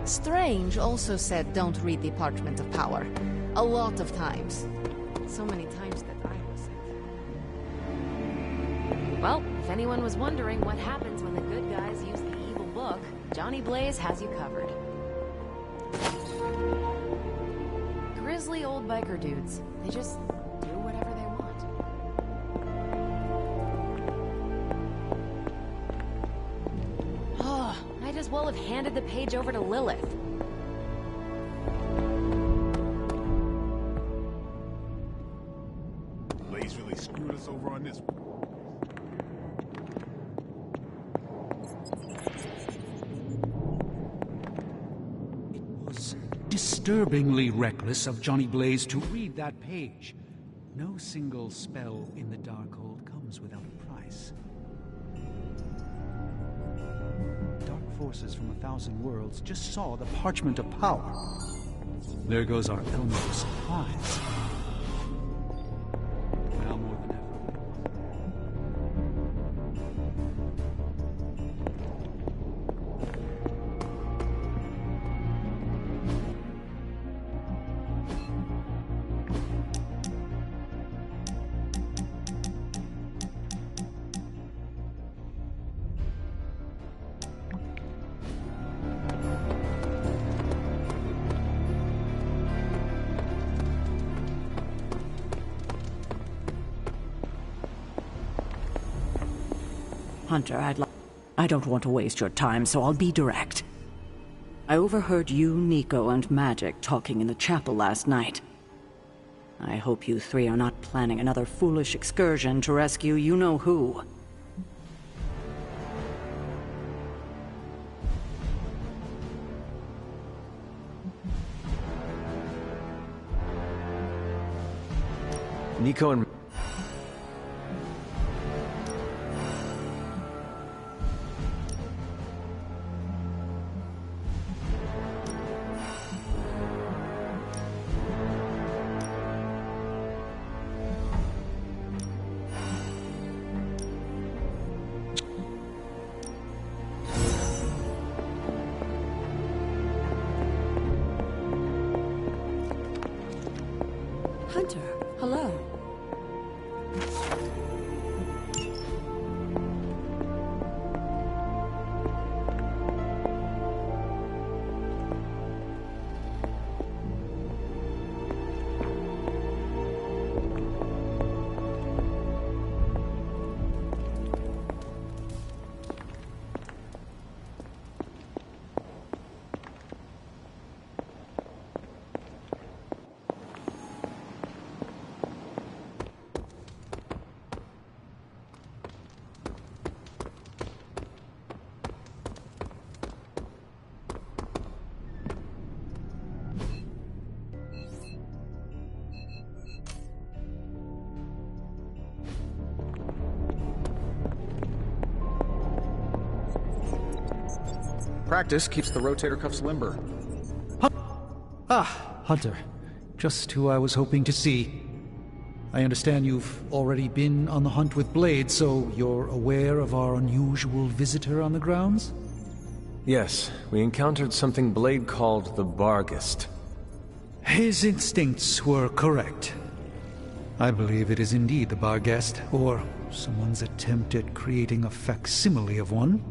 Strange also said don't read the Parchment of Power. A lot of times. So many times that I was it. Well, if anyone was wondering what happens when the good guys use the evil book, Johnny Blaze has you covered. Grizzly old biker dudes. They just do whatever they want. Oh, might as well have handed the page over to Lilith. Blaze really screwed us over on this one. Disturbingly reckless of Johnny Blaze to read that page. No single spell in the Darkhold comes without a price. Dark forces from 1,000 worlds just saw the Parchment of Power. There goes our element of surprise. Now more than ever. Hunter, I don't want to waste your time, so I'll be direct. I overheard you, Nico, and Magic talking in the chapel last night. I hope you three are not planning another foolish excursion to rescue you-know-who. Nico and... Hunter, hello. Practice keeps the rotator cuffs limber. Hunter. Just who I was hoping to see. I understand you've already been on the hunt with Blade, so you're aware of our unusual visitor on the grounds? Yes, we encountered something Blade called the Barghest. His instincts were correct. I believe it is indeed the Barghest, or someone's attempt at creating a facsimile of one.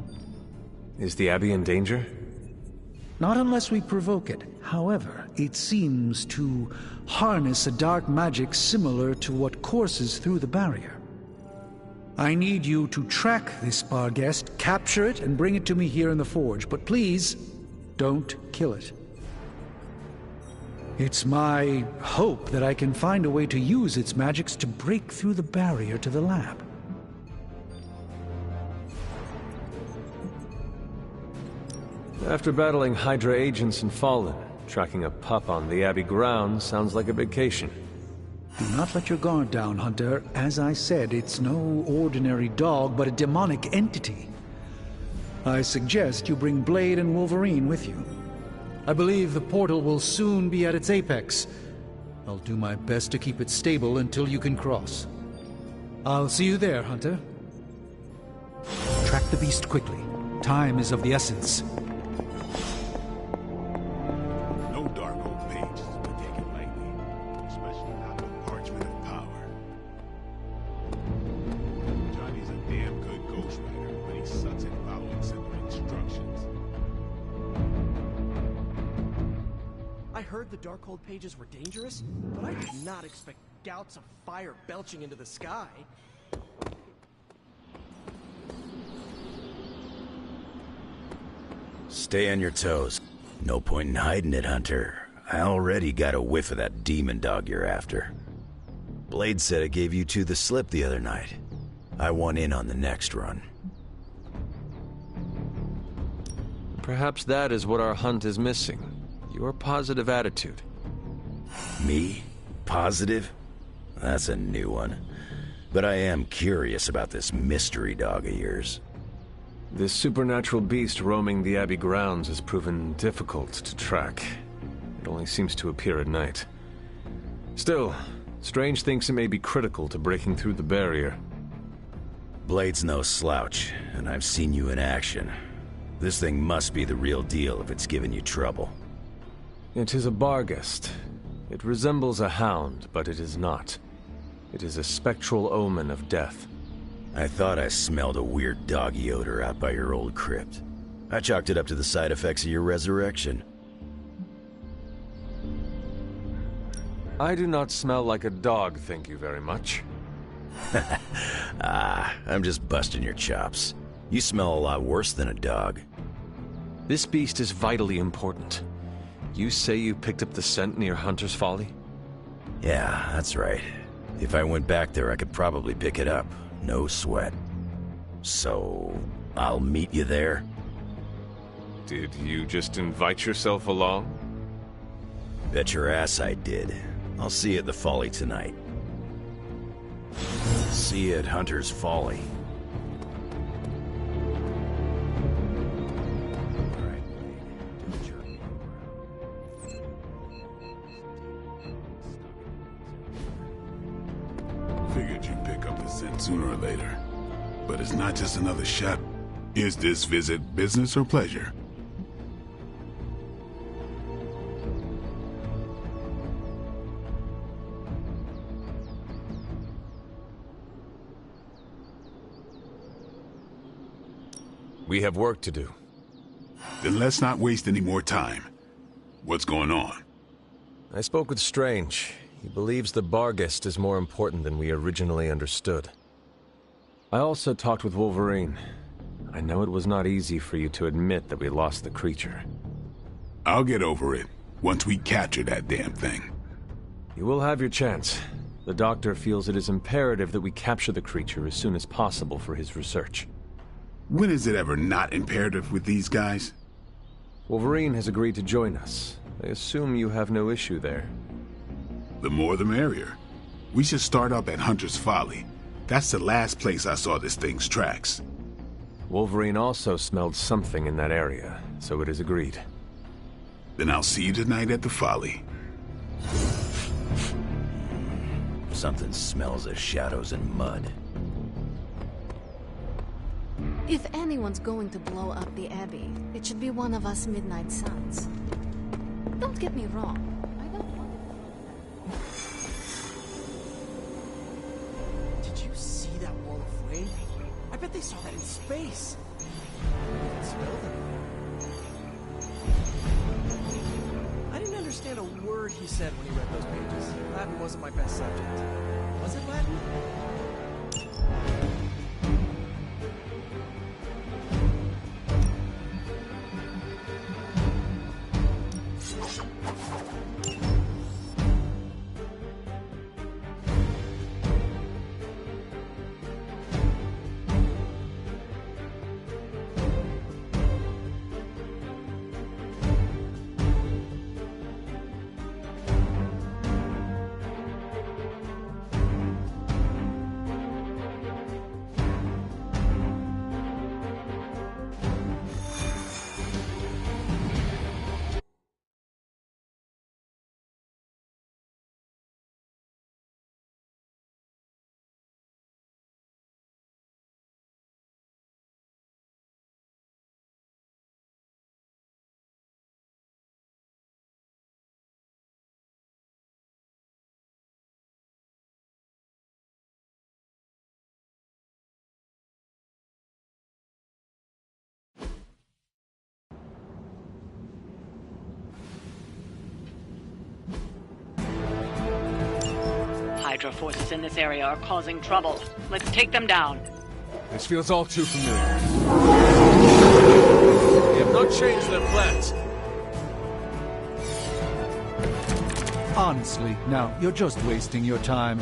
Is the Abbey in danger? Not unless we provoke it. However, it seems to harness a dark magic similar to what courses through the barrier. I need you to track this Barghest, capture it, and bring it to me here in the forge. But please, don't kill it. It's my hope that I can find a way to use its magics to break through the barrier to the lab. After battling Hydra agents and Fallen, tracking a pup on the Abbey grounds sounds like a vacation. Do not let your guard down, Hunter. As I said, it's no ordinary dog, but a demonic entity. I suggest you bring Blade and Wolverine with you. I believe the portal will soon be at its apex. I'll do my best to keep it stable until you can cross. I'll see you there, Hunter. Track the beast quickly. Time is of the essence. heard the Darkhold pages were dangerous, but I did not expect gouts of fire belching into the sky. Stay on your toes. No point in hiding it, Hunter. I already got a whiff of that demon dog you're after. Blade said it gave you two the slip the other night. I want in on the next run. Perhaps that is what our hunt is missing. Your positive attitude. Me? Positive? That's a new one. But I am curious about this mystery dog of yours. This supernatural beast roaming the Abbey grounds has proven difficult to track. It only seems to appear at night. Still, Strange thinks it may be critical to breaking through the barrier. Blade's no slouch, and I've seen you in action. This thing must be the real deal if it's giving you trouble. It is a Barghest. It resembles a hound, but it is not. It is a spectral omen of death. I thought I smelled a weird doggy odor out by your old crypt. I chalked it up to the side effects of your resurrection. I do not smell like a dog, thank you very much. I'm just busting your chops. You smell a lot worse than a dog. This beast is vitally important. You say you picked up the scent near Hunter's Folly? Yeah, that's right. If I went back there, I could probably pick it up. No sweat. So, I'll meet you there? Did you just invite yourself along? Bet your ass I did. I'll see you at the Folly tonight. See you at Hunter's Folly. Figured you'd pick up the scent sooner or later. But it's not just another shot. Is this visit business or pleasure? We have work to do. Then let's not waste any more time. What's going on? I spoke with Strange. He believes the Barghest is more important than we originally understood. I also talked with Wolverine. I know it was not easy for you to admit that we lost the creature. I'll get over it once we capture that damn thing. You will have your chance. The doctor feels it is imperative that we capture the creature as soon as possible for his research. When is it ever not imperative with these guys? Wolverine has agreed to join us. I assume you have no issue there. The more the merrier. We should start up at Hunter's Folly. That's the last place I saw this thing's tracks. Wolverine also smelled something in that area, so it is agreed. Then I'll see you tonight at the Folly. Something smells of shadows and mud. If anyone's going to blow up the Abbey, it should be one of us Midnight Suns. Don't get me wrong. I don't want Did you see that wall of flame? I bet they saw that in space. I can smell them. I didn't understand a word he said when he read those pages. Latin wasn't my best subject. Was it Latin? Hydra forces in this area are causing trouble. Let's take them down. This feels all too familiar. They have not changed their plans. Honestly, now, you're just wasting your time.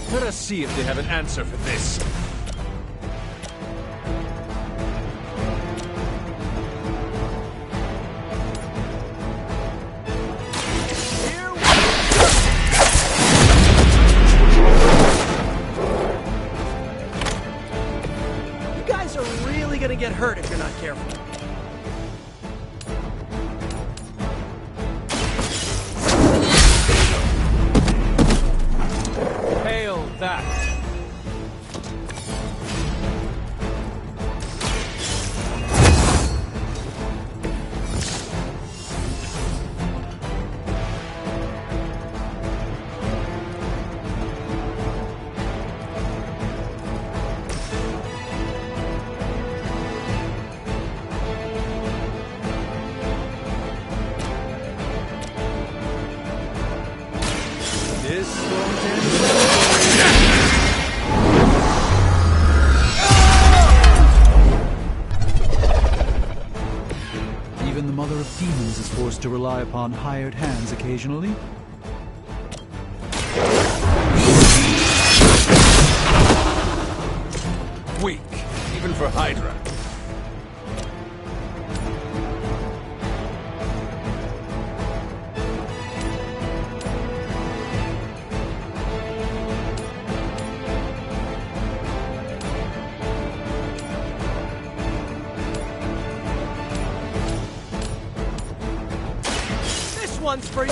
Let us see if they have an answer for this. Get hurt if you're not careful. Hail that! Even the Mother of Demons is forced to rely upon hired hands occasionally. Weak, even for Hydra. One's for you!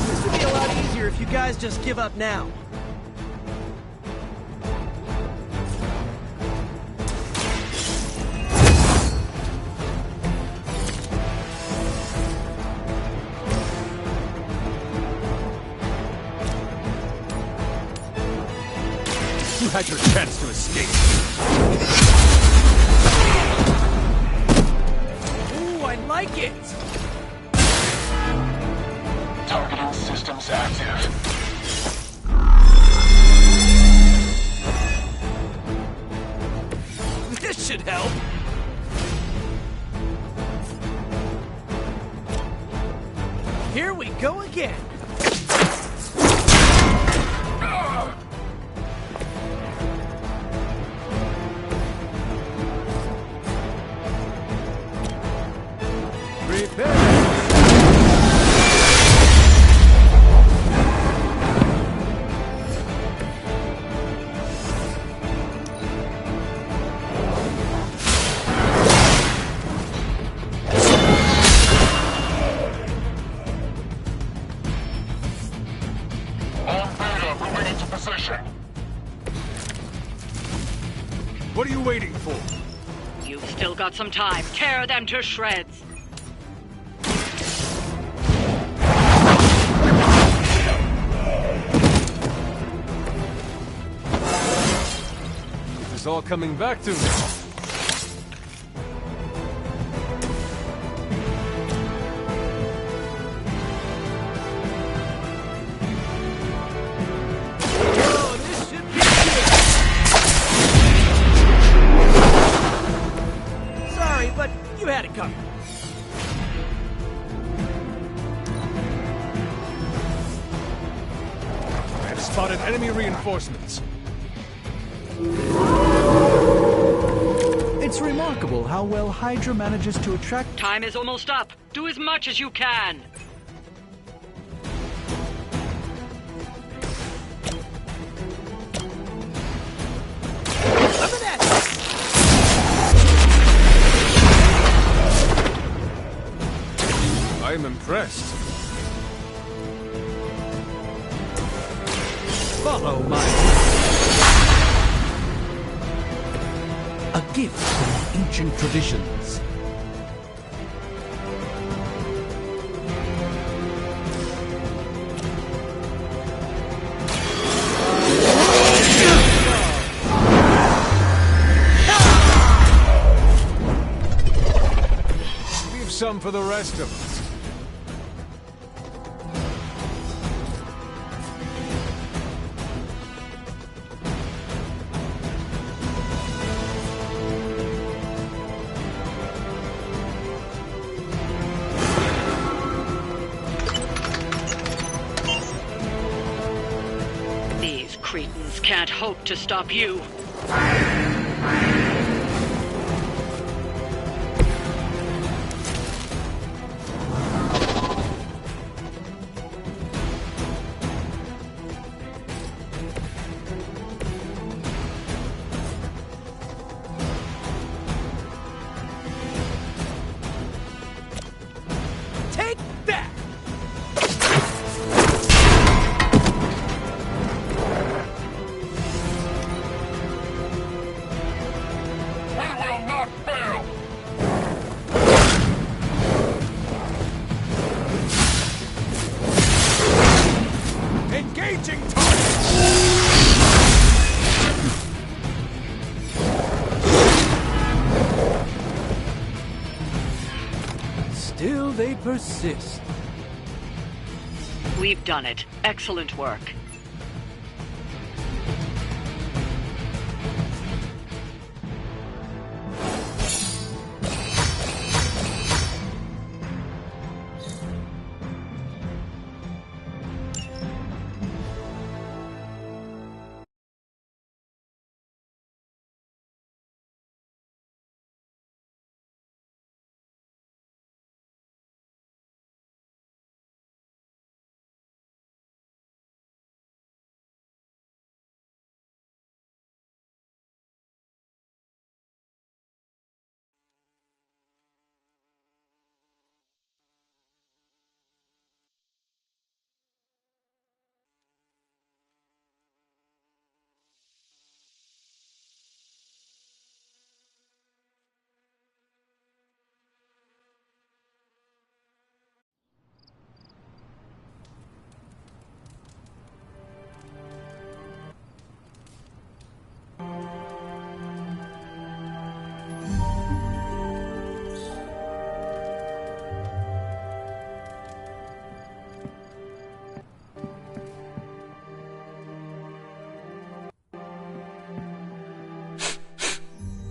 This would be a lot easier if you guys just give up now. You had your chance to escape. I like it! Targeting systems active. This should help! Here we go again! What are you waiting for? You've still got some time. Tear them to shreds. It is all coming back to me. You had it coming. I have spotted enemy reinforcements. It's remarkable how well Hydra manages to attract... Time is almost up. Do as much as you can. I am impressed. Follow my... A gift from ancient traditions. for the rest of us. These cretins can't hope to stop you. Take that! Engaging target! Still they persist. We've done it. Excellent work.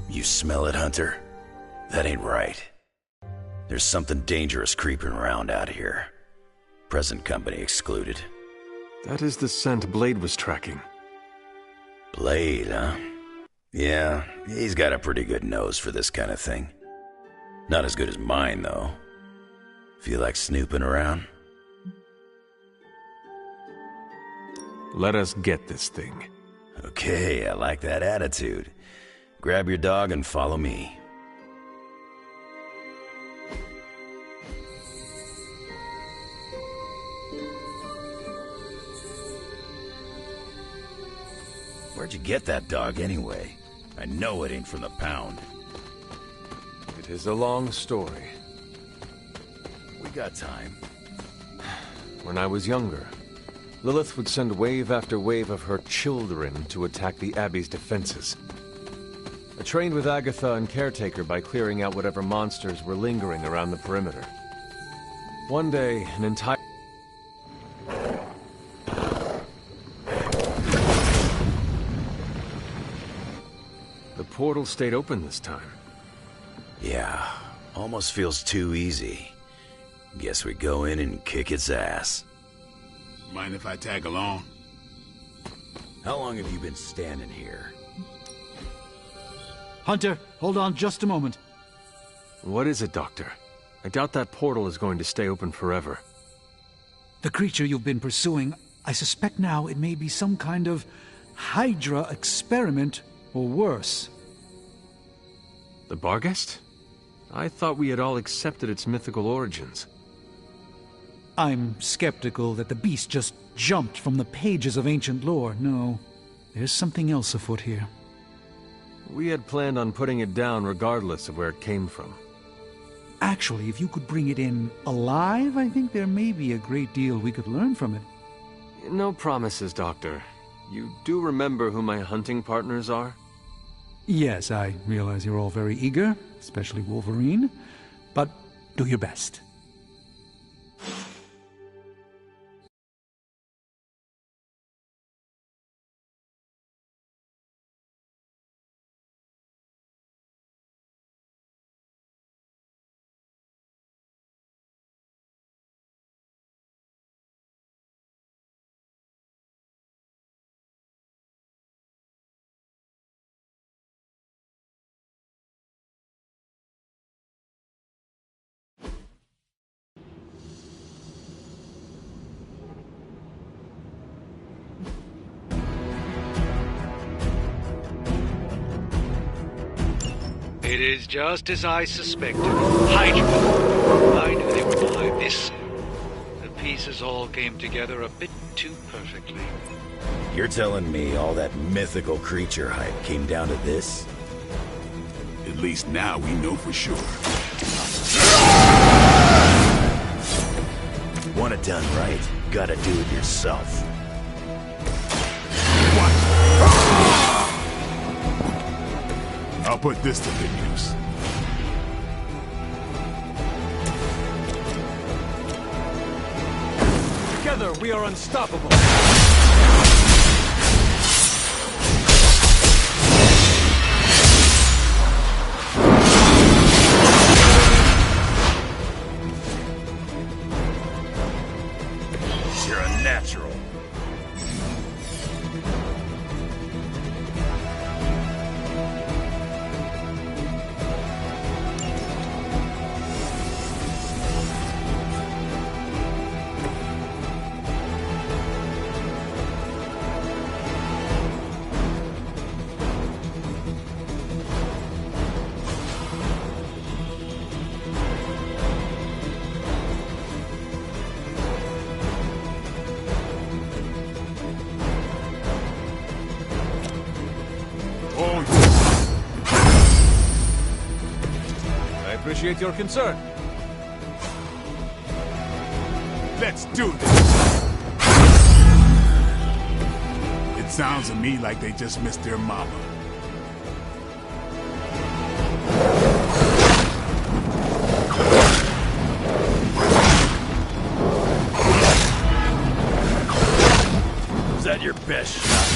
You smell it, Hunter? That ain't right. There's something dangerous creeping around out here. Present company excluded. That is the scent Blade was tracking. Blade, huh? Yeah, he's got a pretty good nose for this kind of thing. Not as good as mine, though. Feel like snooping around? Let us get this thing. Okay, I like that attitude. Grab your dog and follow me. Where'd you get that dog anyway? I know it ain't from the pound. It is a long story. We got time. When I was younger, Lilith would send wave after wave of her children to attack the Abbey's defenses. I trained with Agatha and Caretaker by clearing out whatever monsters were lingering around the perimeter. One day, an entire... The portal stayed open this time. Yeah, almost feels too easy. Guess we go in and kick its ass. Mind if I tag along? How long have you been standing here? Hunter, hold on just a moment. What is it, Doctor? I doubt that portal is going to stay open forever. The creature you've been pursuing, I suspect now it may be some kind of Hydra experiment, or worse. The Barghest? I thought we had all accepted its mythical origins. I'm skeptical that the beast just jumped from the pages of ancient lore. No, there's something else afoot here. We had planned on putting it down regardless of where it came from. Actually, if you could bring it in alive, I think there may be a great deal we could learn from it. No promises, Doctor. You do remember who my hunting partners are? Yes, I realize you're all very eager, especially Wolverine. But Do your best. It is just as I suspected. Hydra! I knew they were behind this. The pieces all came together a bit too perfectly. You're telling me all that mythical creature hype came down to this? At least now we know for sure. Want it done right, gotta do it yourself. I'll put this to good use. Together, we are unstoppable. You're a natural. I appreciate your concern. Let's do this! It sounds to me like they just missed their mama. Is that your best shot?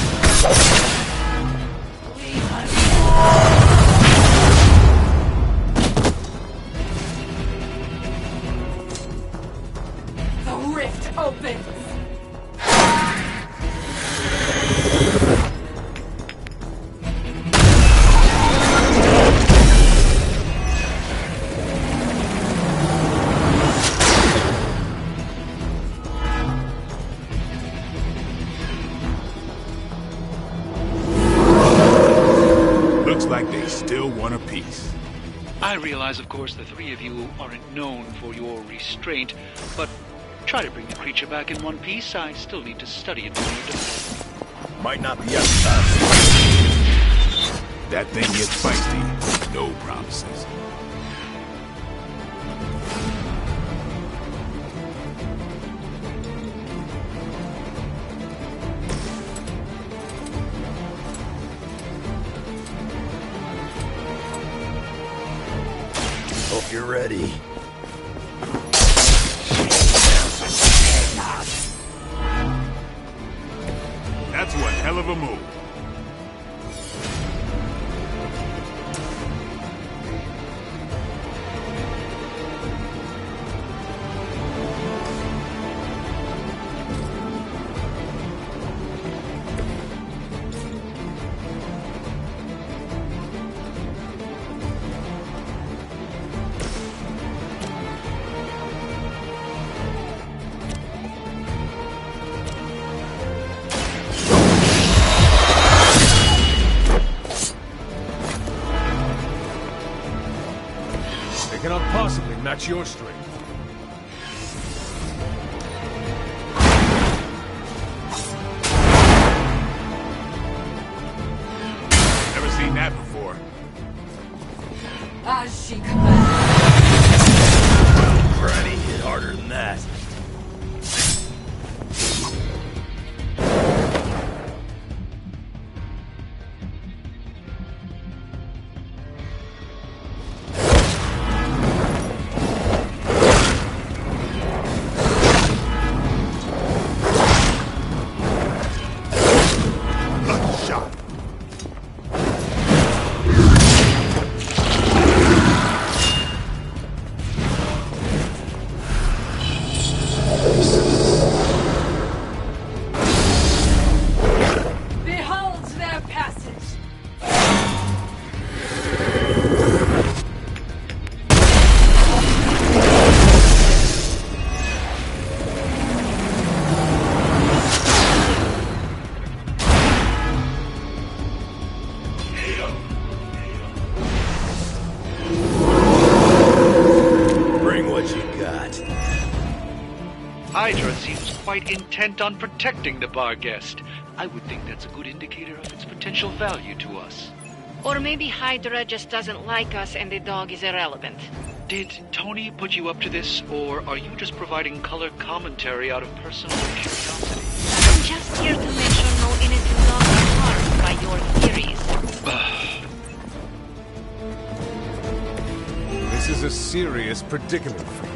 The rift opens! Looks like they still want a piece. I realize, of course, the three of you aren't known for your restraint, but try to bring the creature back in one piece. I still need to study it more. Might not be up to us. That thing gets feisty. No promises. Hope you're ready. That's one hell of a move. They cannot possibly match your strength. Never seen that before. As she commands. Granny hit harder than that. quite intent on protecting the bar guest. I would think that's a good indicator of its potential value to us. Or maybe Hydra just doesn't like us and the dog is irrelevant. Did Tony put you up to this, or are you just providing color commentary out of personal curiosity? I'm just here to make sure no innocent dogs are harmed by your theories. This is a serious predicament for you.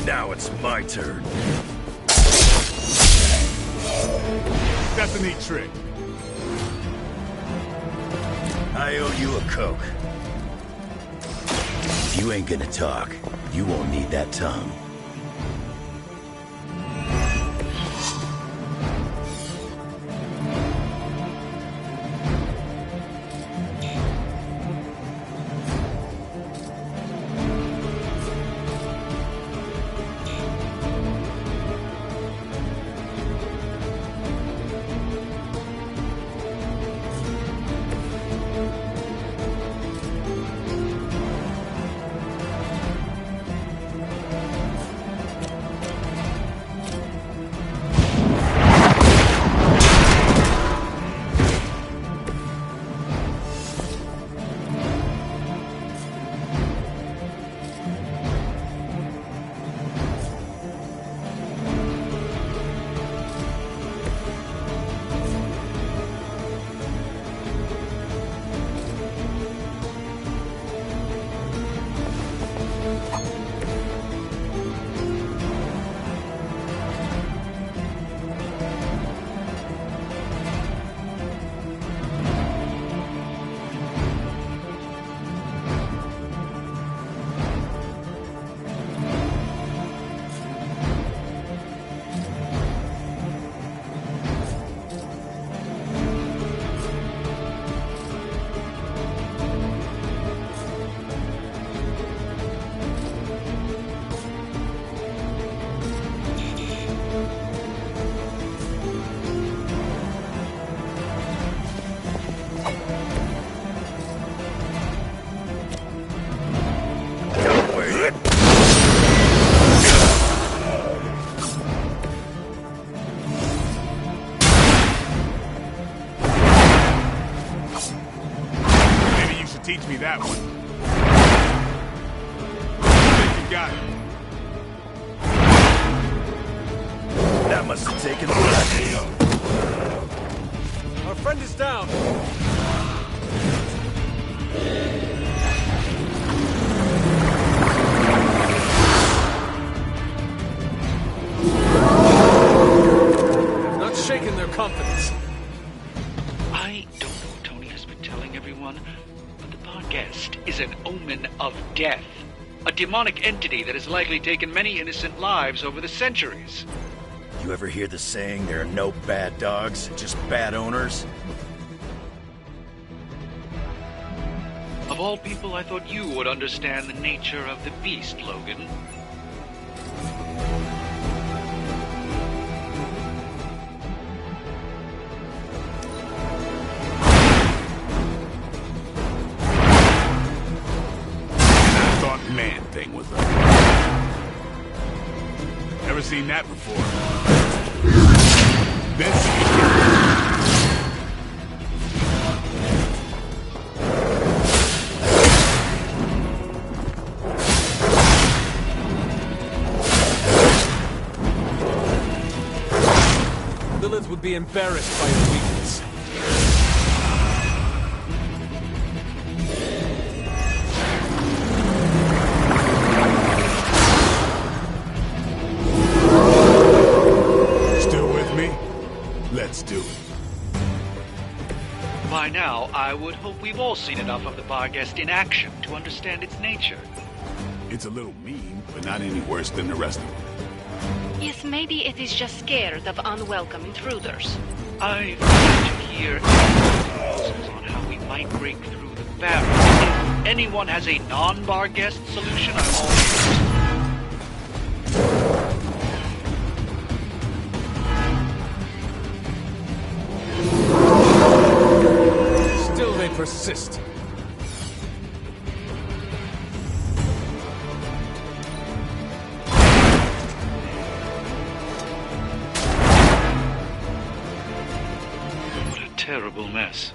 Now it's my turn. That's a neat trick. I owe you a Coke. If you ain't gonna talk, you won't need that tongue. Teach me that one. I think you got it. That must have taken forever. Our friend is down. They've not shaken their confidence. I don't know what Tony has been telling everyone, but the bar guest is an omen of death. A demonic entity that has likely taken many innocent lives over the centuries. You ever hear the saying, there are no bad dogs, just bad owners? Of all people, I thought you would understand the nature of the beast, Logan. I thought Man-Thing was up. Never seen that before. This Lilith would be embarrassed by your weakness. still with me? Let's do it. By now, I would hope we've all seen enough of the bar guest in action to understand its nature. It's a little mean, but not any worse than the rest of them. Yes, maybe it is just scared of unwelcome intruders. I've yet to hear any proposals on how we might break through the barrier. If anyone has a non-bar guest solution, I'm all ears. Still they persist. What a terrible mess.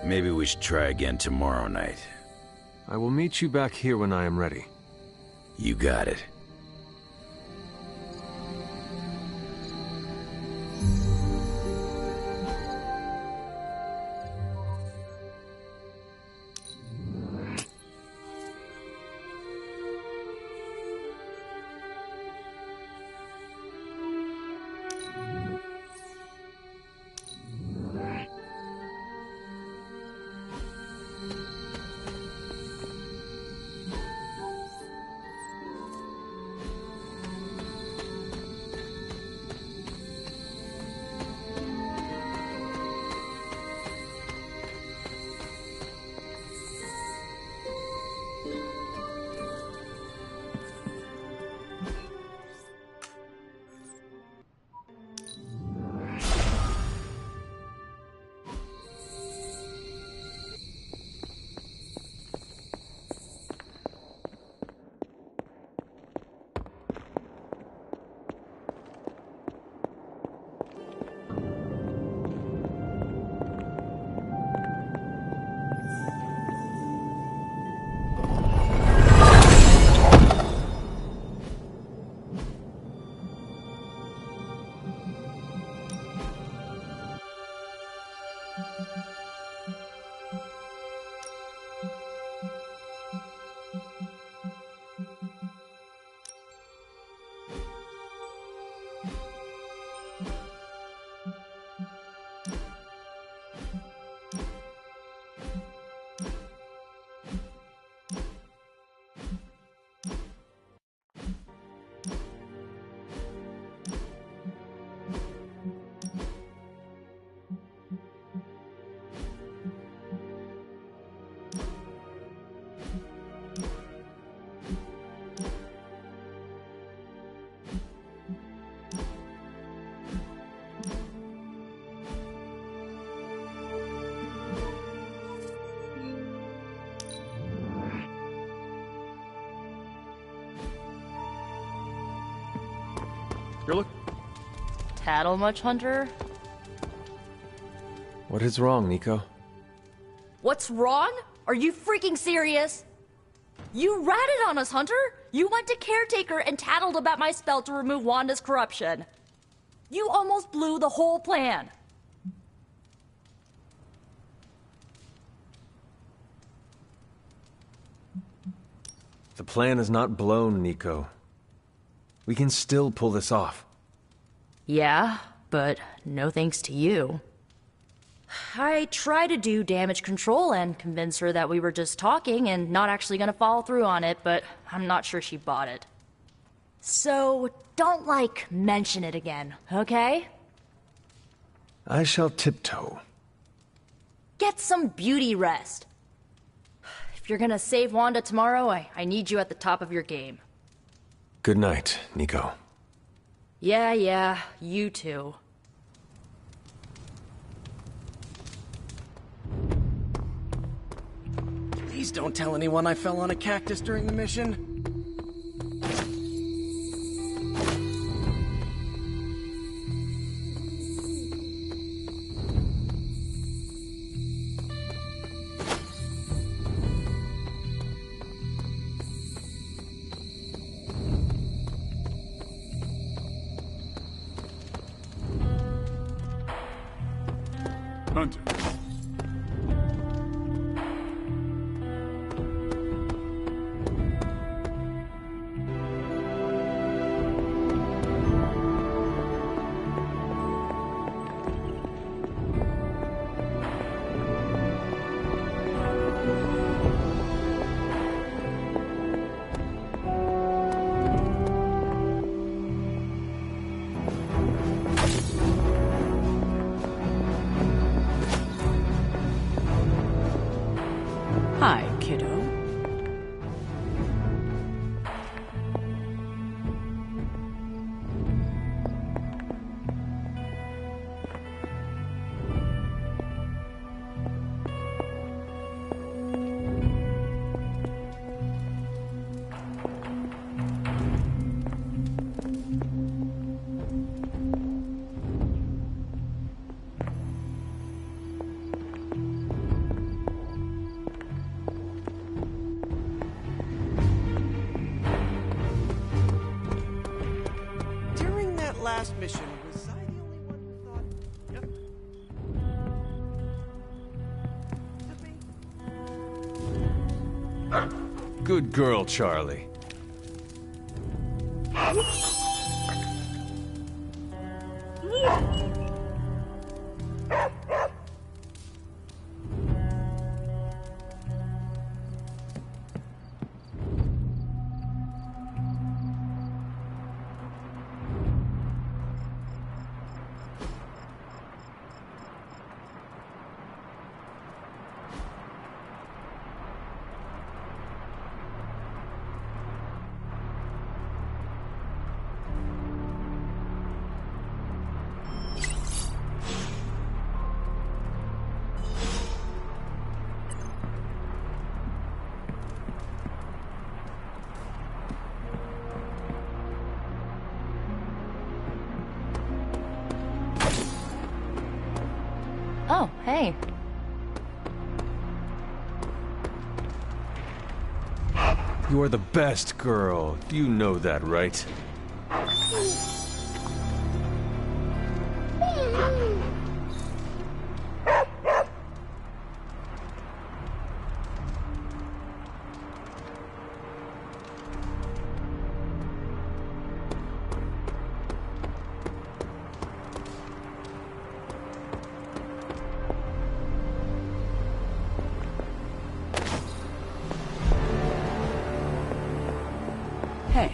Maybe we should try again tomorrow night. I will meet you back here when I am ready. You got it. You're Tattle much, Hunter? What is wrong, Nico? What's wrong? Are you freaking serious? You ratted on us, Hunter! You went to Caretaker and tattled about my spell to remove Wanda's corruption. You almost blew the whole plan. The plan is not blown, Nico. We can still pull this off. Yeah, but no thanks to you. I tried to do damage control and convince her that we were just talking and not actually gonna follow through on it, but I'm not sure she bought it. So, don't, mention it again, okay? I shall tiptoe. Get some beauty rest. If you're gonna save Wanda tomorrow, I need you at the top of your game. Good night, Nico. Yeah, you too. Please don't tell anyone I fell on a cactus during the mission. Hunter. Hi, kiddo. During that last mission, was I the only one who thought... Yep. Just me? Good girl, Charlie. Oh, hey. You are the best girl. You know that, right? Hey.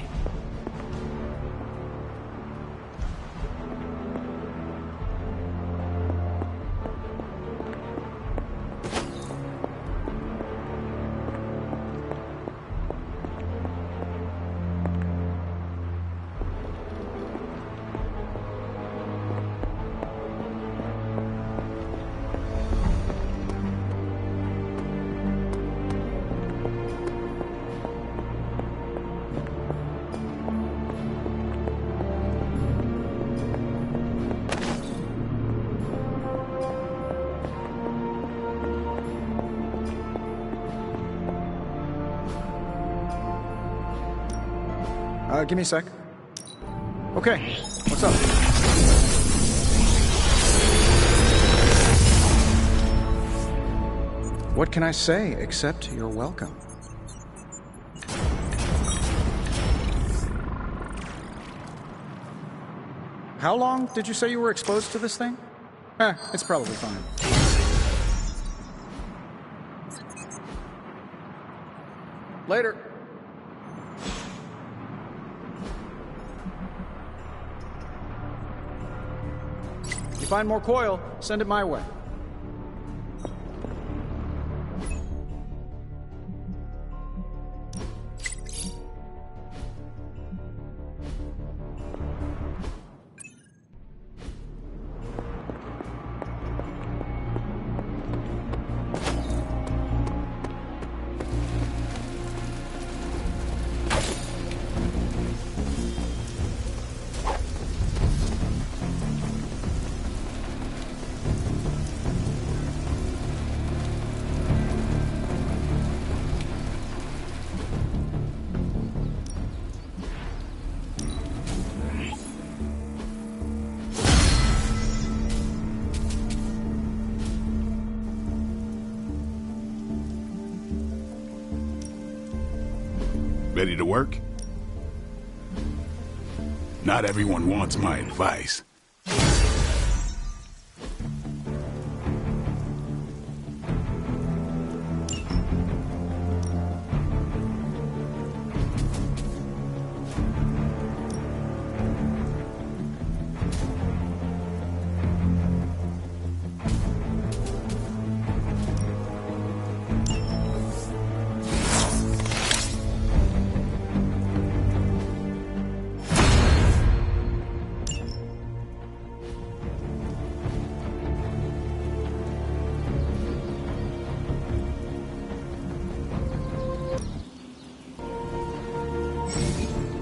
Give me a sec. Okay, what's up? What can I say except you're welcome? How long did you say you were exposed to this thing? It's probably fine. Later. If you find more coil, send it my way. Ready to work? Not everyone wants my advice.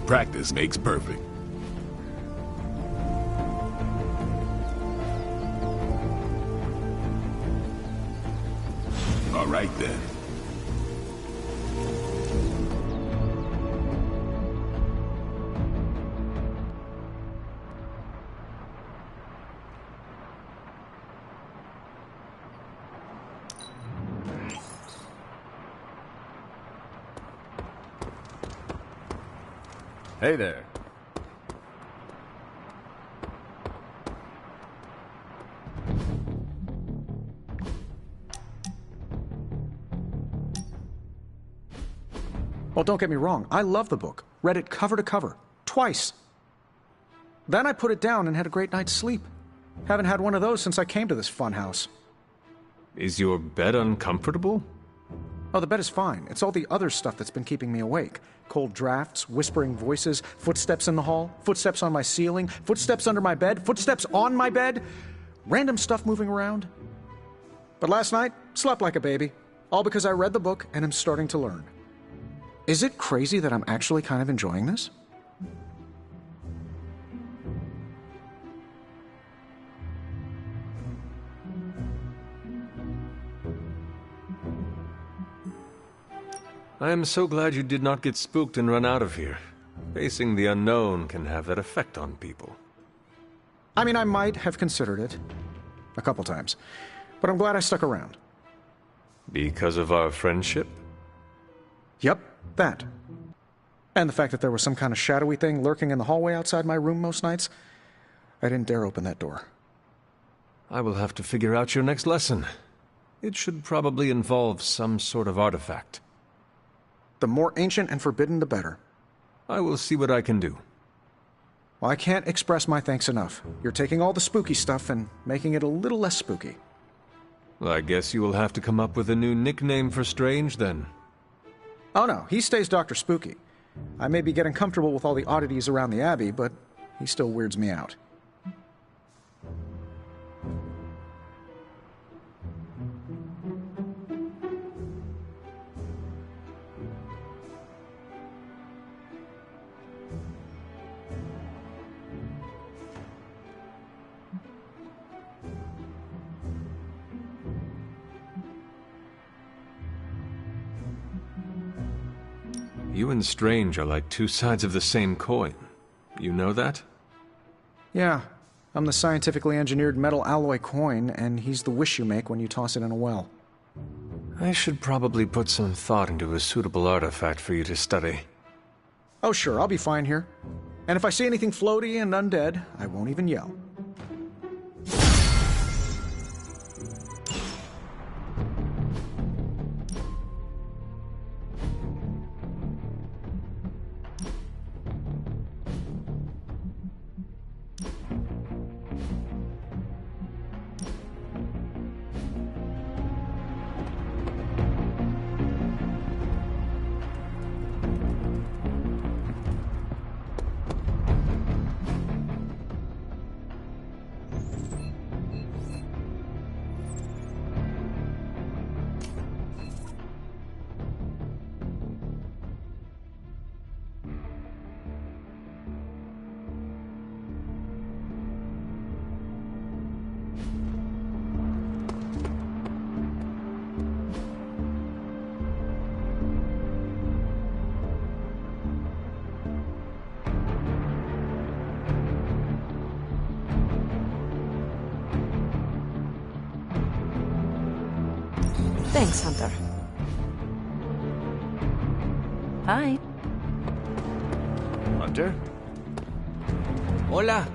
Practice makes perfect. All right then. Hey there. Well, don't get me wrong. I love the book. Read it cover to cover. Twice. Then I put it down and had a great night's sleep. Haven't had one of those since I came to this fun house. Is your bed uncomfortable? Oh, the bed is fine. It's all the other stuff that's been keeping me awake. Cold drafts, whispering voices, footsteps in the hall, footsteps on my ceiling, footsteps under my bed, footsteps on my bed, random stuff moving around. But last night, slept like a baby. All because I read the book and am starting to learn. Is it crazy that I'm actually kind of enjoying this? I am so glad you did not get spooked and run out of here. Facing the unknown can have that effect on people. I mean, I might have considered it. A couple times. But I'm glad I stuck around. Because of our friendship? Yep, that. And the fact that there was some kind of shadowy thing lurking in the hallway outside my room most nights. I didn't dare open that door. I will have to figure out your next lesson. It should probably involve some sort of artifact. The more ancient and forbidden, the better. I will see what I can do. Well, I can't express my thanks enough. You're taking all the spooky stuff and making it a little less spooky. Well, I guess you will have to come up with a new nickname for Strange, then. Oh no, he stays Dr. Spooky. I may be getting comfortable with all the oddities around the Abbey, but he still weirds me out. You and Strange are like two sides of the same coin. You know that? Yeah, I'm the scientifically engineered metal alloy coin, and he's the wish you make when you toss it in a well. I should probably put some thought into a suitable artifact for you to study. Oh sure, I'll be fine here. And if I see anything floaty and undead, I won't even yell. Thanks, Hunter. Hi. Hunter? Hola.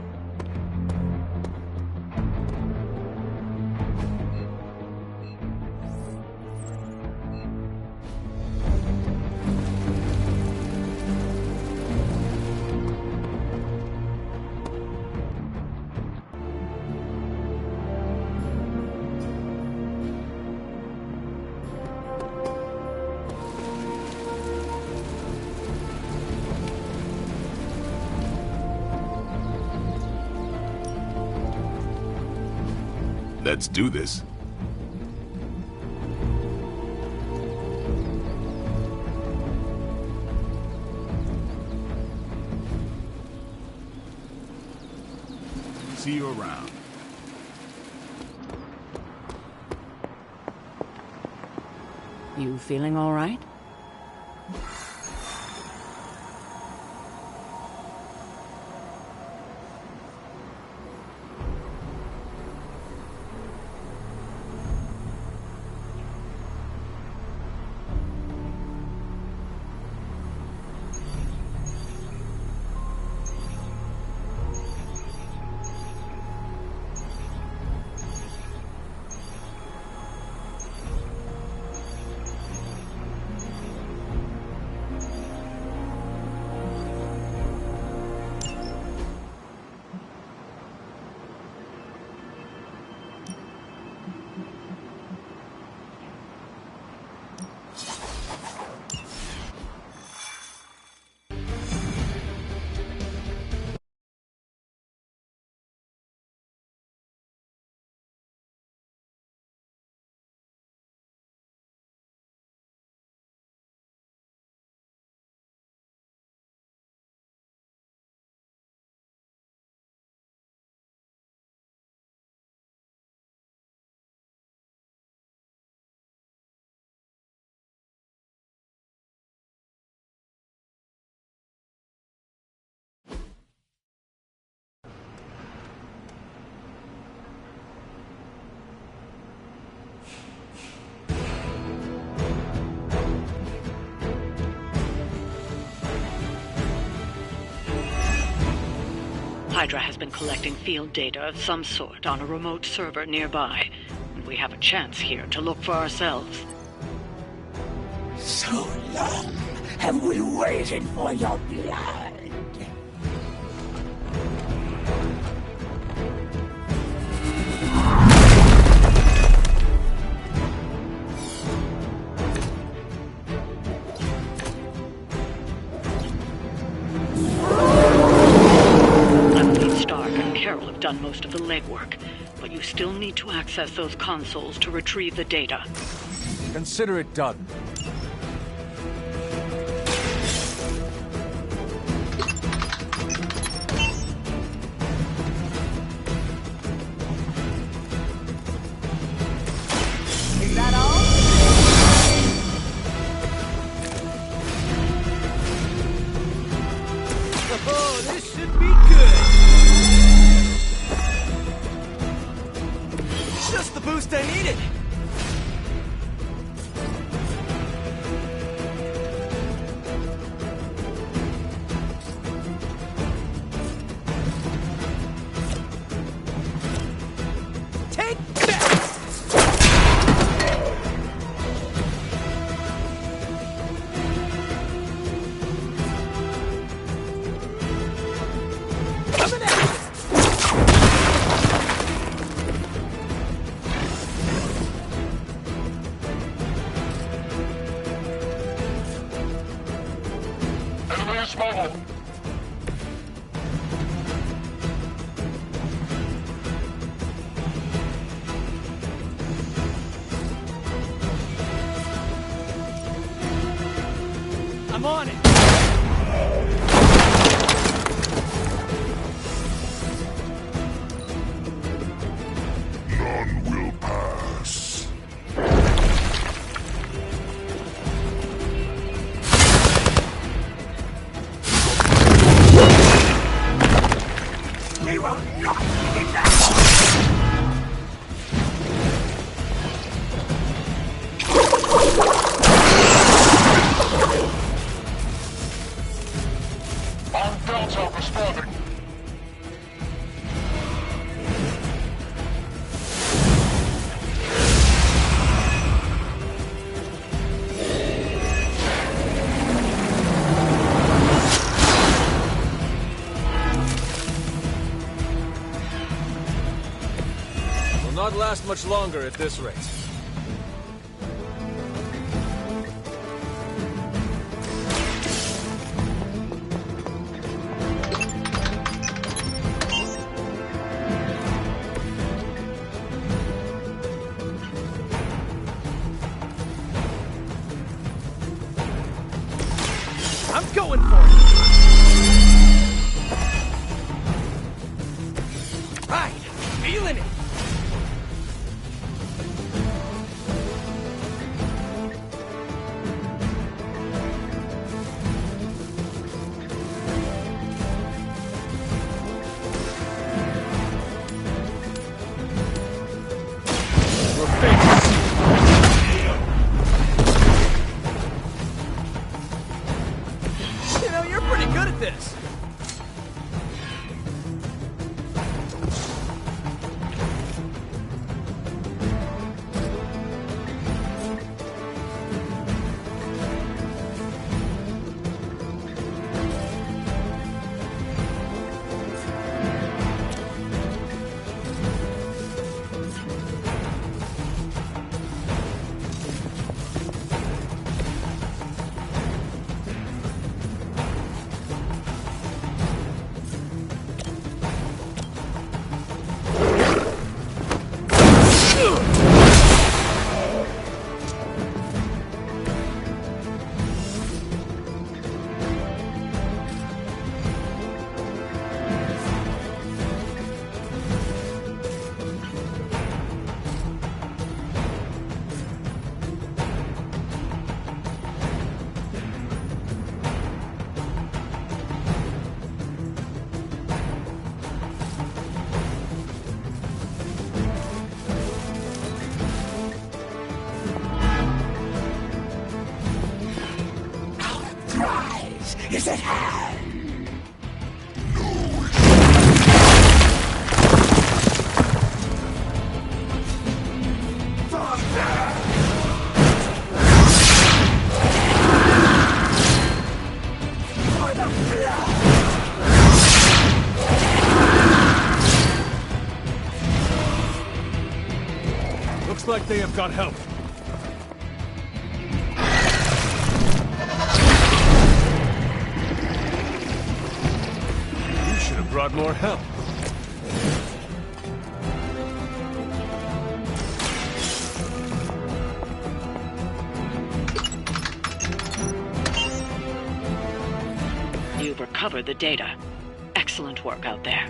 Let's do this. See you around. You feeling all right? Hydra has been collecting field data of some sort on a remote server nearby, and we have a chance here to look for ourselves. So long have we waited for your blood. Done most of the legwork, but you still need to access those consoles to retrieve the data. Consider it done. Is that all? Oh, this should be good. Just the boost I needed! Take that! Coming at you! Mobile. I'm on it! None will pass. We will not be that. On Shields aren't responding. Will not last much longer at this rate. I'm going for it! Right, feeling it! You know, you're pretty good at this. Prize is at hand. Looks like they have got help. You should have brought more help. You've recovered the data. Excellent work out there.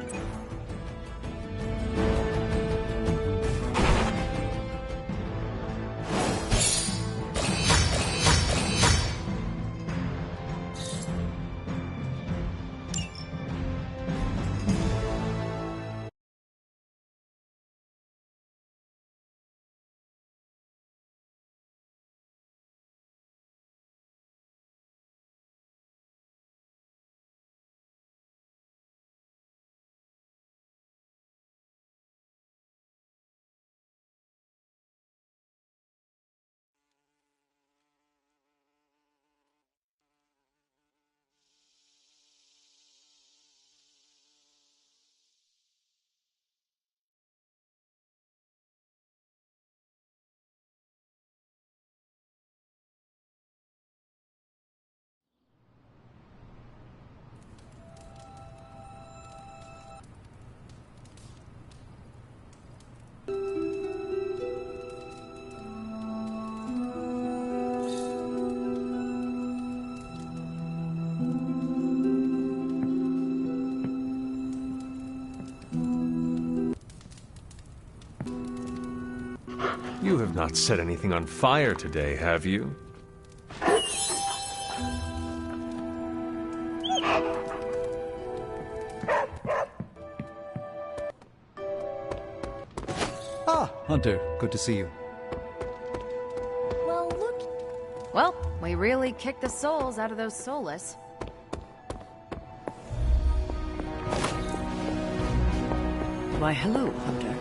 You have not set anything on fire today, have you? Ah, Hunter, good to see you. Well, look. Well, we really kicked the souls out of those soulless. Why, hello, Hunter.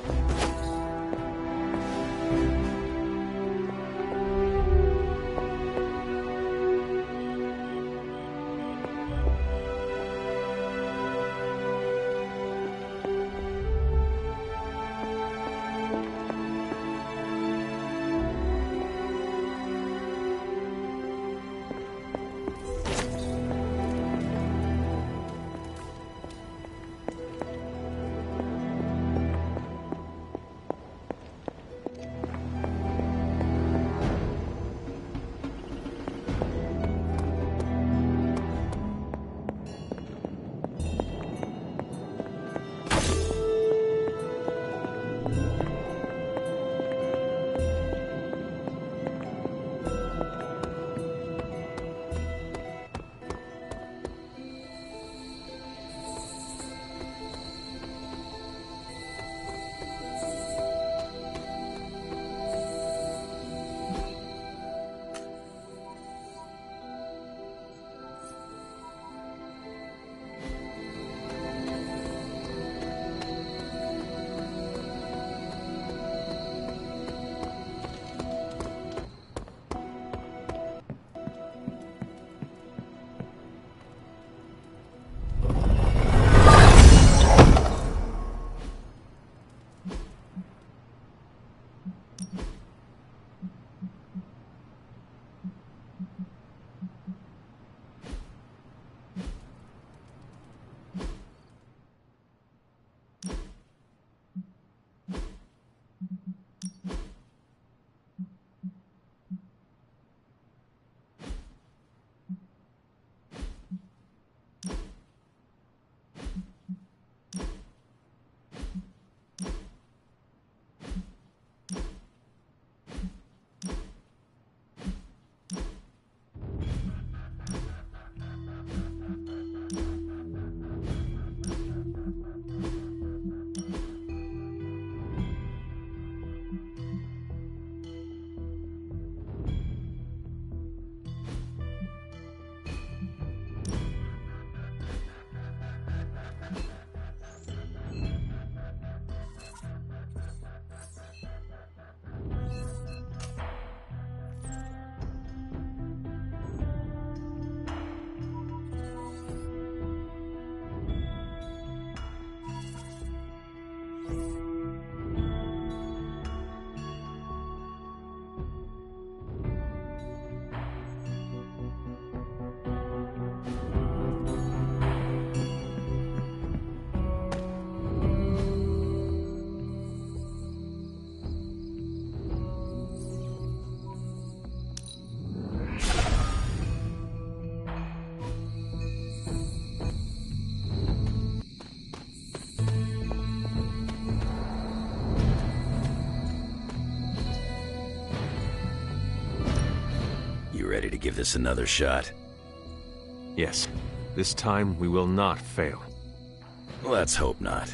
Ready to give this another shot? Yes. This time we will not fail. Let's hope not.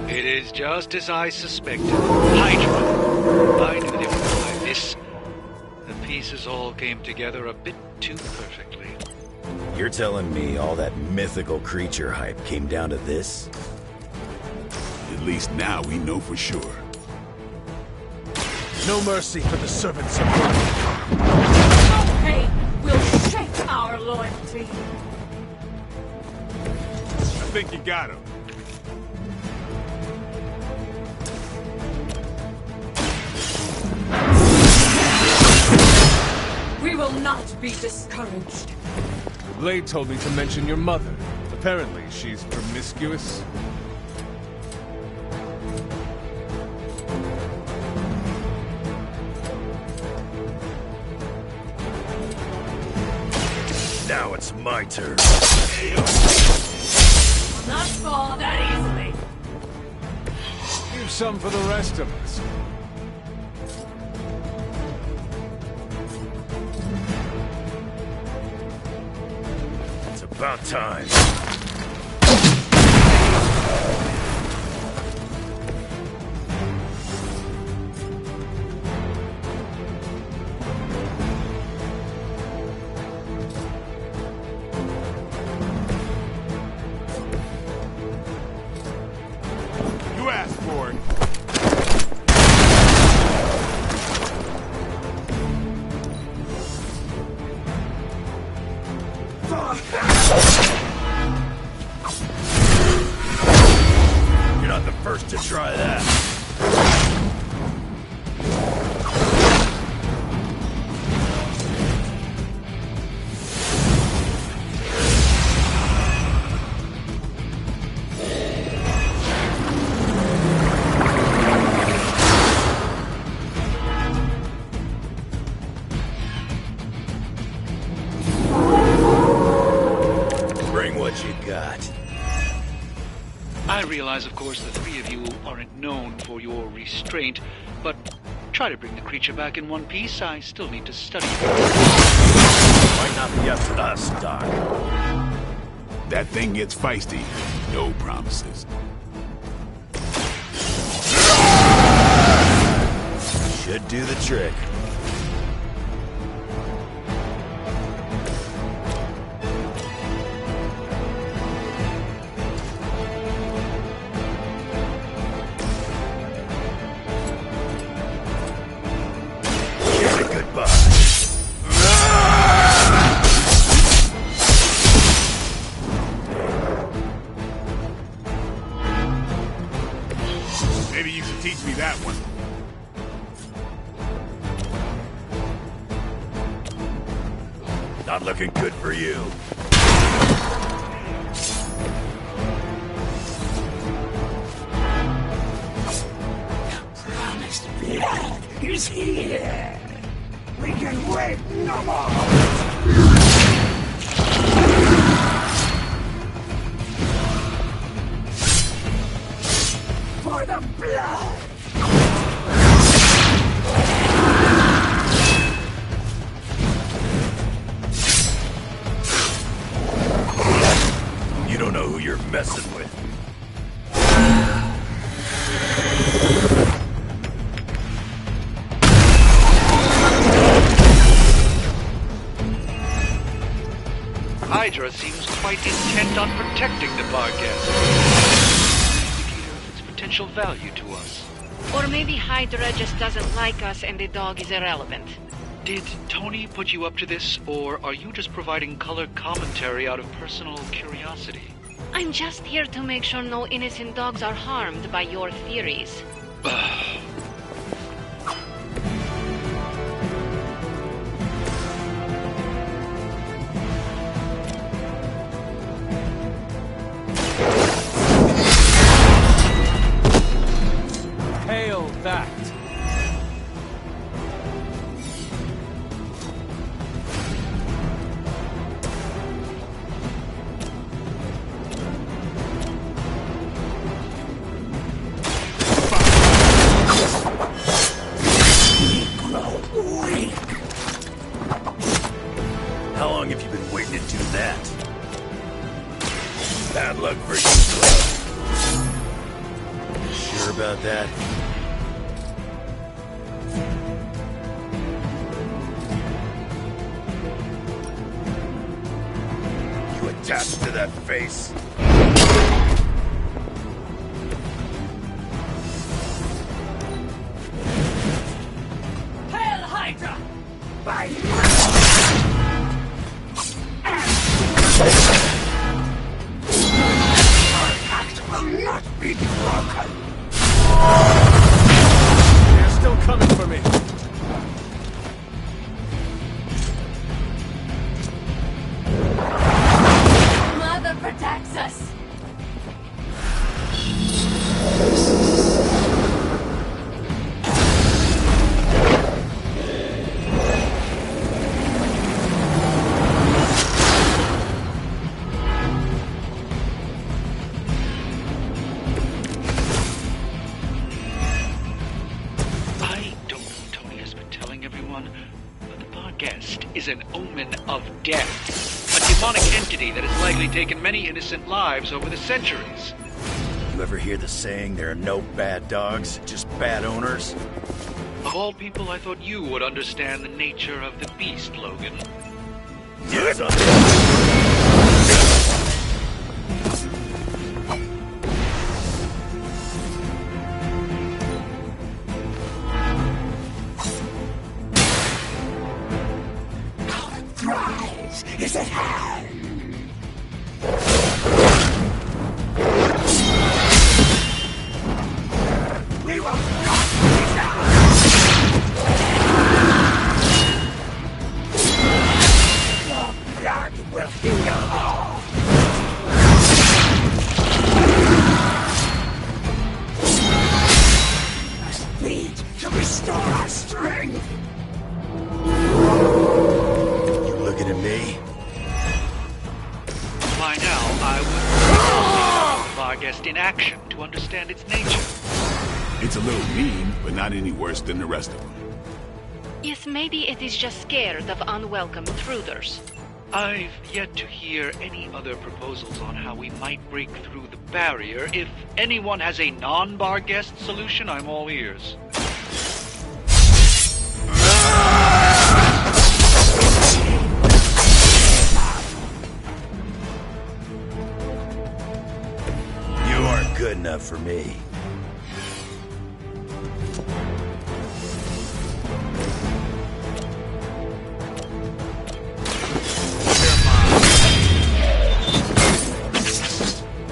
It is just as I suspected. Hydra. I knew they would go like this. The pieces all came together a bit too perfectly. You're telling me all that mythical creature hype came down to this? At least now we know for sure. No mercy for the servants of God. No pain will shake our loyalty. I think you got him. We will not be discouraged. Blade told me to mention your mother. Apparently, she's promiscuous. Now it's my turn. Not fall that easily. Leave some for the rest of us. It's about time. You asked for it. You're not the first to try that. Bring what you got. I realize, of course, the three of you aren't known for your restraint, but try to bring the creature back in one piece. I still need to study it. Might not be up to us, Doc. That thing gets feisty. No promises. Should do the trick. Here's a goodbye. Maybe you should teach me that one. Not looking good for you. Promised blood is here. We can wait no more. For the blood. You don't know who you're messing with. Hydra seems quite intent on protecting the Barghest. Indicator of its potential value to us. Or maybe Hydra just doesn't like us and the dog is irrelevant. Did Tony put you up to this, or are you just providing color commentary out of personal curiosity? I'm just here to make sure no innocent dogs are harmed by your theories. Hail that! How long have you been waiting to do that? Bad luck for you, Glove. Sure about that? You attached to that face? Hail Hydra! By our pact will not be broken. They're still coming for me. Mother protects us. guest is an omen of death. A demonic entity that has likely taken many innocent lives over the centuries. You ever hear the saying, there are no bad dogs, just bad owners? Of all people, I thought you would understand the nature of the beast, Logan. Yes, Prize is at hand. We will not be done. Your blood will heal all. Must bleed to restore our strength. looking at me? By now, I would see the Varghest in action to understand its nature. It's a little mean, but not any worse than the rest of them. Yes, maybe it is just scared of unwelcome intruders. I've yet to hear any other proposals on how we might break through the barrier. If anyone has a non-Varghest solution, I'm all ears. You aren't good enough for me.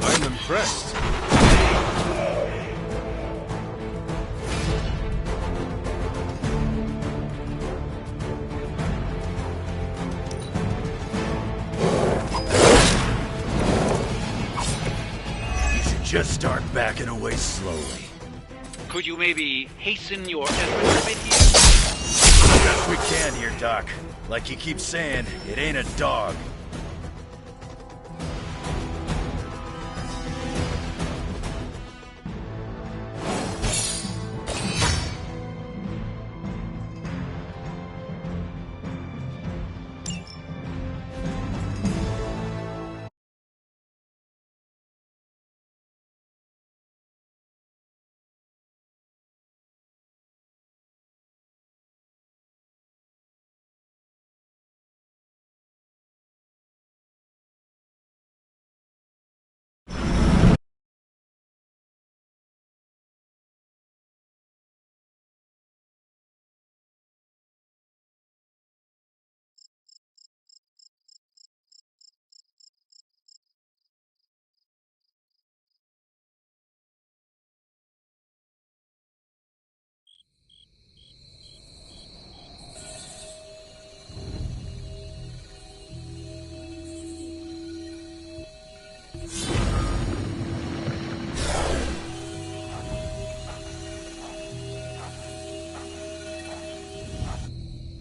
I'm impressed. You should just start backing away slowly. Could you maybe hasten your efforts a bit here? Best we can here, Doc. Like you keep saying, it ain't a dog.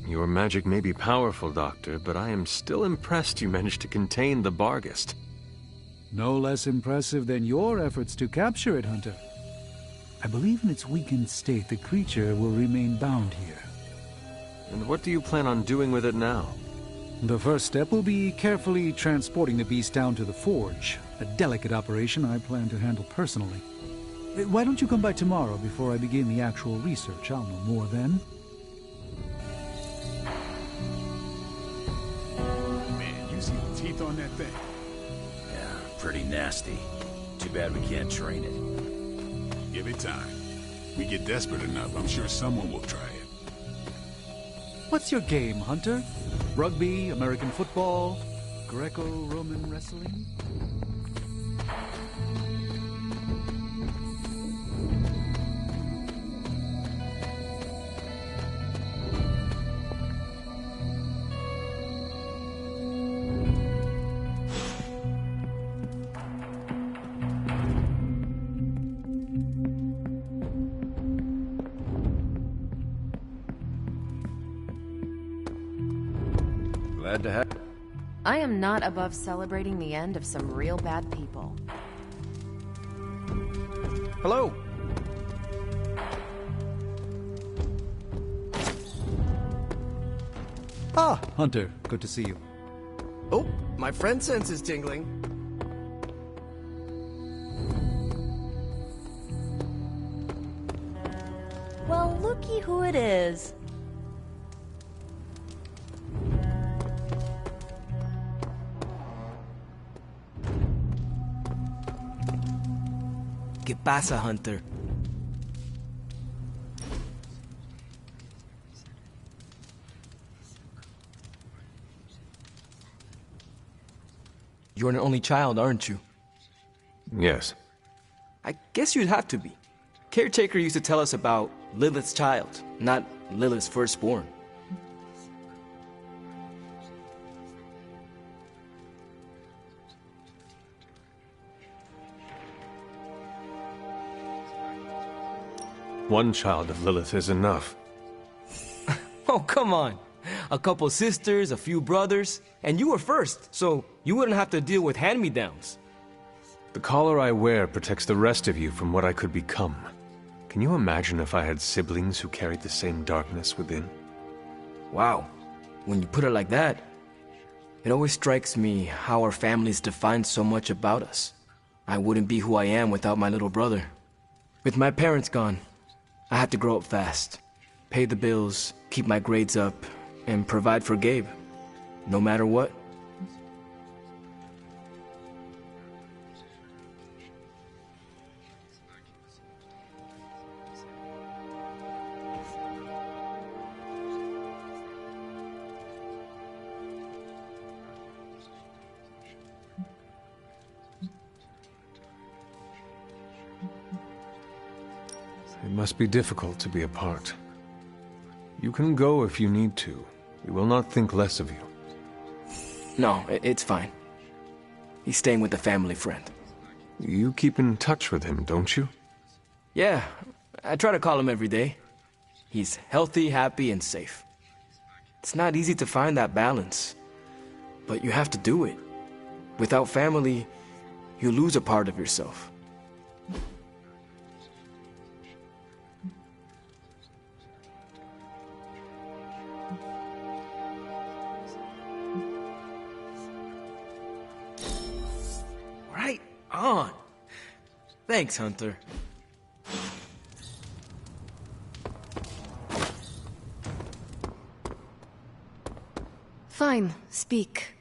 Your magic may be powerful, Doctor, but I am still impressed you managed to contain the Varghest. No less impressive than your efforts to capture it, Hunter. I believe in its weakened state, the creature will remain bound here. And what do you plan on doing with it now? The first step will be carefully transporting the beast down to the forge, a delicate operation I plan to handle personally. Why don't you come by tomorrow before I begin the actual research? I'll know more then. Man, you see the teeth on that thing? Yeah, pretty nasty. Too bad we can't train it. Give it time. We get desperate enough, I'm sure someone will try it. What's your game, Hunter? Rugby, American football, Greco-Roman wrestling? Glad to have... I am not above celebrating the end of some real bad people. Hello. Ah, Hunter, good to see you. Oh, my friend sense is tingling. Well, looky who it is. ¿Qué pasa, Hunter? You're an only child, aren't you? Yes. I guess you'd have to be. Caretaker used to tell us about Lilith's child, not Lilith's firstborn. One child of Lilith is enough. Oh, come on. A couple sisters, a few brothers, and you were first, so you wouldn't have to deal with hand-me-downs. The collar I wear protects the rest of you from what I could become. Can you imagine if I had siblings who carried the same darkness within? Wow. When you put it like that, it always strikes me how our families define so much about us. I wouldn't be who I am without my little brother. With my parents gone, I had to grow up fast, pay the bills, keep my grades up, and provide for Gabe, no matter what. It must be difficult to be apart. You can go if you need to. We will not think less of you. No, it's fine. He's staying with a family friend. You keep in touch with him, don't you? Yeah, I try to call him every day. He's healthy, happy, and safe. It's not easy to find that balance, but you have to do it. Without family, you lose a part of yourself. Right on. Thanks, Hunter. Fine, speak.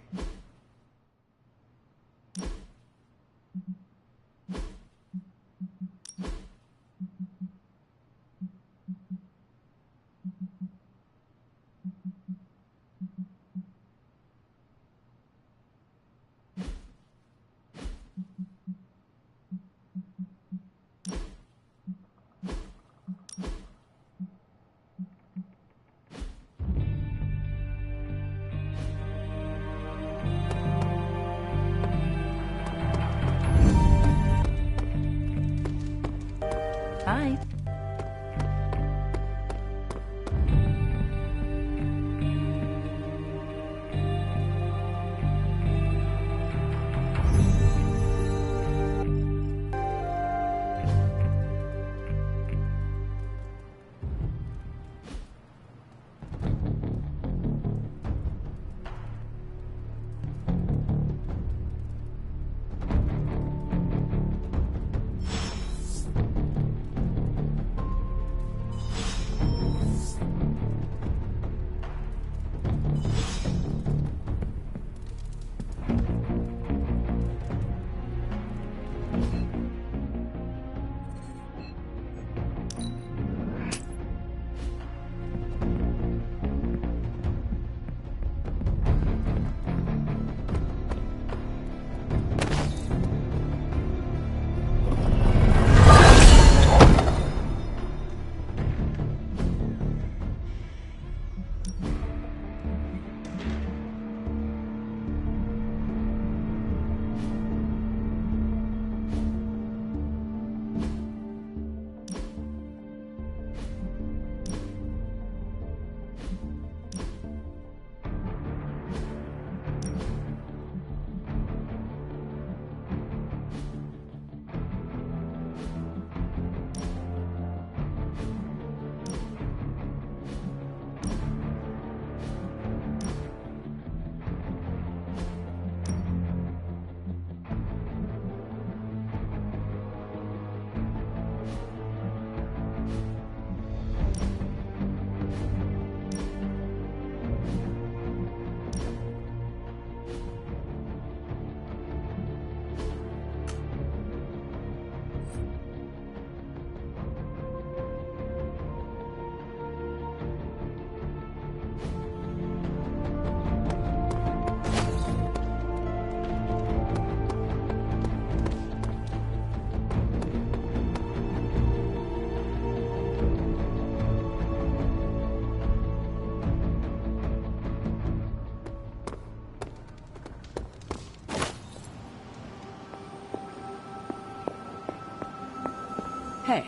Hey.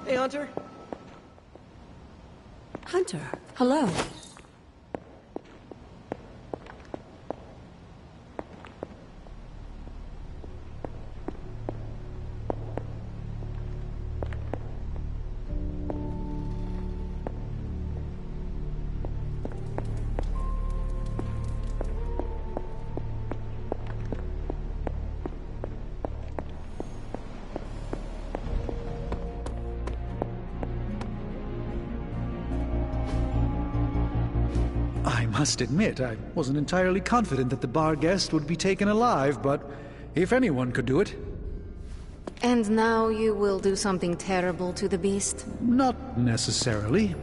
Hey, Hunter. Hunter, hello. I must admit, I wasn't entirely confident that the bar guest would be taken alive, but if anyone could do it... And now you will do something terrible to the beast? Not necessarily.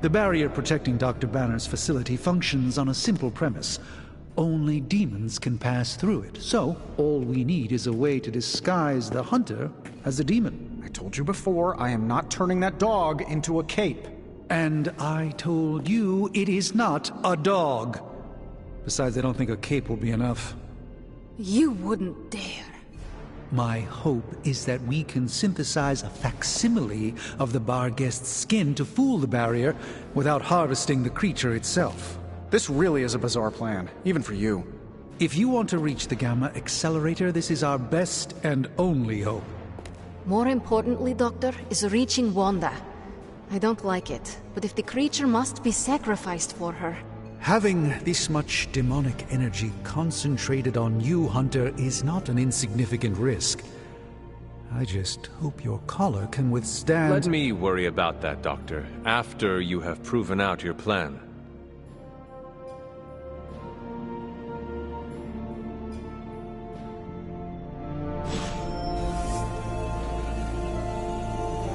The barrier protecting Dr. Banner's facility functions on a simple premise. Only demons can pass through it, so all we need is a way to disguise the hunter as a demon. I told you before, I am not turning that dog into a cape. And I told you it is not a dog. Besides, I don't think a cape will be enough. You wouldn't dare. My hope is that we can synthesize a facsimile of the bar guest's skin to fool the barrier without harvesting the creature itself. This really is a bizarre plan, even for you. If you want to reach the Gamma Accelerator, this is our best and only hope. More importantly, Doctor, is reaching Wanda. I don't like it, but if the creature must be sacrificed for her... Having this much demonic energy concentrated on you, Hunter, is not an insignificant risk. I just hope your collar can withstand... Let me worry about that, Doctor, after you have proven out your plan.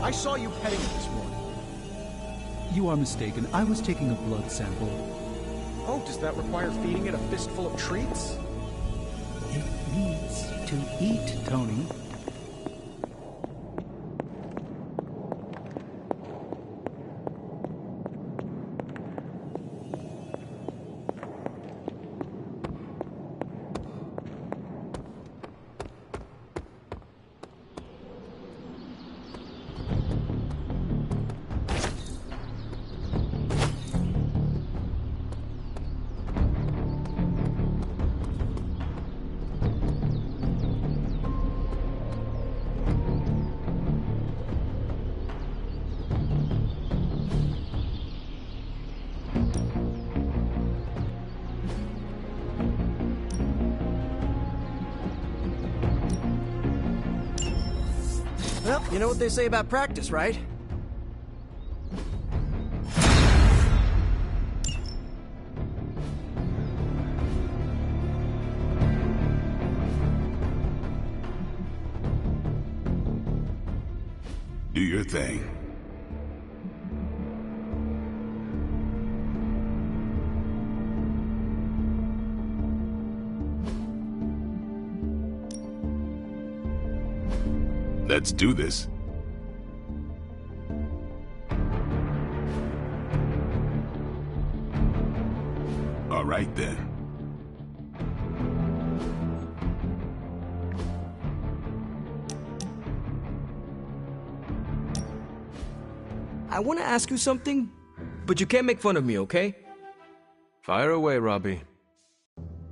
I saw you petting it this morning. You are mistaken. I was taking a blood sample. Oh, does that require feeding it a fistful of treats? It needs to eat, Tony. Well, you know what they say about practice, right? Do your thing. Let's do this. All right then. I want to ask you something, but you can't make fun of me, okay? Fire away, Robbie.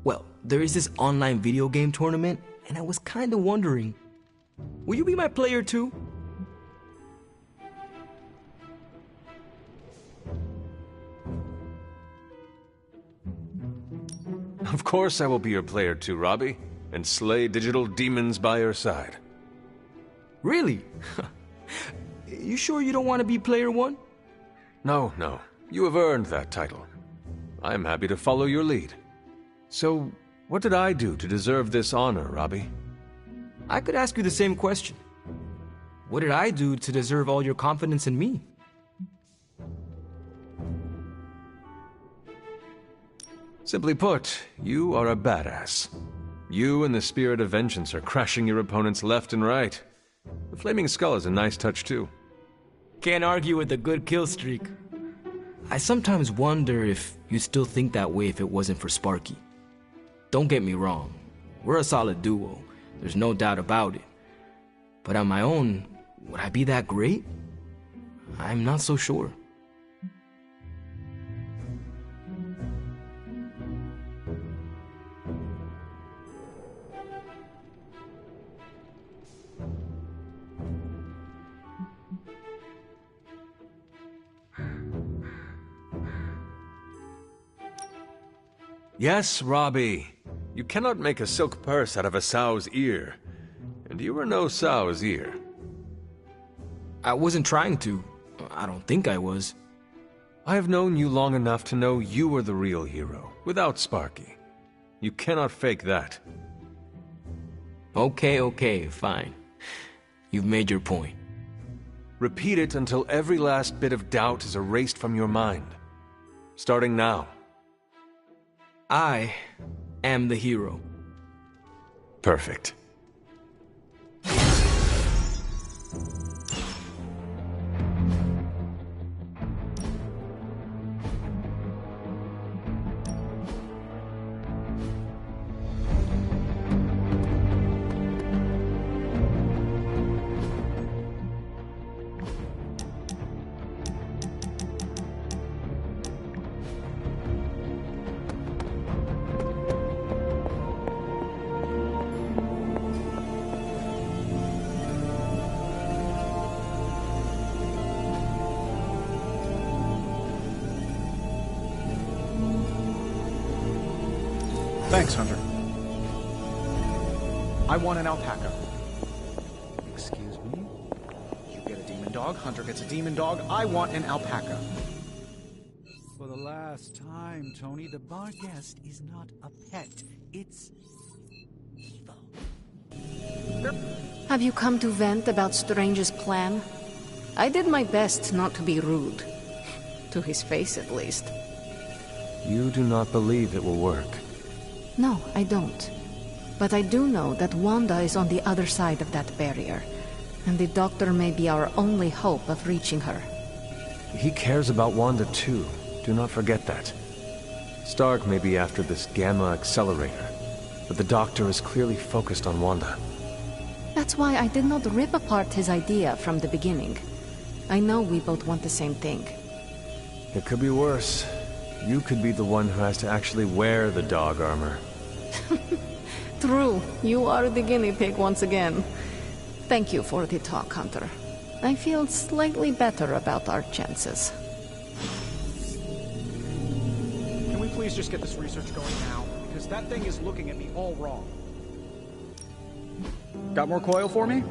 Well, there is this online video game tournament, and I was kind of wondering, will you be my player too? Of course I will be your player too, Robbie, and slay digital demons by your side. Really? You sure you don't want to be player one? No, no. You have earned that title. I am happy to follow your lead. So, what did I do to deserve this honor, Robbie? I could ask you the same question. What did I do to deserve all your confidence in me? Simply put, you are a badass. You and the Spirit of Vengeance are crashing your opponents left and right. The Flaming Skull is a nice touch too. Can't argue with a good kill streak. I sometimes wonder if you still think that way if it wasn't for Sparky. Don't get me wrong, we're a solid duo. There's no doubt about it. But on my own, Would I be that great? I'm not so sure. Yes, Robbie. You cannot make a silk purse out of a sow's ear. And you were no sow's ear. I wasn't trying to. I don't think I was. I have known you long enough to know you are the real hero, without Sparky. You cannot fake that. Okay, fine. You've made your point. Repeat it until every last bit of doubt is erased from your mind. Starting now. I am the hero. Perfect. Thanks, Hunter. I want an alpaca. Excuse me? You get a demon dog, Hunter gets a demon dog. I want an alpaca. For the last time, Tony, the bar guest is not a pet. It's evil. Have you come to vent about Strange's plan? I did my best not to be rude. To his face, at least. You do not believe it will work. No, I don't. But I do know that Wanda is on the other side of that barrier, and the Doctor may be our only hope of reaching her. He cares about Wanda too. Do not forget that. Stark may be after this Gamma accelerator, but the Doctor is clearly focused on Wanda. That's why I did not rip apart his idea from the beginning. I know we both want the same thing. It could be worse. You could be the one who has to actually wear the dog armor. True. You are the guinea pig once again. Thank you for the talk, Hunter. I feel slightly better about our chances. Can we please just get this research going now? Because that thing is looking at me all wrong. Got more coil for me?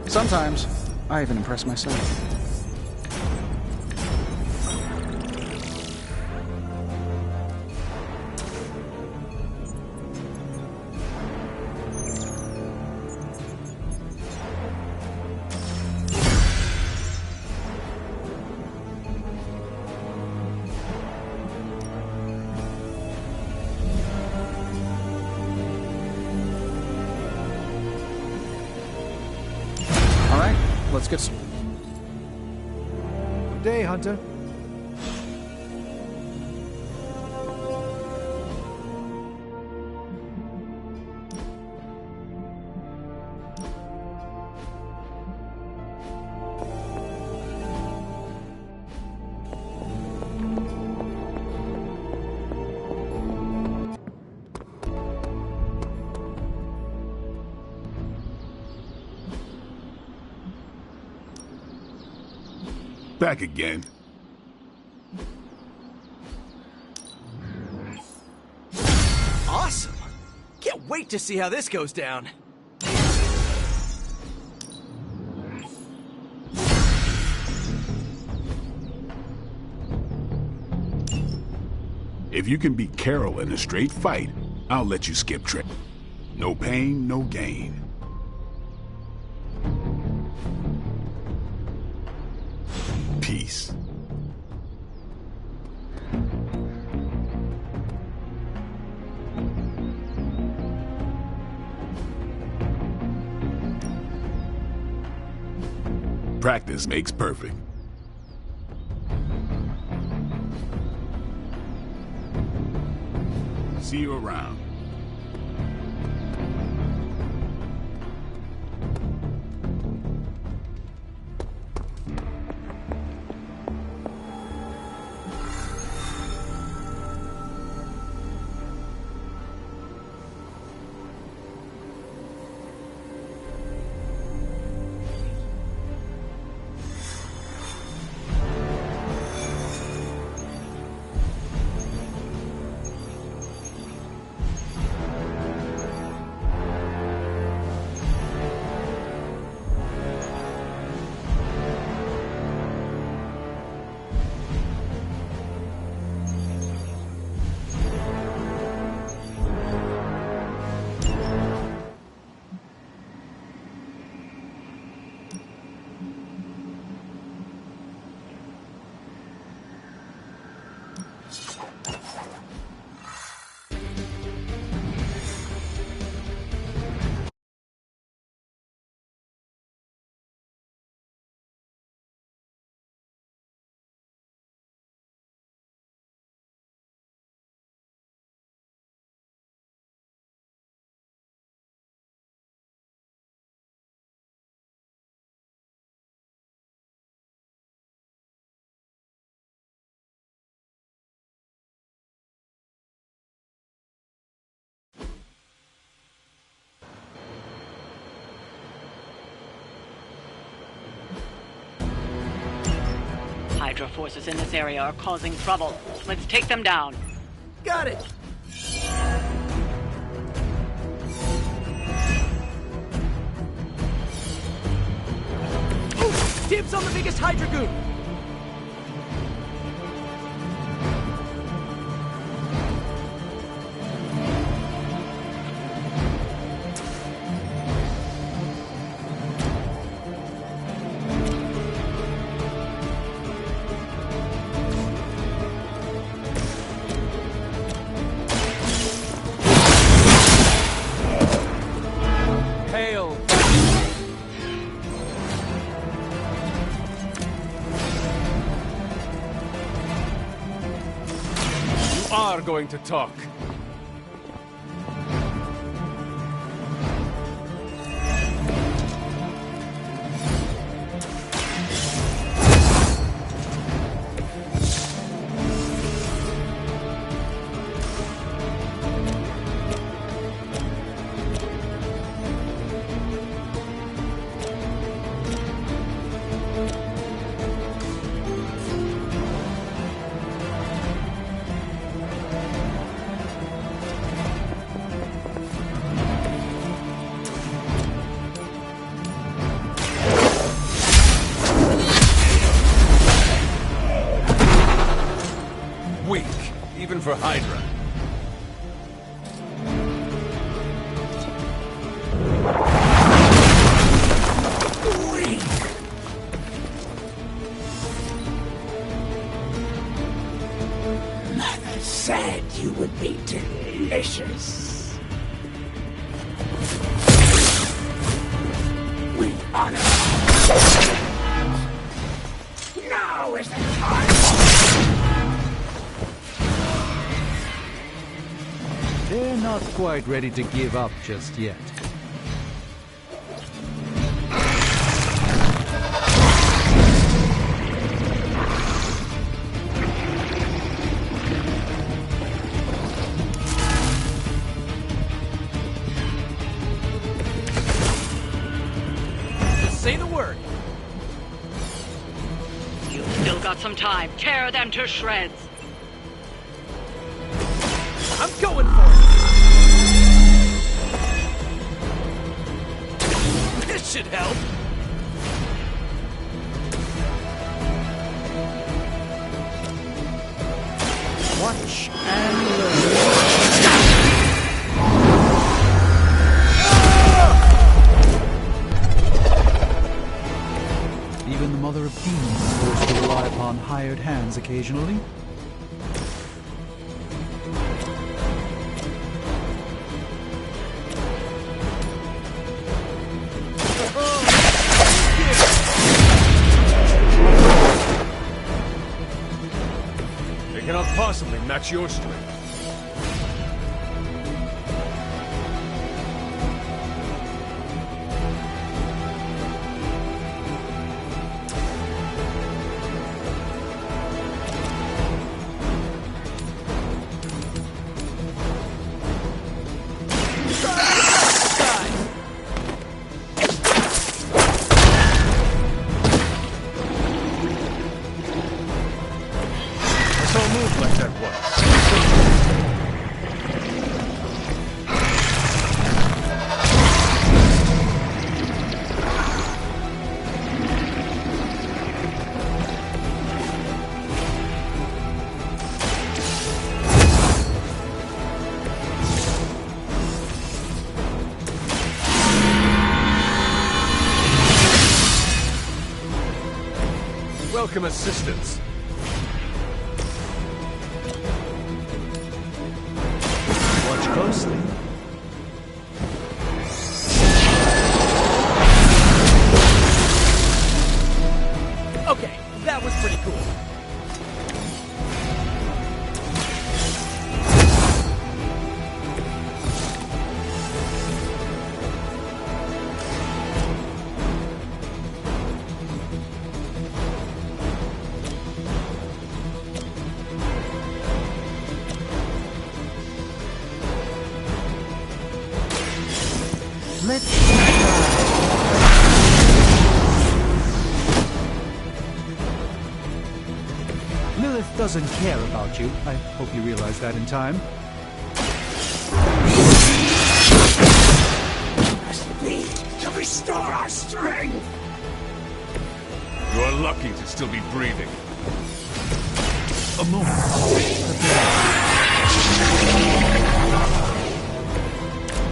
Sometimes, I even impress myself. Let's get some. Good day, Hunter. Back again. Awesome! Can't wait to see how this goes down. If you can beat Carol in a straight fight, I'll let you skip trick. No pain, no gain. Peace. Practice makes perfect. See you around. Hydra forces in this area are causing trouble. Let's take them down. Got it! Ooh, dibs on the biggest Hydra goon! Are going to talk. Even for Hydra. Mother said you would be delicious. We honor. Now is the time. They're not quite ready to give up just yet. Just say the word. You've still got some time. Tear them to shreds. I'm going for it! This should help! Watch and learn. Even the Mother of Demons is forced to rely upon hired hands occasionally. They cannot possibly match your strength. welcome assistance. Watch closely. Okay, that was pretty cool. Let's Lilith doesn't care about you. I hope you realize that in time. We need to restore our strength. You are lucky to still be breathing. A moment.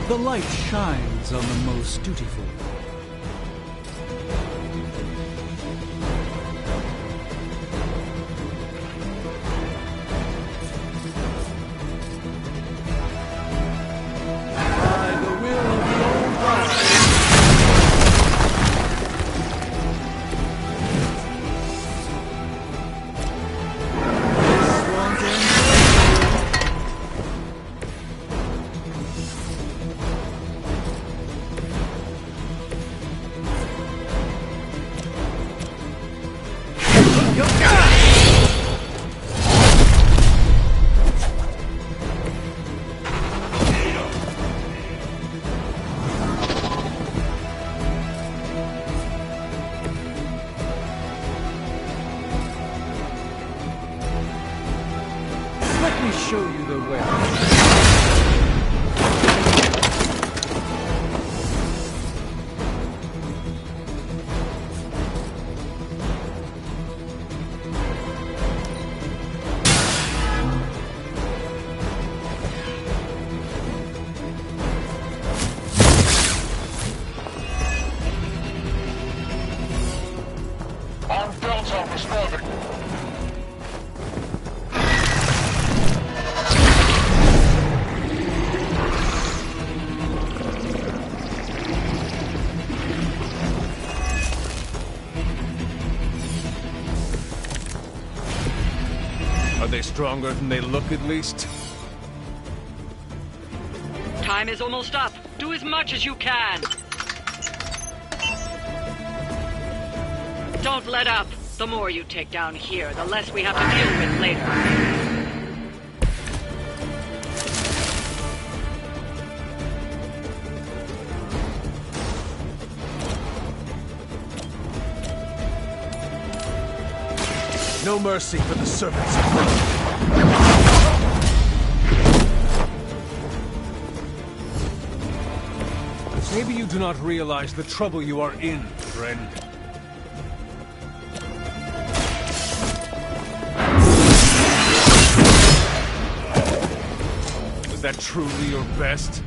The light shines on the most dutiful. By the will of the old God. This won't end. Let me show you the way. On Delta responding. Are they stronger than they look, at least? Time is almost up. Do as much as you can. Don't let up. The more you take down here, the less we have to deal with later. No mercy for the servants. Maybe you do not realize the trouble you are in, friend. Was that truly your best?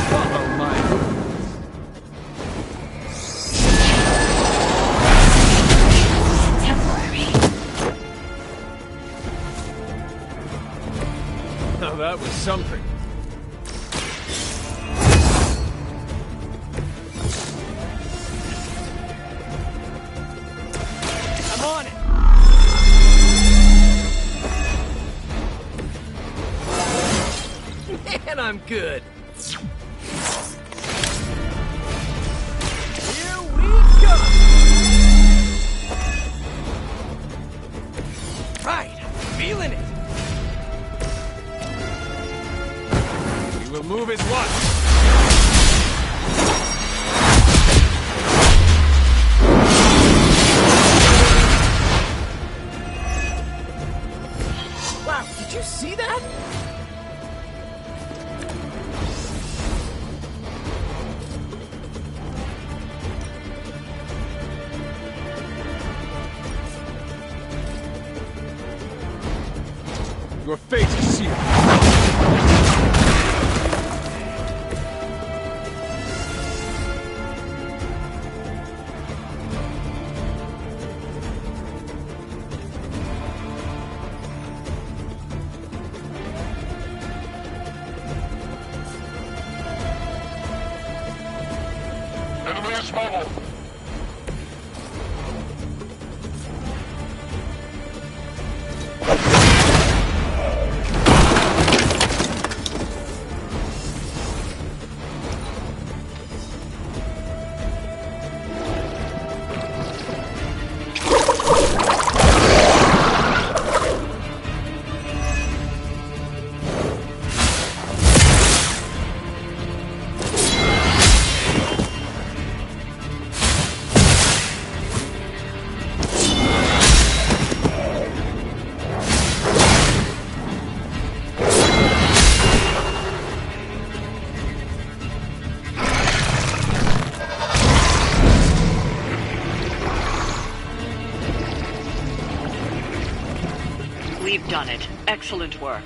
Follow my Now that was something. I'm on it. Man, I'm good. Here we go. Right, feeling it. We will move at once. Wow, did you see that? Your fate is sealed. Target's mobile. We've done it. Excellent work.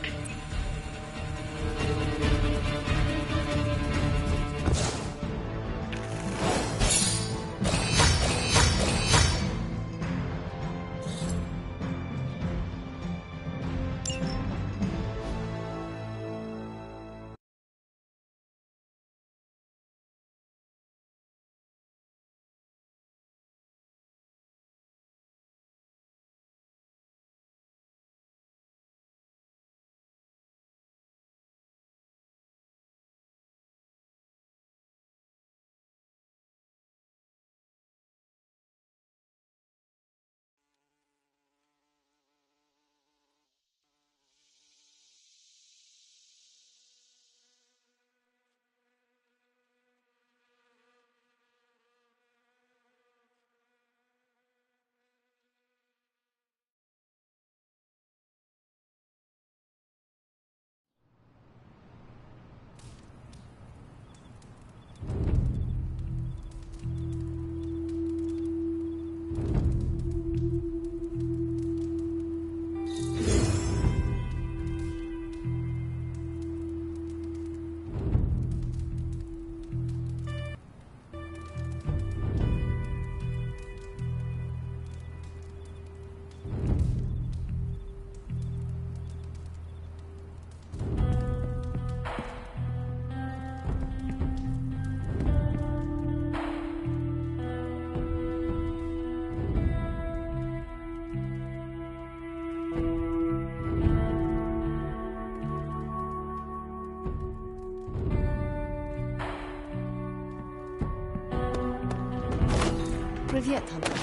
Привет, Hunter.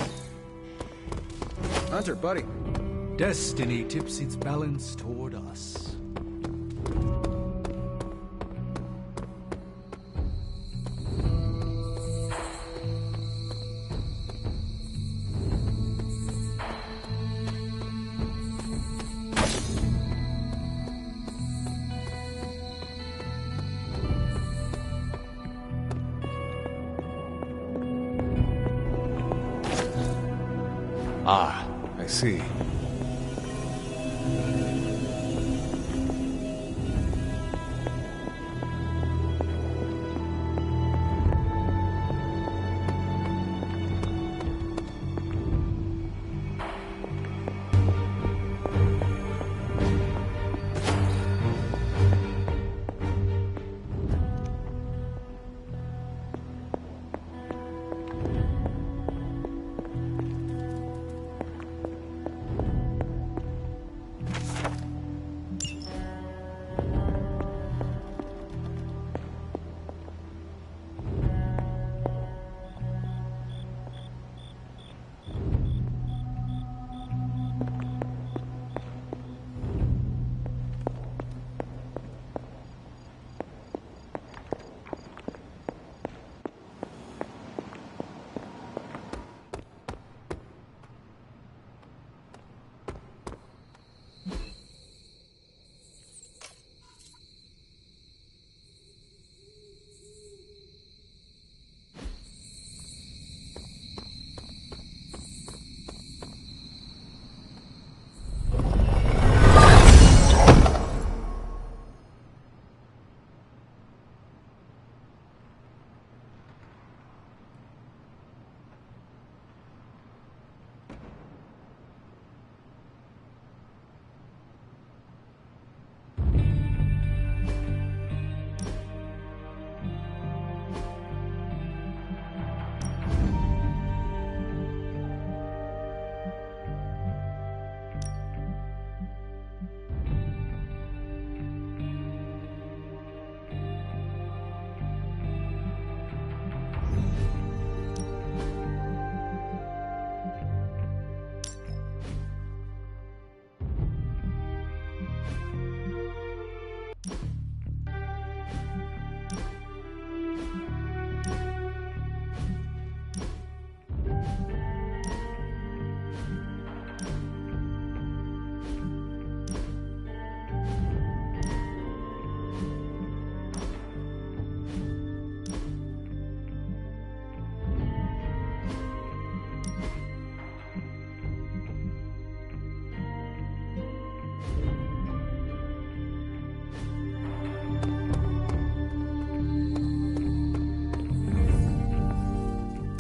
Hunter, buddy. Destiny tips its balance toward us. Ah, I see.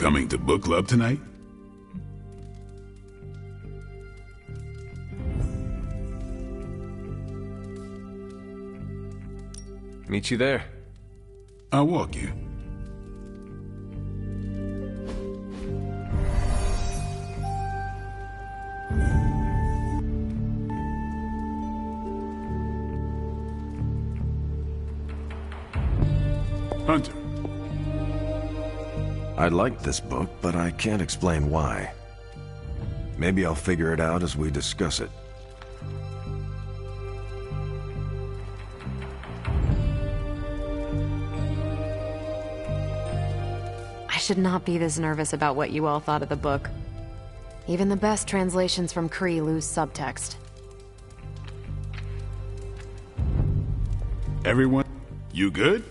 coming to book club tonight? Meet you there. I'll walk you. Hunter. I like this book, but I can't explain why. Maybe I'll figure it out as we discuss it. I should not be this nervous about what you all thought of the book. Even the best translations from Kree lose subtext. Everyone, you good?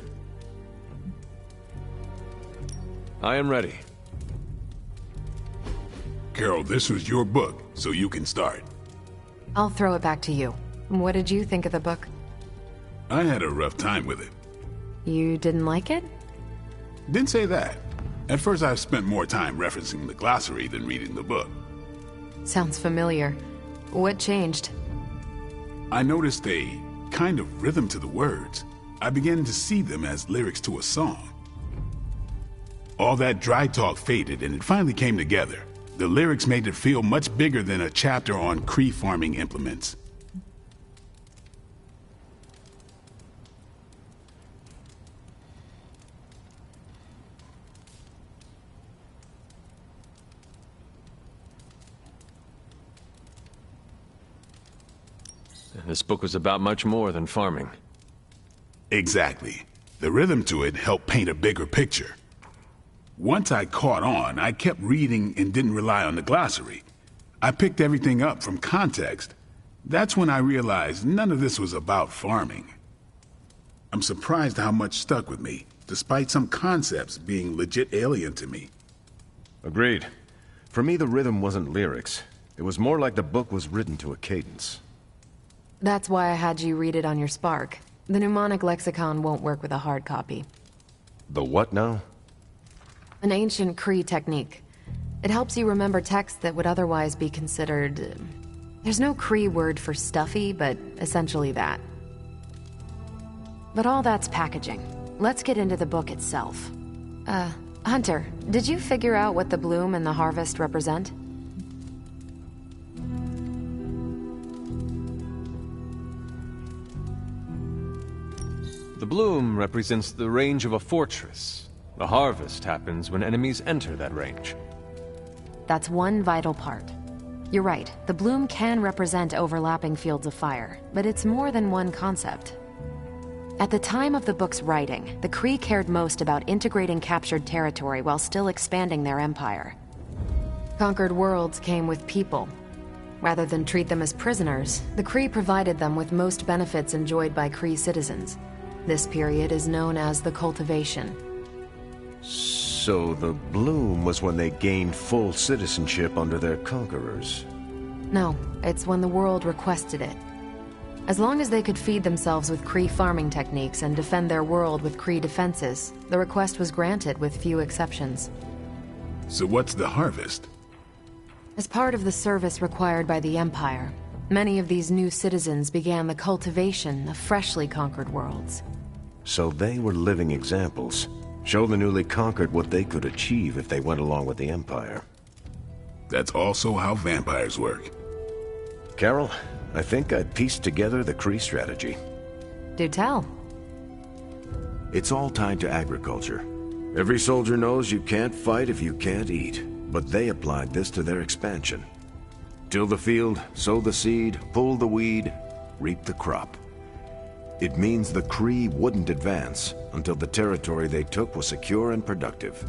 I am ready. Carol, this was your book, so you can start. I'll throw it back to you. What did you think of the book? I had a rough time with it. You didn't like it? Didn't say that. At first, I spent more time referencing the glossary than reading the book. Sounds familiar. What changed? I noticed a kind of rhythm to the words. I began to see them as lyrics to a song. All that dry talk faded and it finally came together. The lyrics made it feel much bigger than a chapter on Kree farming implements. This book was about much more than farming. Exactly. The rhythm to it helped paint a bigger picture. Once I caught on, I kept reading and didn't rely on the glossary. I picked everything up from context. That's when I realized none of this was about farming. I'm surprised how much stuck with me, despite some concepts being legit alien to me. Agreed. For me, the rhythm wasn't lyrics. It was more like the book was written to a cadence. That's why I had you read it on your Spark. The mnemonic lexicon won't work with a hard copy. The what now? An ancient Kree technique. It helps you remember text that would otherwise be considered... There's no Kree word for stuffy, but essentially that. But all that's packaging. Let's get into the book itself. Hunter, did you figure out what the bloom and the harvest represent? The bloom represents the range of a fortress. The harvest happens when enemies enter that range. That's one vital part. You're right, the bloom can represent overlapping fields of fire, but it's more than one concept. At the time of the book's writing, the Kree cared most about integrating captured territory while still expanding their empire. Conquered worlds came with people. Rather than treat them as prisoners, the Kree provided them with most benefits enjoyed by Kree citizens. This period is known as the cultivation. So the bloom was when they gained full citizenship under their conquerors. No, it's when the world requested it. As long as they could feed themselves with Kree farming techniques and defend their world with Kree defenses, the request was granted with few exceptions. So what's the harvest? As part of the service required by the Empire, many of these new citizens began the cultivation of freshly conquered worlds. So they were living examples. Show the newly conquered what they could achieve if they went along with the Empire. That's also how vampires work. Carol, I think I pieced together the Kree strategy. Do tell. It's all tied to agriculture. Every soldier knows you can't fight if you can't eat, but they applied this to their expansion. Till the field, sow the seed, pull the weed, reap the crop. It means the Kree wouldn't advance until the territory they took was secure and productive.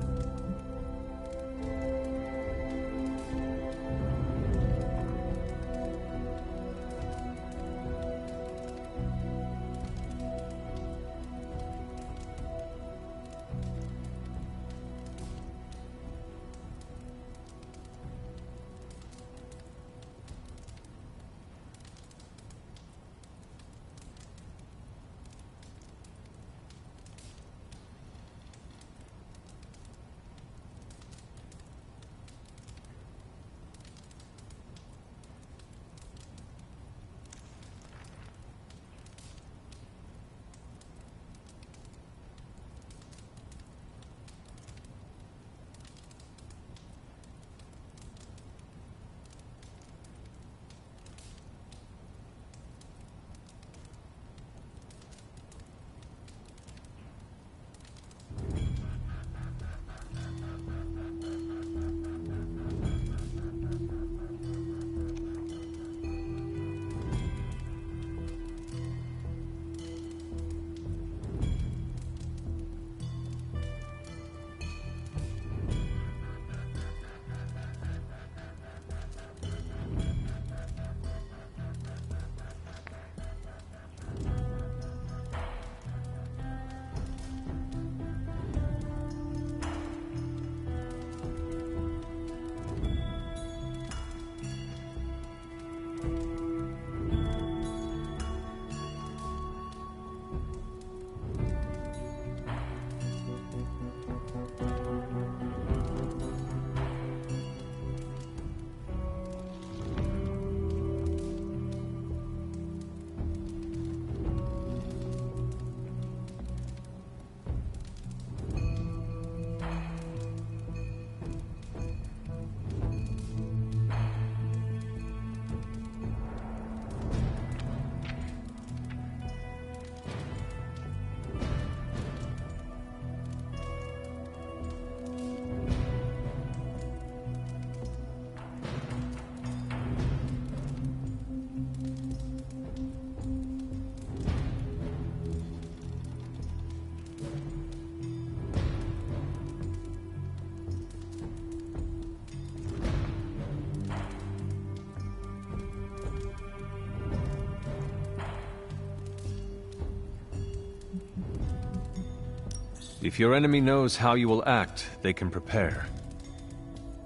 If your enemy knows how you will act, they can prepare.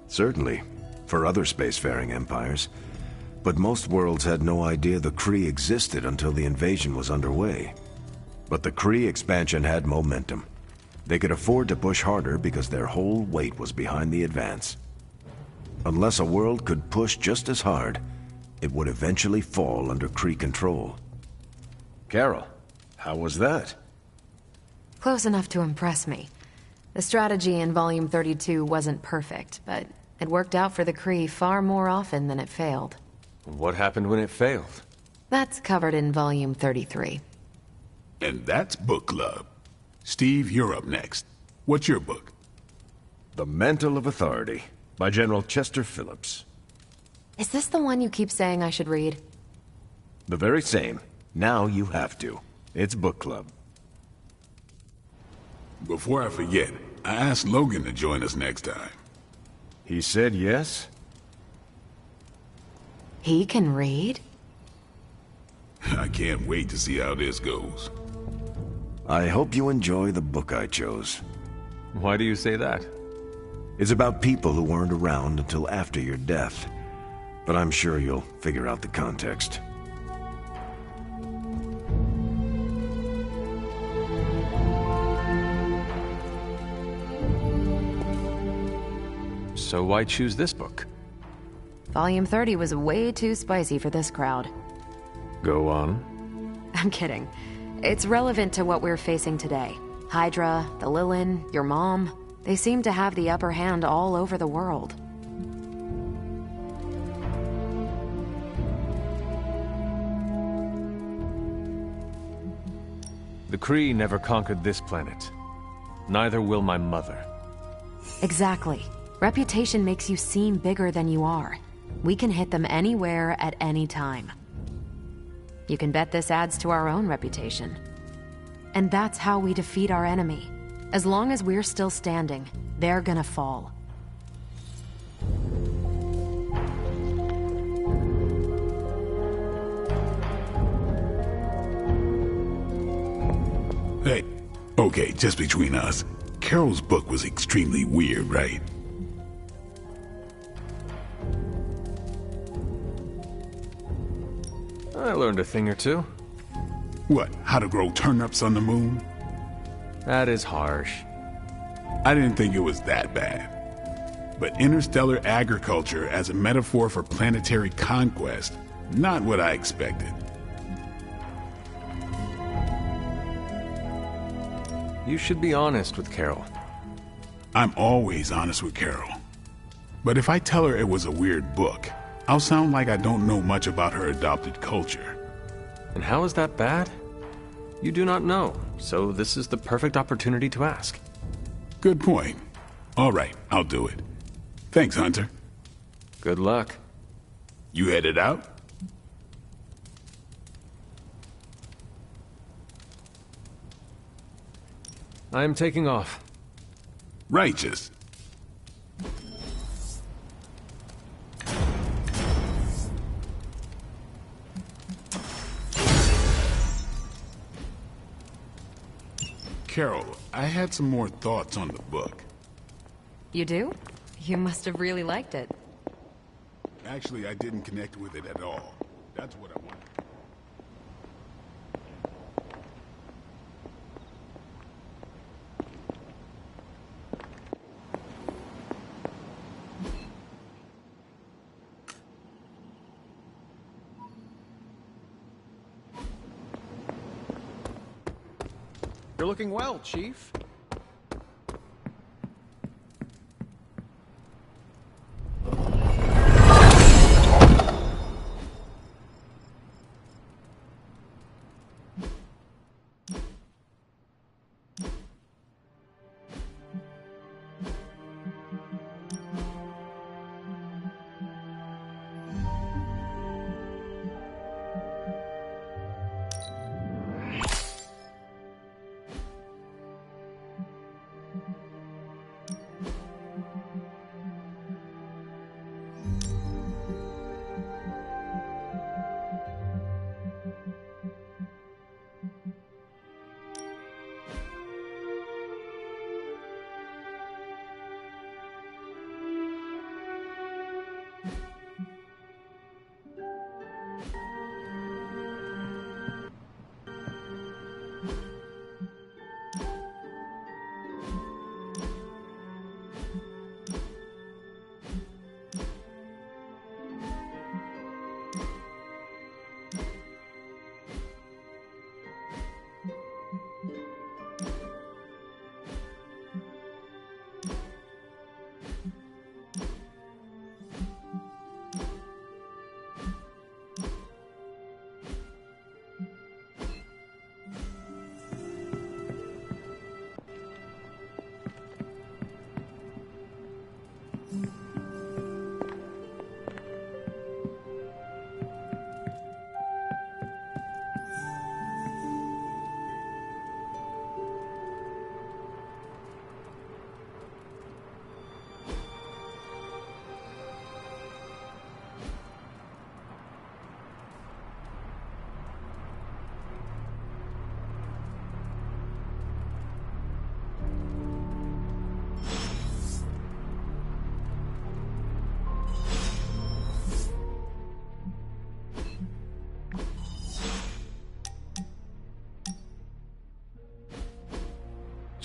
Certainly, for other spacefaring empires. But most worlds had no idea the Kree existed until the invasion was underway. But the Kree expansion had momentum. They could afford to push harder because their whole weight was behind the advance. Unless a world could push just as hard, it would eventually fall under Kree control. Carol, how was that? Close enough to impress me. The strategy in Volume 32 wasn't perfect, but it worked out for the Kree far more often than it failed. What happened when it failed? That's covered in Volume 33. And that's book club. Steve, you're up next. What's your book? The Mantle of Authority, by General Chester Phillips. Is this the one you keep saying I should read? The very same. Now you have to. It's book club. Before I forget, I asked Logan to join us next time. He said yes? He can read? I can't wait to see how this goes. I hope you enjoy the book I chose. Why do you say that? It's about people who weren't around until after your death. But I'm sure you'll figure out the context. So why choose this book? Volume 30 was way too spicy for this crowd. Go on. I'm kidding. It's relevant to what we're facing today. Hydra, the Lilin, your mom, they seem to have the upper hand all over the world. The Kree never conquered this planet. Neither will my mother. Exactly. Reputation makes you seem bigger than you are. We can hit them anywhere at any time. You can bet this adds to our own reputation. And that's how we defeat our enemy. As long as we're still standing, they're gonna fall. Hey, okay, just between us. Carol's book was extremely weird, right? I learned a thing or two. What, how to grow turnips on the moon? That is harsh. I didn't think it was that bad. But interstellar agriculture as a metaphor for planetary conquest, not what I expected. You should be honest with Carol. I'm always honest with Carol. But if I tell her it was a weird book, I'll sound like I don't know much about her adopted culture. And how is that bad? You do not know, so this is the perfect opportunity to ask. Good point. All right, I'll do it. Thanks, Hunter. Good luck. You headed out? I am taking off. Righteous. Carol, I had some more thoughts on the book. You do? You must have really liked it. Actually, I didn't connect with it at all. That's what I wanted. You're looking well, Chief.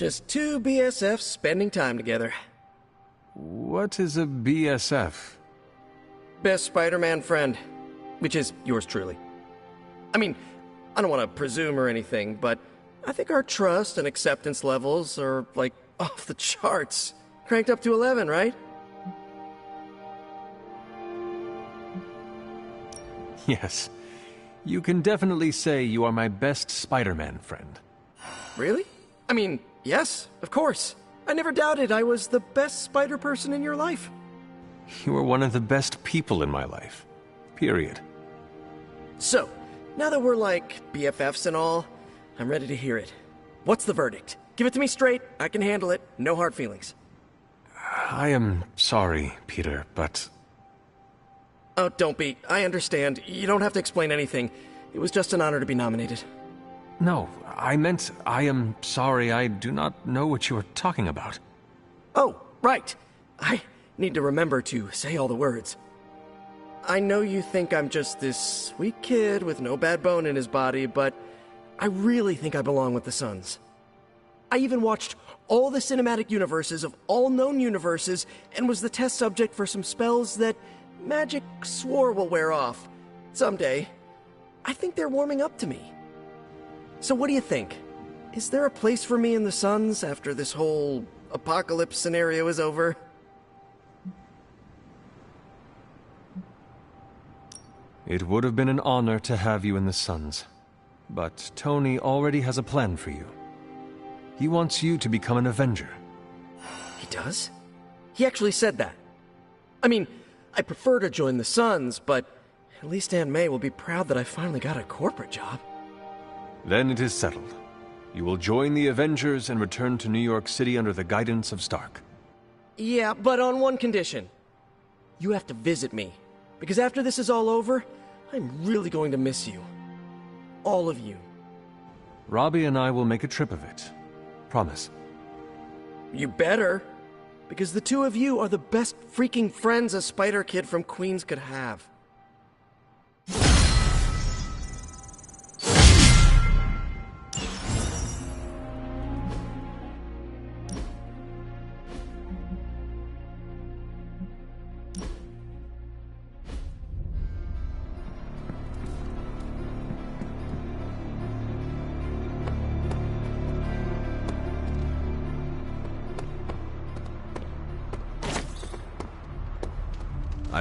Just two BSFs spending time together. What is a BSF? Best Spider-Man friend, which is yours truly. I mean, I don't want to presume or anything, but I think our trust and acceptance levels are, like, off the charts. Cranked up to 11, right? Yes. You can definitely say you are my best Spider-Man friend. Really? I mean, yes, of course. I never doubted I was the best spider person in your life. You are one of the best people in my life. Period. So, now that we're like BFFs and all, I'm ready to hear it. What's the verdict? Give it to me straight. I can handle it. No hard feelings. I am sorry, Peter, but... Oh, don't be. I understand. You don't have to explain anything. It was just an honor to be nominated. No, I meant I am sorry. I do not know what you are talking about. Oh, right. I need to remember to say all the words. I know you think I'm just this sweet kid with no bad bone in his body, but I really think I belong with the Suns. I even watched all the cinematic universes of all known universes and was the test subject for some spells that magic swore will wear off. Someday. I think they're warming up to me. So what do you think? Is there a place for me in the Suns after this whole apocalypse scenario is over? It would have been an honor to have you in the Suns. But Tony already has a plan for you. He wants you to become an Avenger. He does? He actually said that. I mean, I prefer to join the Suns, but at least Aunt May will be proud that I finally got a corporate job. Then it is settled. You will join the Avengers and return to New York City under the guidance of Stark. Yeah, but on one condition. You have to visit me. Because after this is all over, I'm really going to miss you. All of you. Robbie and I will make a trip of it. Promise. You better. Because the two of you are the best freaking friends a Spider Kid from Queens could have.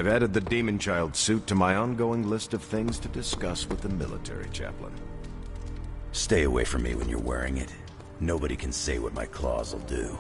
I've added the Demon Child suit to my ongoing list of things to discuss with the military chaplain. Stay away from me when you're wearing it. Nobody can say what my claws will do.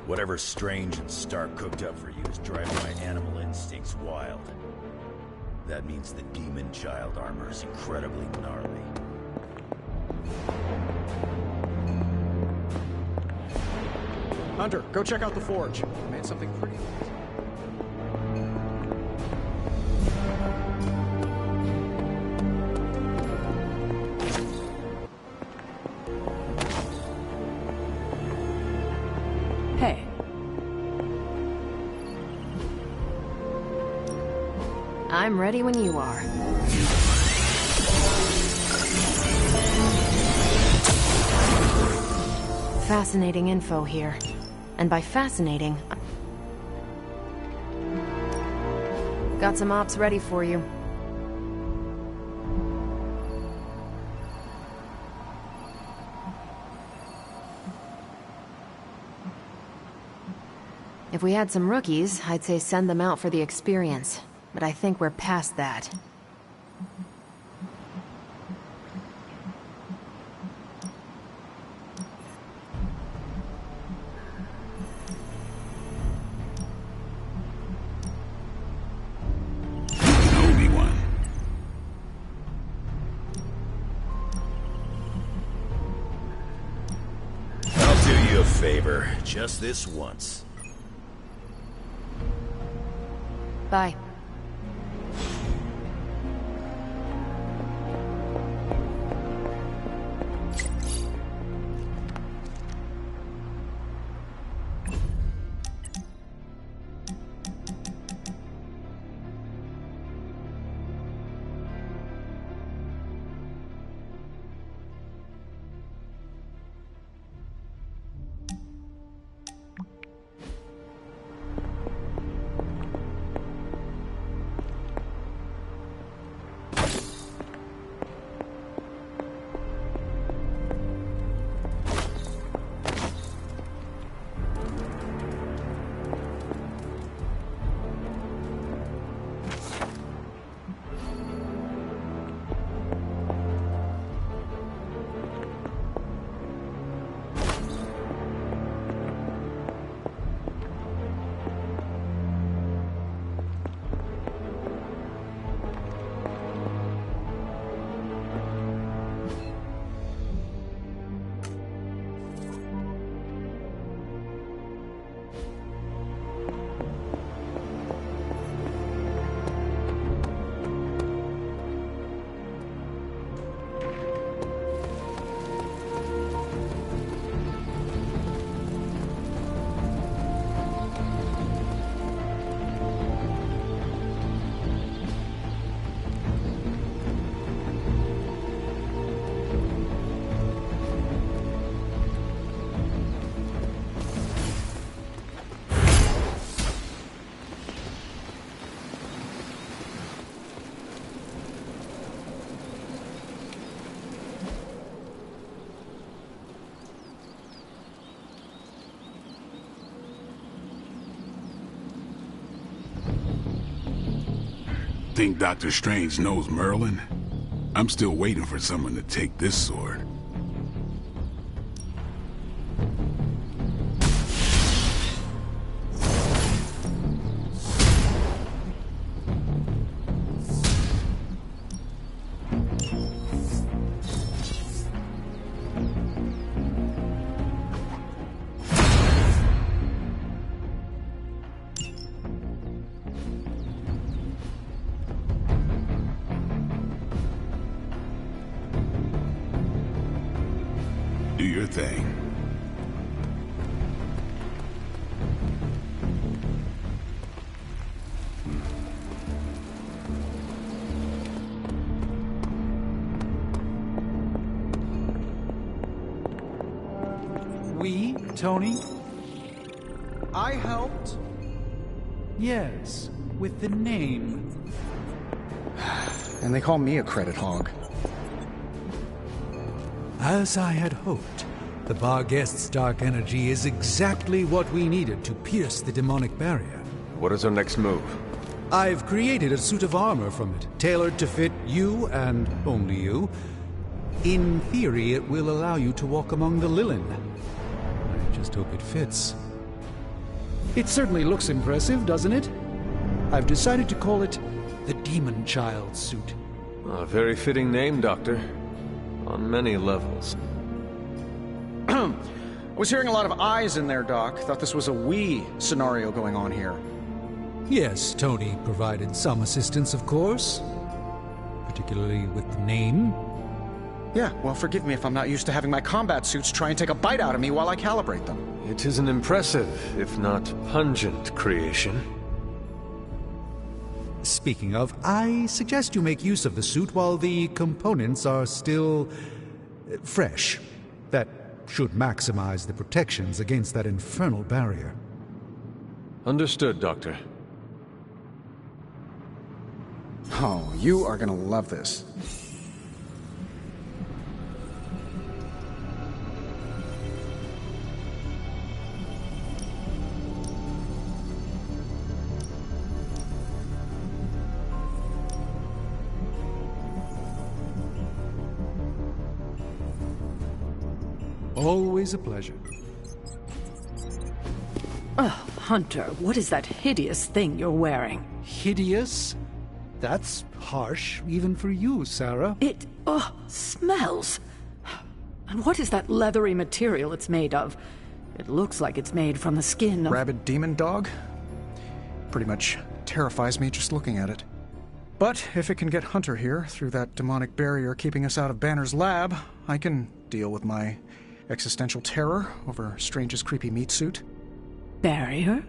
Whatever Strange and Stark cooked up for you is driving my animal instincts wild. That means the demon child armor is incredibly gnarly. Hunter, go check out the forge. I made something pretty amazing. Hey. I'm ready when you are. Fascinating info here. And by fascinating, got some ops ready for you. If we had some rookies, I'd say send them out for the experience. But I think we're past that. I'll do you a favor, just this once. Bye. Think Dr. Strange knows Merlin? I'm still waiting for someone to take this sword. Do your thing. We, Tony? I helped. Yes, with the name. And they call me a credit hog. As I had hoped, the Barghest's dark energy is exactly what we needed to pierce the demonic barrier. What is our next move? I've created a suit of armor from it, tailored to fit you and only you. In theory, it will allow you to walk among the Lilin. I just hope it fits. It certainly looks impressive, doesn't it? I've decided to call it the Demon Child suit. A very fitting name, Doctor. On many levels. I was hearing a lot of eyes in there, Doc. Thought this was a we scenario going on here. Yes, Tony provided some assistance, of course. Particularly with the name. Yeah, well, forgive me if I'm not used to having my combat suits try and take a bite out of me while I calibrate them. It is an impressive, if not pungent, creation. Speaking of, I suggest you make use of the suit while the components are still fresh. That should maximize the protections against that infernal barrier. Understood, Doctor. Oh, you are gonna love this. Always a pleasure. Oh, Hunter, what is that hideous thing you're wearing? Hideous? That's harsh, even for you, Sarah. It, smells. And what is that leathery material it's made of? It looks like it's made from the skin of... Rabid demon dog? Pretty much terrifies me just looking at it. But if it can get Hunter here through that demonic barrier keeping us out of Banner's lab, I can deal with my existential terror over Strange's creepy meat suit. Barrier?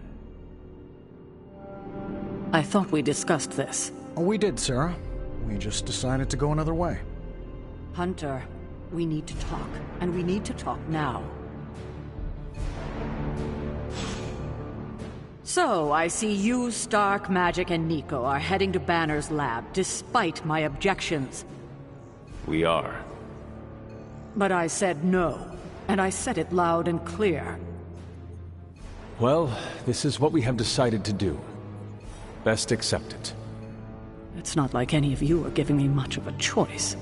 I thought we discussed this. Oh, we did, Sarah. We just decided to go another way. Hunter, we need to talk, and we need to talk now. So, I see you, Stark, Magic, and Nico are heading to Banner's lab, despite my objections. We are. But I said no, and I said it loud and clear. Well, this is what we have decided to do. Best accept it. It's not like any of you are giving me much of a choice.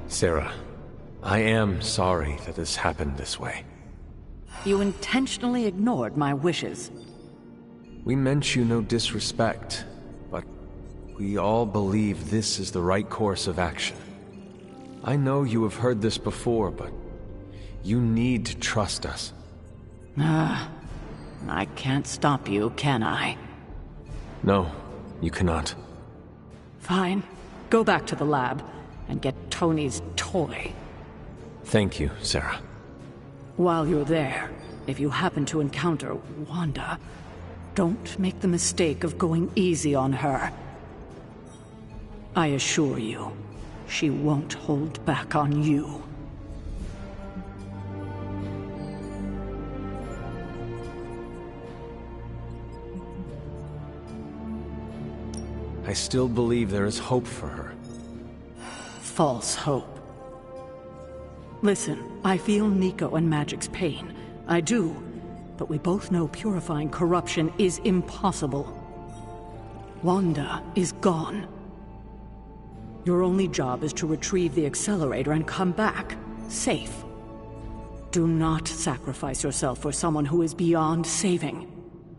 Sarah, I am sorry that this happened this way. You intentionally ignored my wishes. We meant you no disrespect, but we all believe this is the right course of action. I know you have heard this before, but you need to trust us. I can't stop you, can I? No, you cannot. Fine. Go back to the lab and get Tony's toy. Thank you, Sarah. While you're there, if you happen to encounter Wanda, don't make the mistake of going easy on her. I assure you, she won't hold back on you. I still believe there is hope for her. False hope. Listen, I feel Nico and Magic's pain. I do. but we both know purifying corruption is impossible. Wanda is gone. Your only job is to retrieve the accelerator and come back, safe. Do not sacrifice yourself for someone who is beyond saving.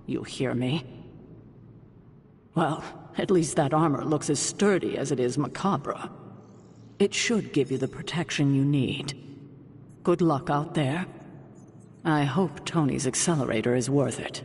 You hear me? Well, at least that armor looks as sturdy as it is macabre. It should give you the protection you need. Good luck out there. I hope Tony's accelerator is worth it.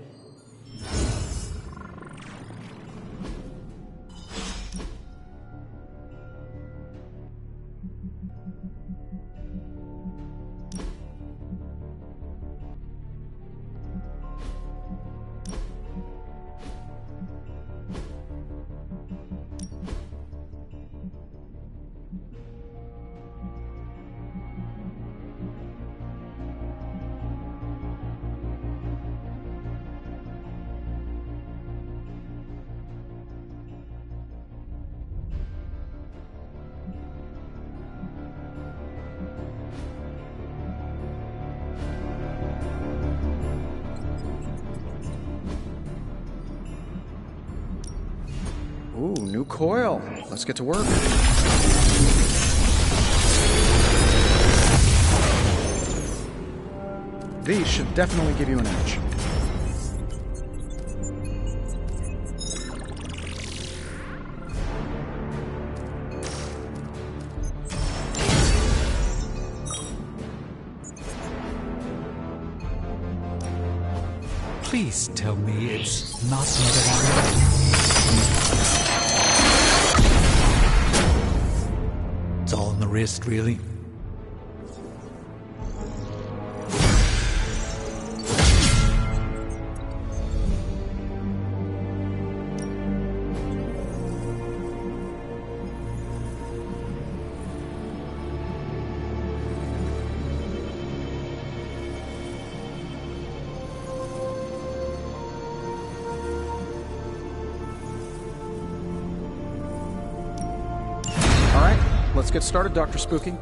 Ooh, new coil. Let's get to work. These should definitely give you an edge. Please tell me it's not another one. It's all in the wrist, really. Let's get started, Dr. Spooky.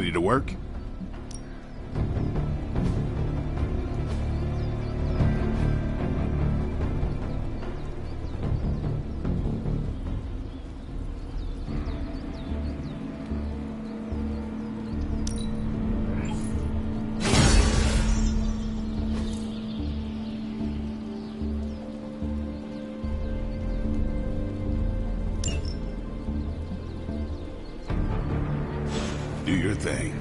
Ready to work? Do your thing.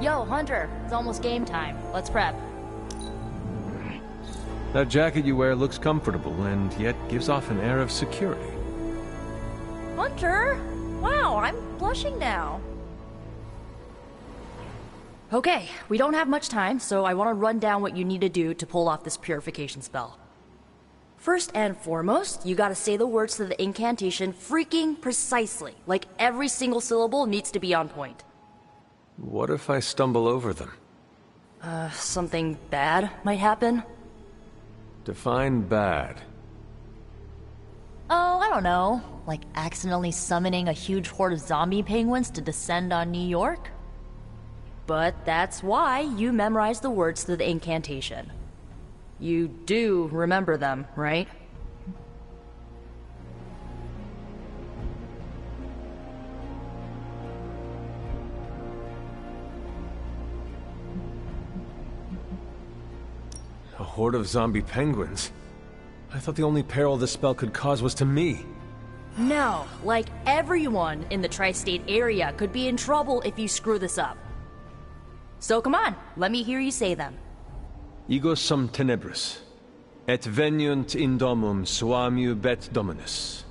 Yo, Hunter, it's almost game time. Let's prep. That jacket you wear looks comfortable and yet gives off an air of security. Hunter! Wow, I'm blushing now. Okay, we don't have much time, so I want to run down what you need to do to pull off this purification spell. First and foremost, you gotta say the words to the incantation freaking precisely. Like every single syllable needs to be on point. What if I stumble over them? Something bad might happen? Define bad. Oh, I don't know. Like accidentally summoning a huge horde of zombie penguins to descend on New York? But that's why you memorize the words to the incantation. You do remember them, right? A horde of zombie penguins? I thought the only peril this spell could cause was to me. No, like everyone in the tri-state area could be in trouble if you screw this up. So come on, let me hear you say them. Ego sum tenebris, et veniunt in domum suamiu bet dominus.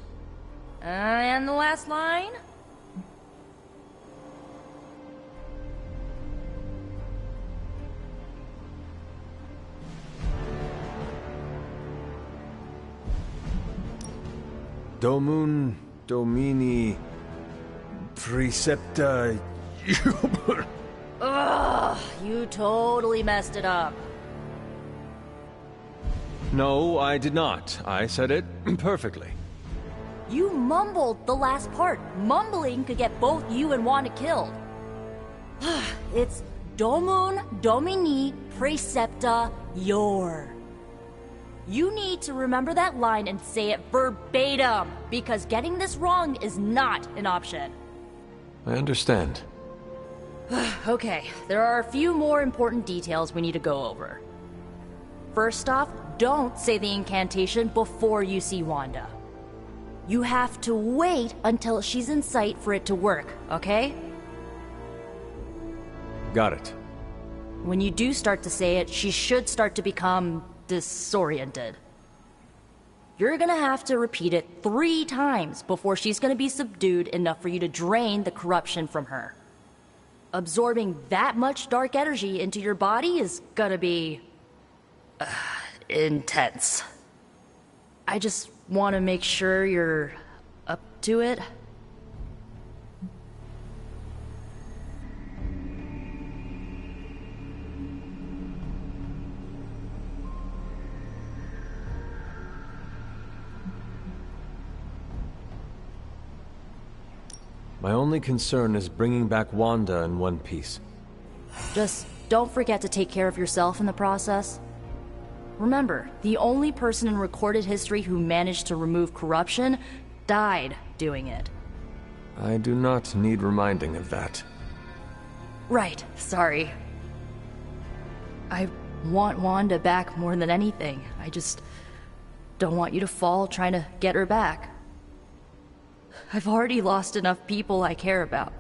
And the last line? Domun Domini Precepta Iuber. Ugh, you totally messed it up. No, I did not. I said it perfectly. You mumbled the last part. Mumbling could get both you and Wanda killed. It's Domun Domini Precepta Iur. You need to remember that line and say it verbatim, because getting this wrong is not an option. I understand. Okay, there are a few more important details we need to go over. First off, don't say the incantation before you see Wanda. You have to wait until she's in sight for it to work, okay? Got it. When you do start to say it, she should start to become disoriented. You're gonna have to repeat it 3 times before she's gonna be subdued enough for you to drain the corruption from her. Absorbing that much dark energy into your body is gonna be intense. I just want to make sure you're up to it. My only concern is bringing back Wanda in one piece. Just don't forget to take care of yourself in the process. Remember, the only person in recorded history who managed to remove corruption died doing it. I do not need reminding of that. Right, sorry. I want Wanda back more than anything. I just don't want you to fall trying to get her back. I've already lost enough people I care about.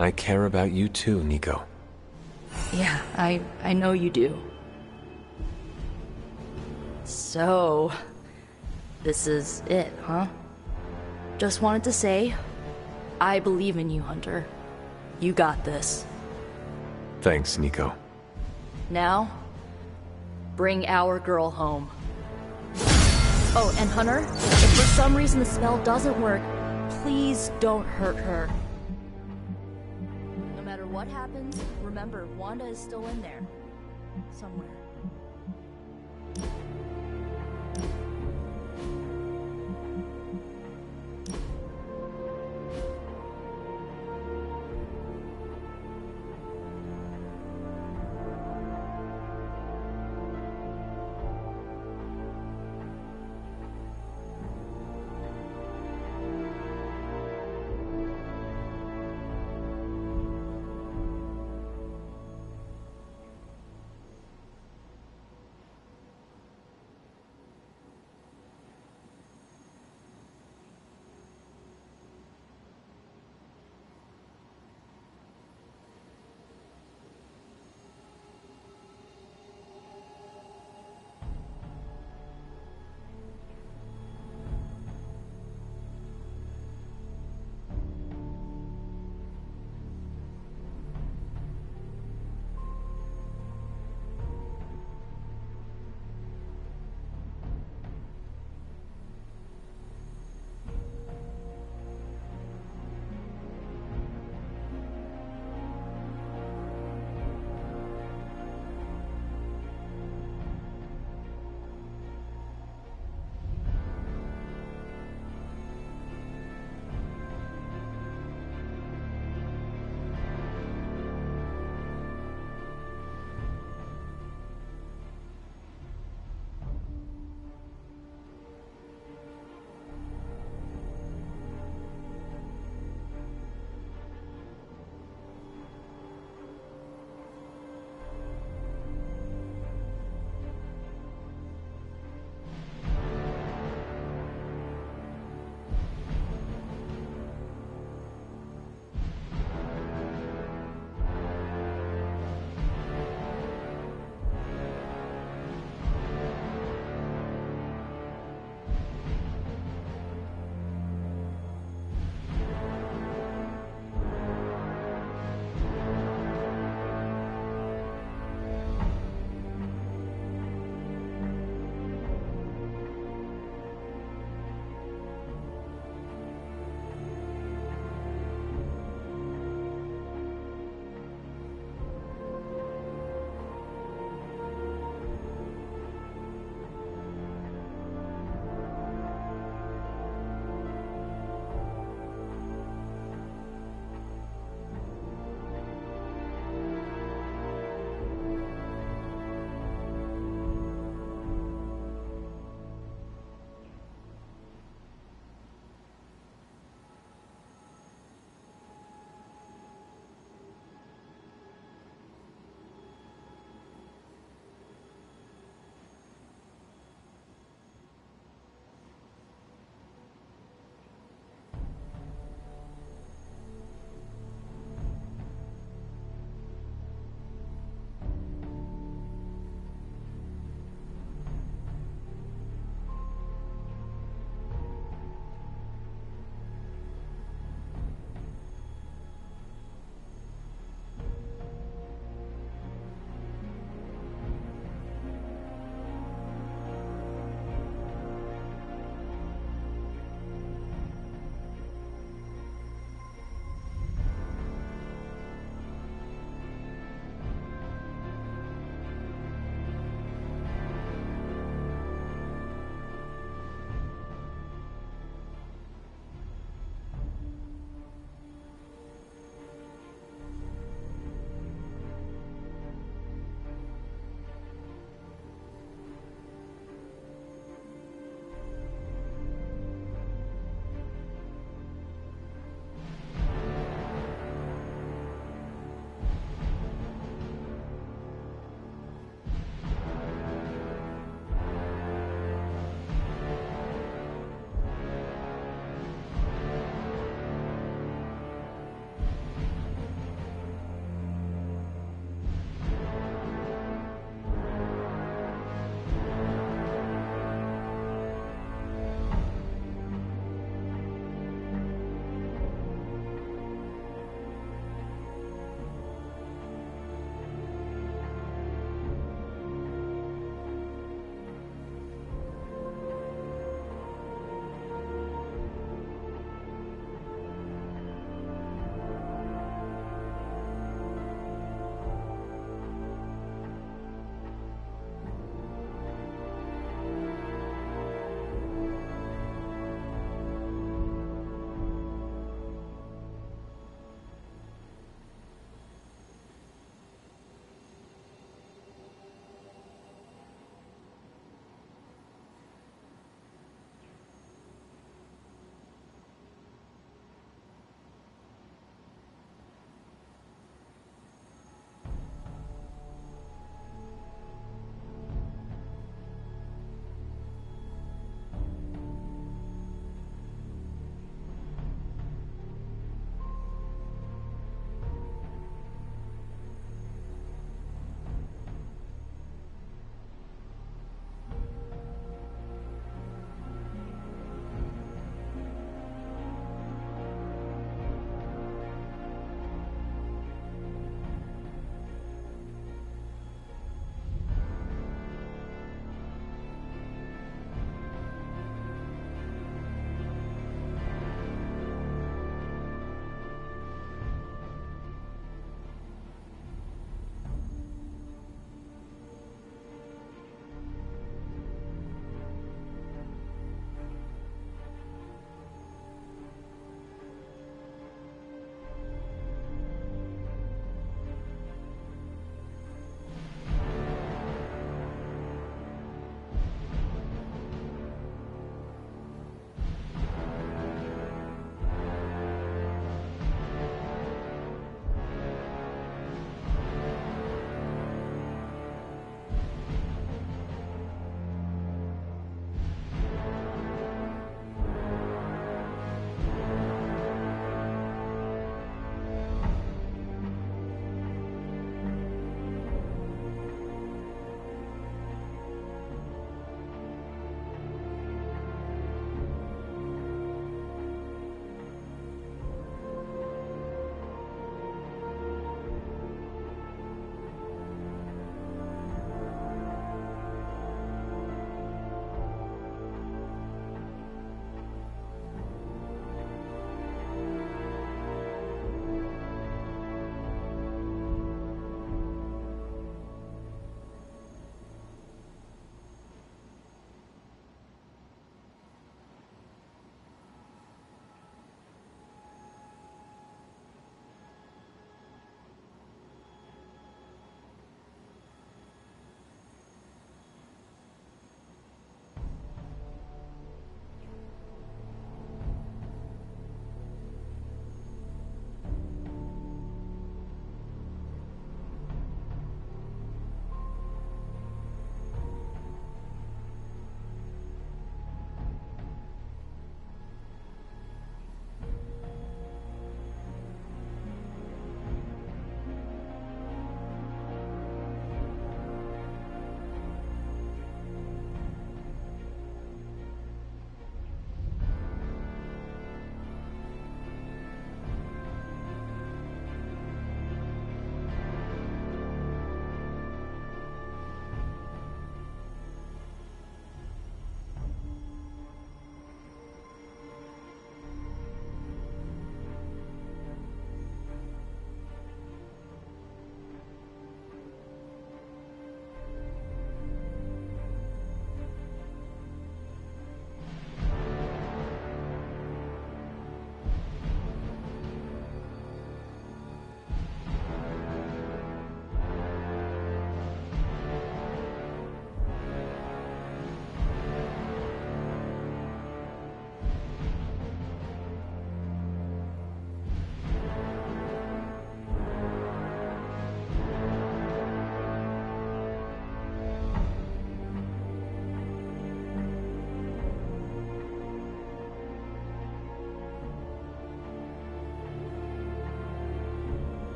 I care about you too, Nico. Yeah, I know you do. So, this is it, huh? Just wanted to say, I believe in you, Hunter. You got this. Thanks, Nico. Now, bring our girl home. Oh, and Hunter, if for some reason the spell doesn't work, please don't hurt her. No matter what happens, remember, Wanda is still in there. Somewhere.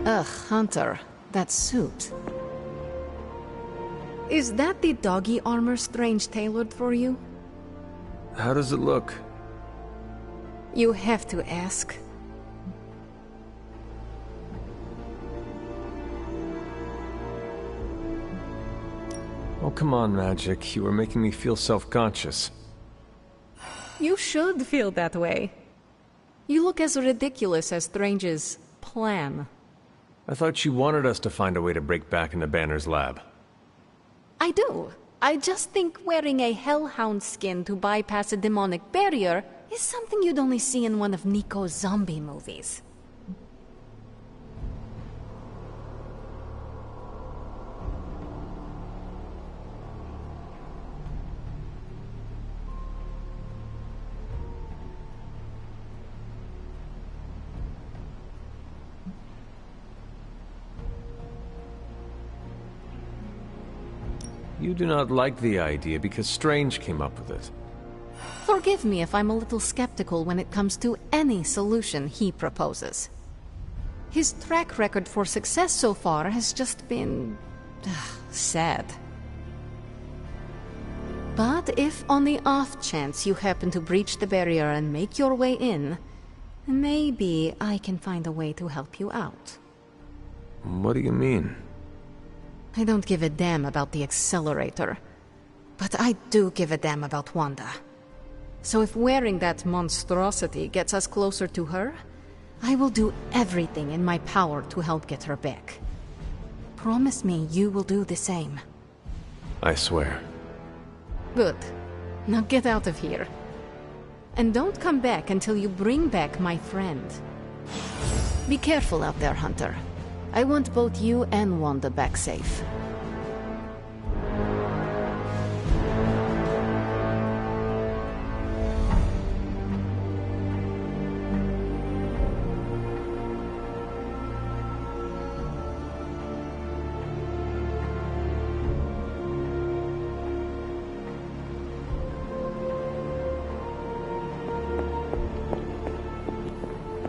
Ugh, Hunter, that suit. Is that the doggy armor Strange tailored for you? How does it look? You have to ask. Oh, come on, Magic. You are making me feel self-conscious. You should feel that way. You look as ridiculous as Strange's plan. I thought you wanted us to find a way to break back into Banner's lab. I do. I just think wearing a hellhound skin to bypass a demonic barrier is something you'd only see in one of Nico's zombie movies. You do not like the idea because Strange came up with it. Forgive me if I'm a little skeptical when it comes to any solution he proposes. His track record for success so far has just been sad. But if on the off chance you happen to breach the barrier and make your way in, maybe I can find a way to help you out. What do you mean? I don't give a damn about the accelerator, but I do give a damn about Wanda. So if wearing that monstrosity gets us closer to her, I will do everything in my power to help get her back. Promise me you will do the same. I swear. Good. Now get out of here. And don't come back until you bring back my friend. Be careful out there, Hunter. I want both you and Wanda back safe.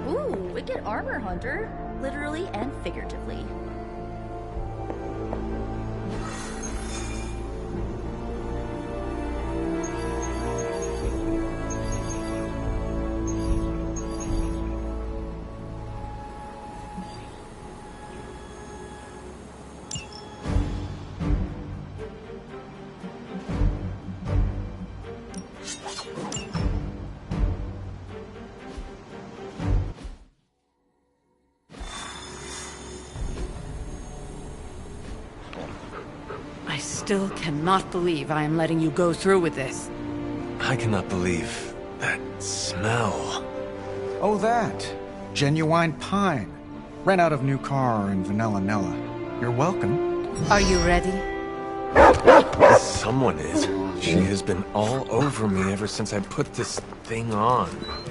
Ooh, wicked armor, Hunter. Literally and figuratively. I still cannot believe I am letting you go through with this. I cannot believe that smell. Oh, that. Genuine pine. Ran out of new car in Vanilla Nella. You're welcome. Are you ready? Someone is. She has been all over me ever since I put this thing on.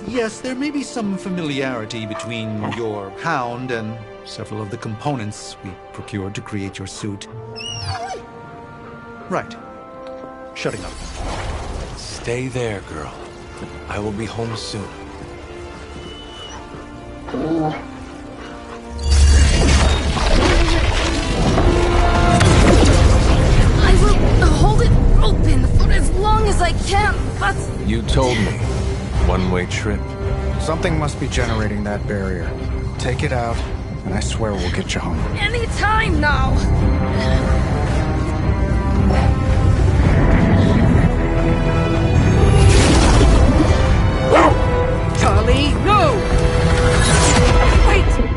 Yes, there may be some familiarity between your hound and several of the components we procured to create your suit. Right. Shutting up. Stay there, girl. I will be home soon. I will hold it open for as long as I can, but... You told me. One-way trip. Something must be generating that barrier. Take it out, and I swear we'll get you home. Any time now! Charlie, no! Wait!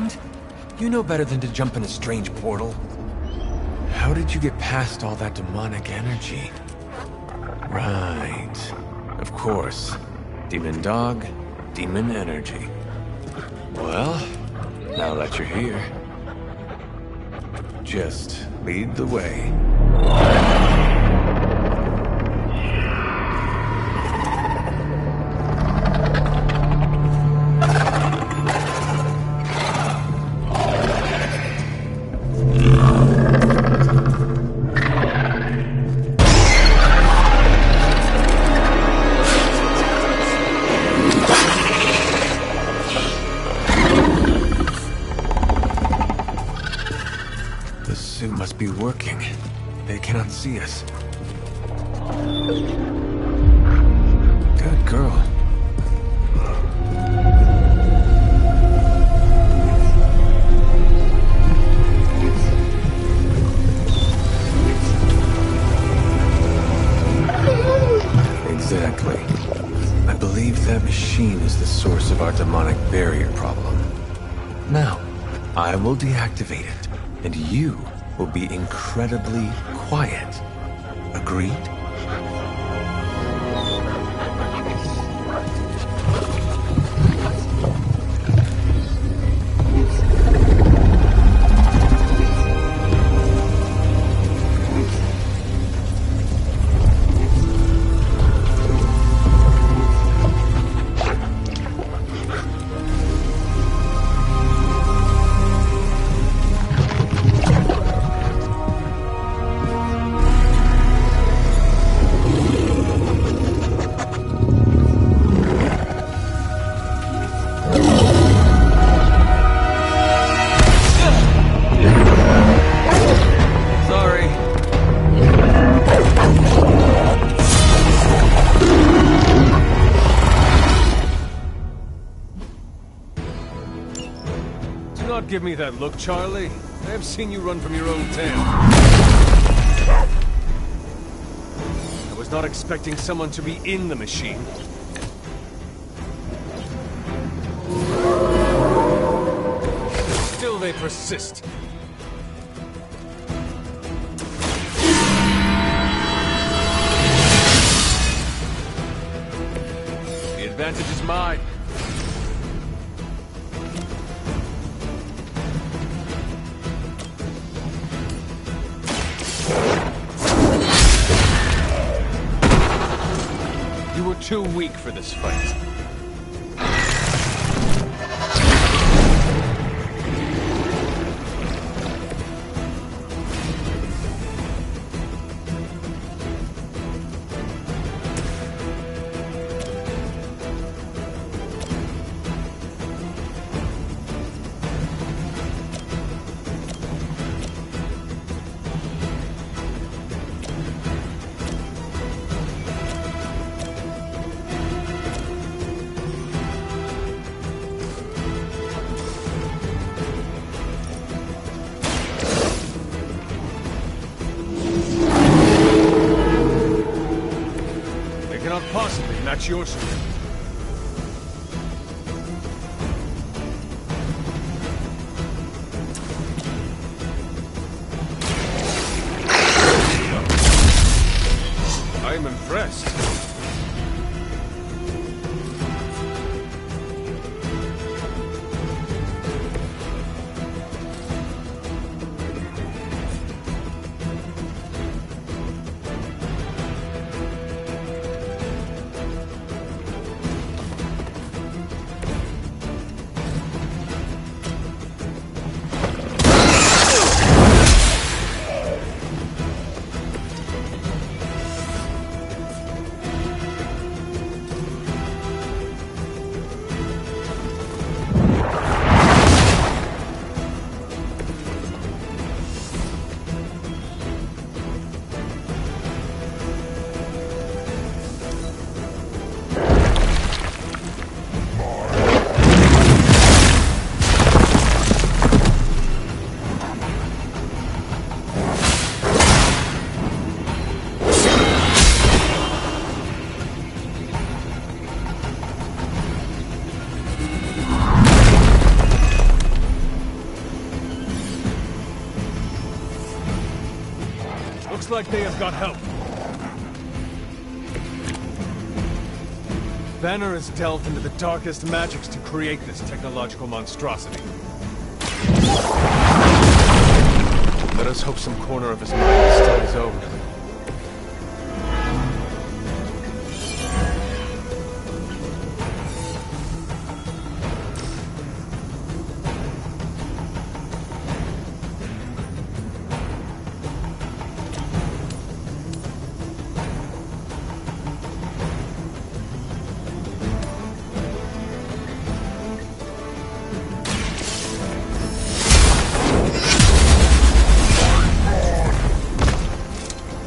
mind? You know better than to jump in a strange portal. How did you get past all that demonic energy? Right. Of course. Demon dog, demon energy. Well, now that you're here, just lead the way. Be working. They cannot see us. Good girl. Exactly. I believe that machine is the source of our demonic barrier problem. Now, I will deactivate it, and you will be incredibly quiet. Agreed? Give me that look, Charlie. I have seen you run from your own tail. I was not expecting someone to be in the machine. Still they persist. The advantage is mine. Too weak for this fight. Possibly match your strength. I am impressed. Looks like they have got help. Banner has delved into the darkest magics to create this technological monstrosity. Let us hope some corner of his mind is still his own.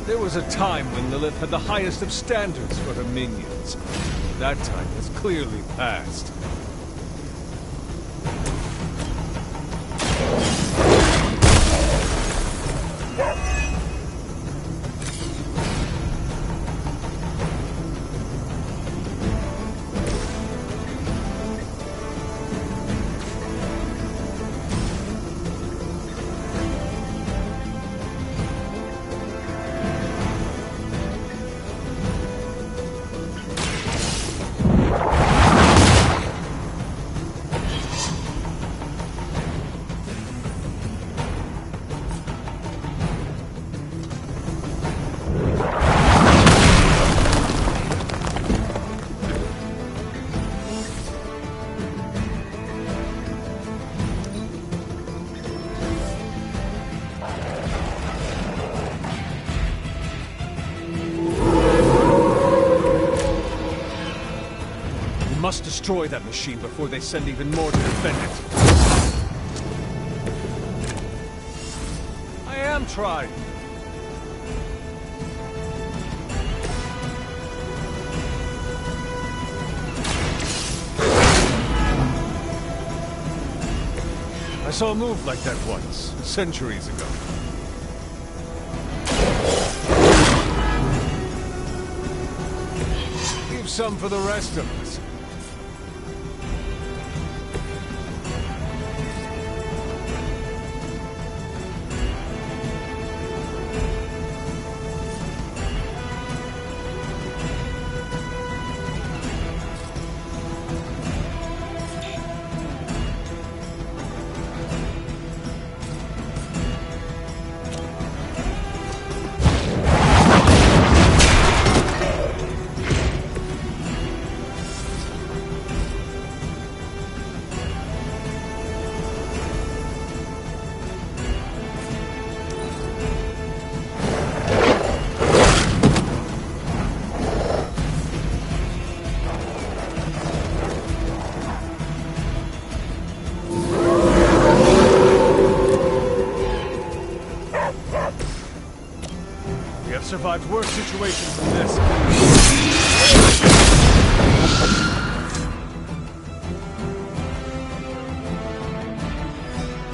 There was a time when Lilith had the highest of standards for her minions. That time has clearly passed. We must destroy that machine before they send even more to defend it. I am trying. I saw a move like that once, centuries ago. Leave some for the rest of us. We have survived worse situations than this.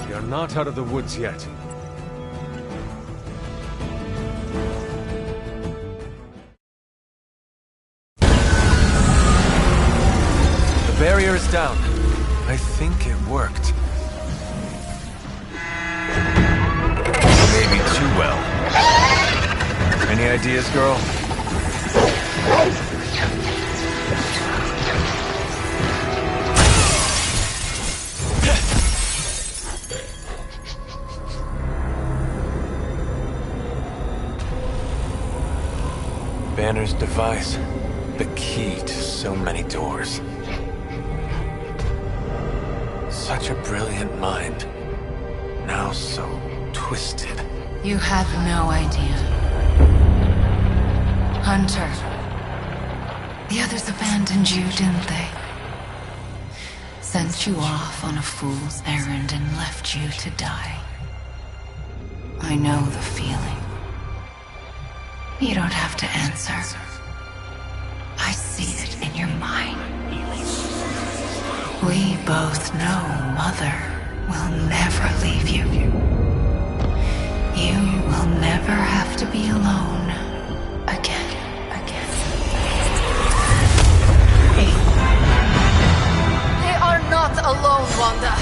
We are not out of the woods yet. The barrier is down. I think it worked. Maybe too well. Any ideas, girl? Banner's device. The key to so many doors. Such a brilliant mind. Now so twisted. You have no idea. Hunter. The others abandoned you, didn't they? Sent you off on a fool's errand and left you to die. I know the feeling. You don't have to answer. I see it in your mind. We both know Mother will never leave you. You will never have to be alone again. They are not alone, Wanda.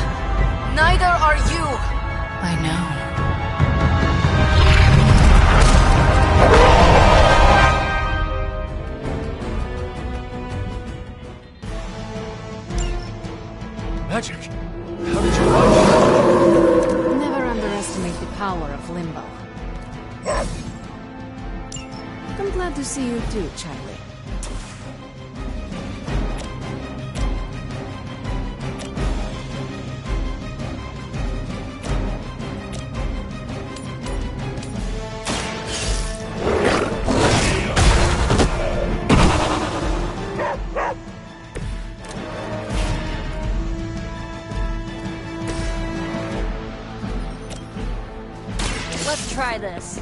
Neither are you. I know. limbo. I'm glad to see you too, Charlie. Let's try this.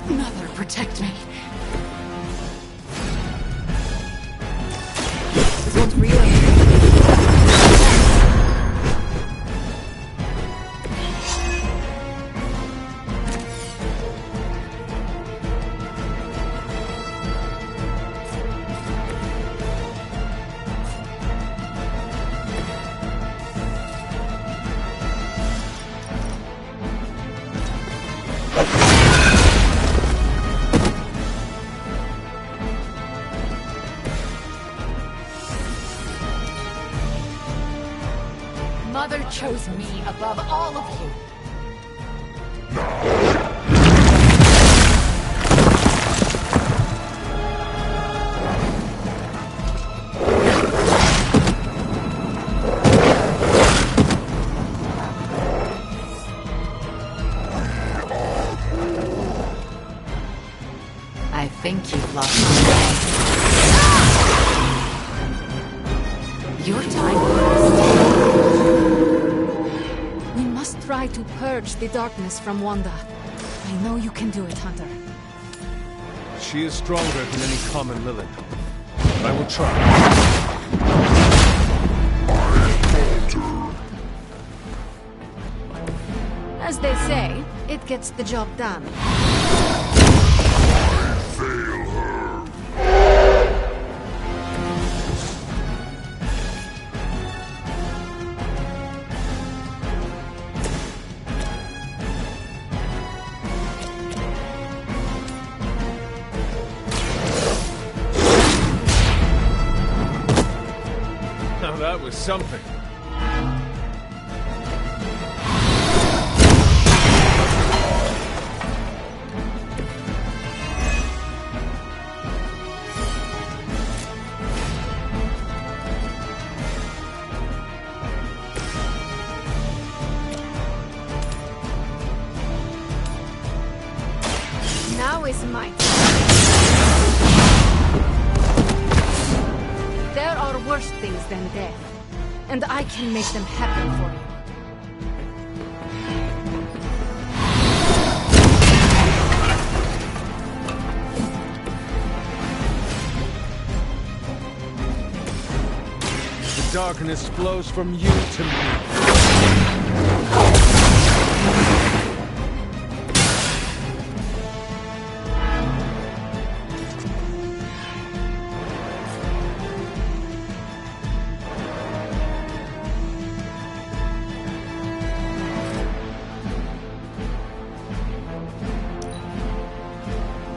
Mother, protect me. This one's for you. Mother chose me above all of you. I think you've lost your way. Your time. We must try to purge the darkness from Wanda. I know you can do it, Hunter. She is stronger than any common Lilith. I will try. As they say, it gets the job done. Now that was something. Now is my time. There are worse things than death, and I can make them happen for you. The darkness flows from you to me.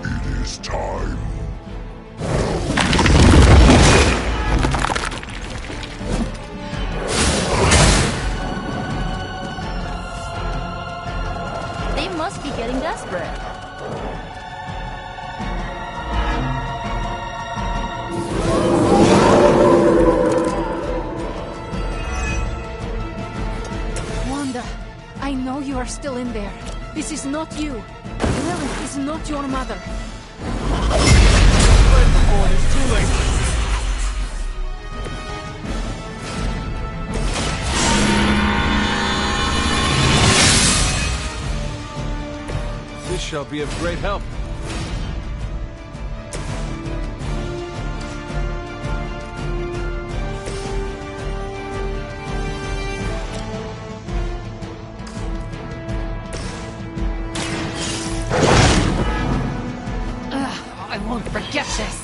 It is time. They must be getting desperate. Wanda, I know you are still in there. This is not you. Lilith is not your mother. It's too late. This shall be of great help. I won't forget this.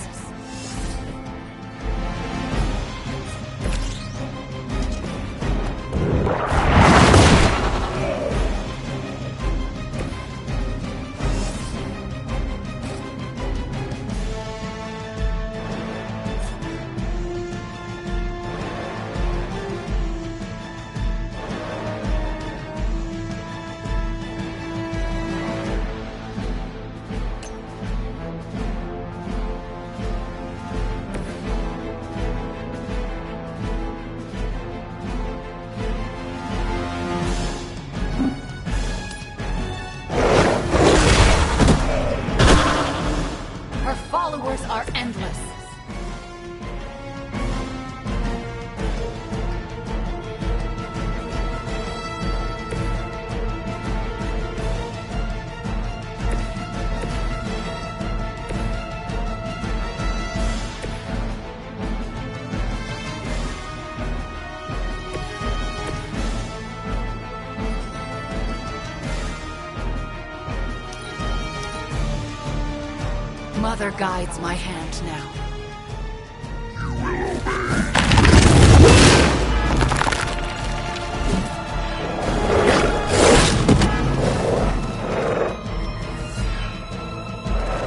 Mother guides my hand now.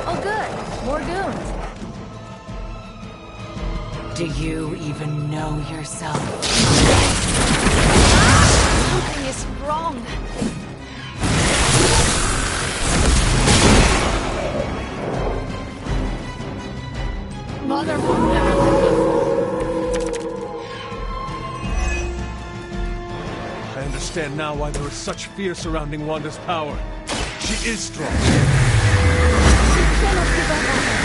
Oh good, more goons. Do you even know yourself? Something is wrong. Mother will never let me fall. I understand now why there is such fear surrounding Wanda's power. She is strong. You cannot give up on her.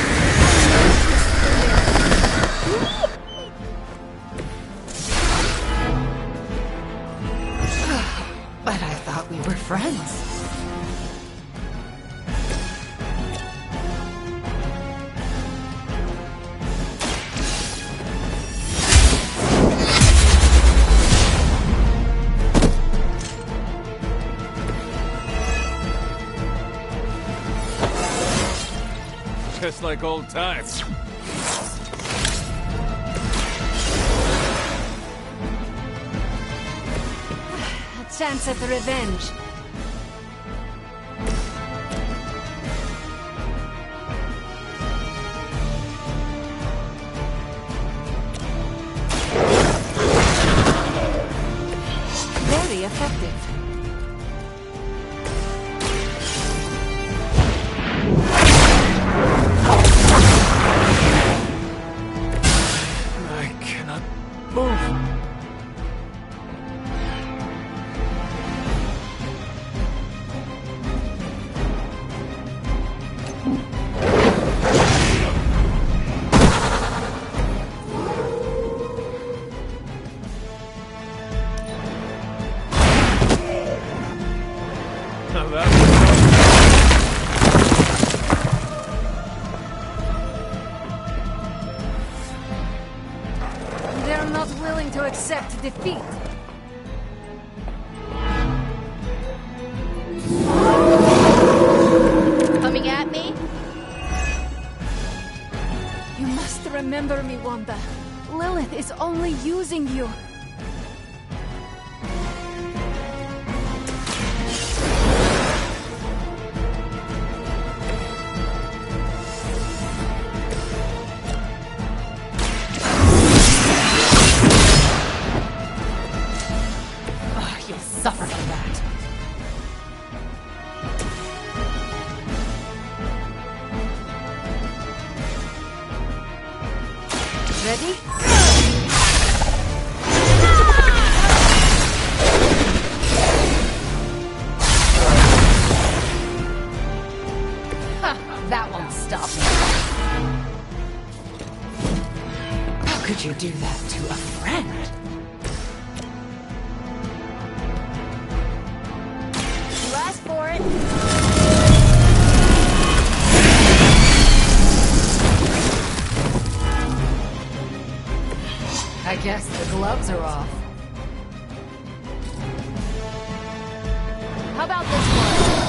But I thought we were friends. Just like old times. A chance at revenge. Very effective. I cannot move. Now that They're not willing to accept defeat. Coming at me? You must remember me, Wanda. Lilith is only using you. You'll suffer for that. Ready? That won't stop me. How could you do that to a friend? You asked for it. I guess the gloves are off. How about this one?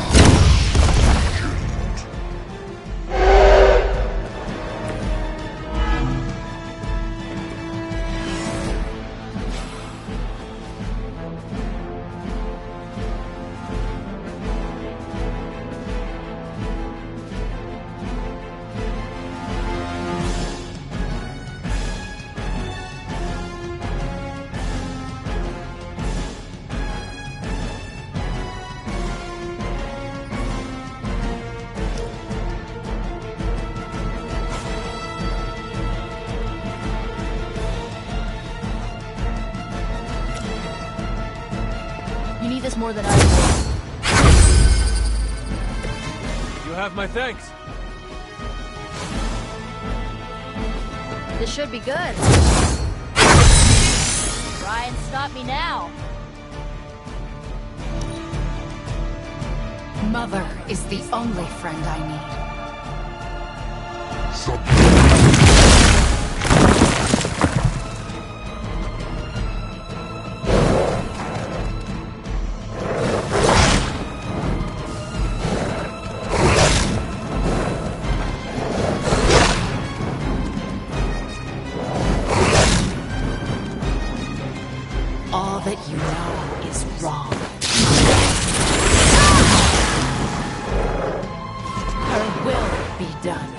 You need this more than I do. you have my thanks. This should be good. Try and stop me now. Mother is the only friend I need. All that you know is wrong. Her will be done.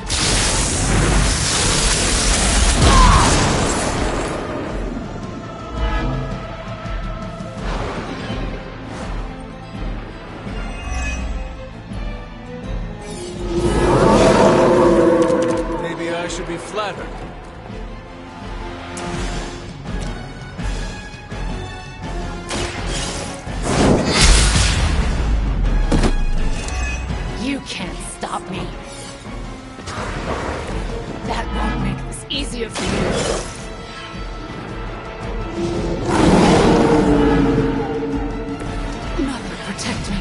Maybe I should be flattered. You can't stop me. That won't make this easier for you. Mother, protect me.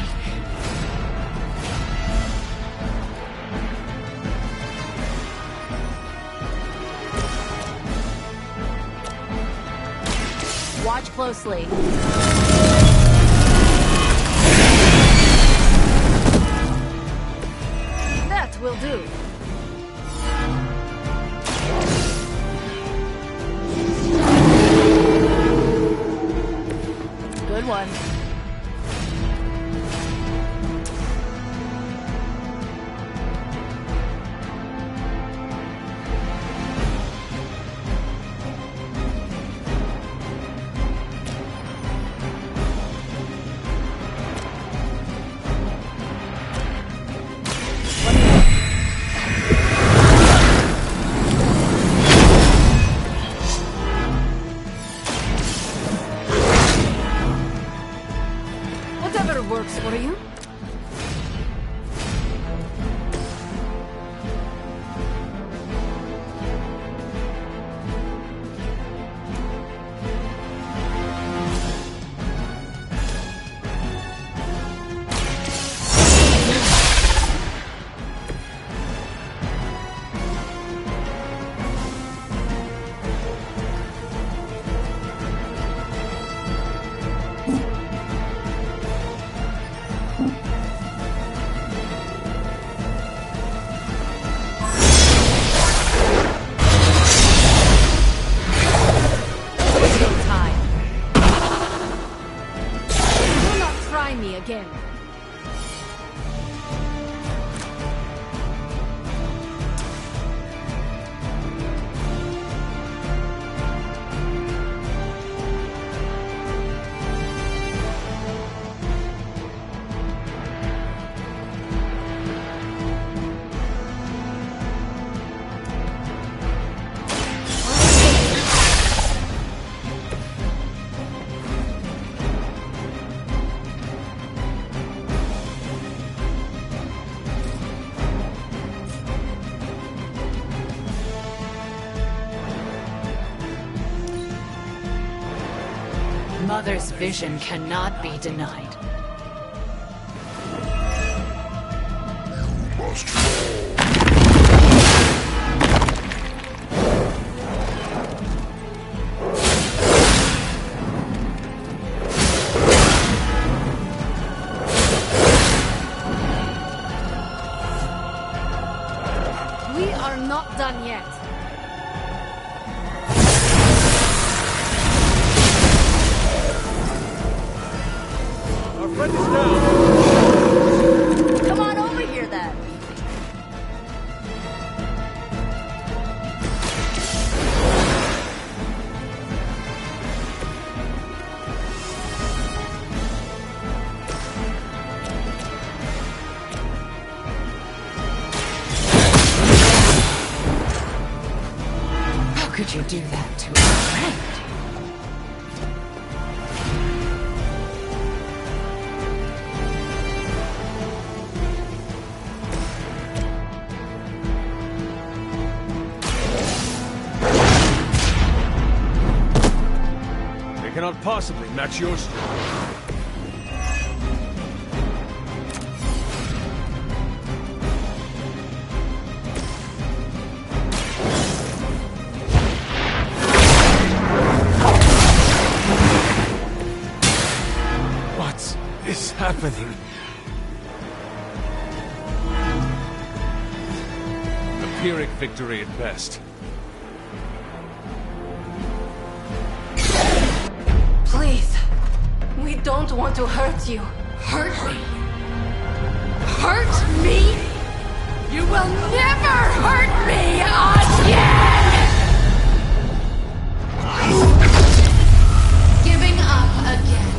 Watch closely. That will do. Good one. Whatever works for you. Me again. Mother's vision cannot be denied. We are not done yet. Our friend is down. Come on over here then. How could you do that to a friend? They cannot possibly match your strength. What is happening? A Pyrrhic victory at best. Please. don't want to hurt you. Hurt me? Hurt me? You will never hurt me again! Giving up again.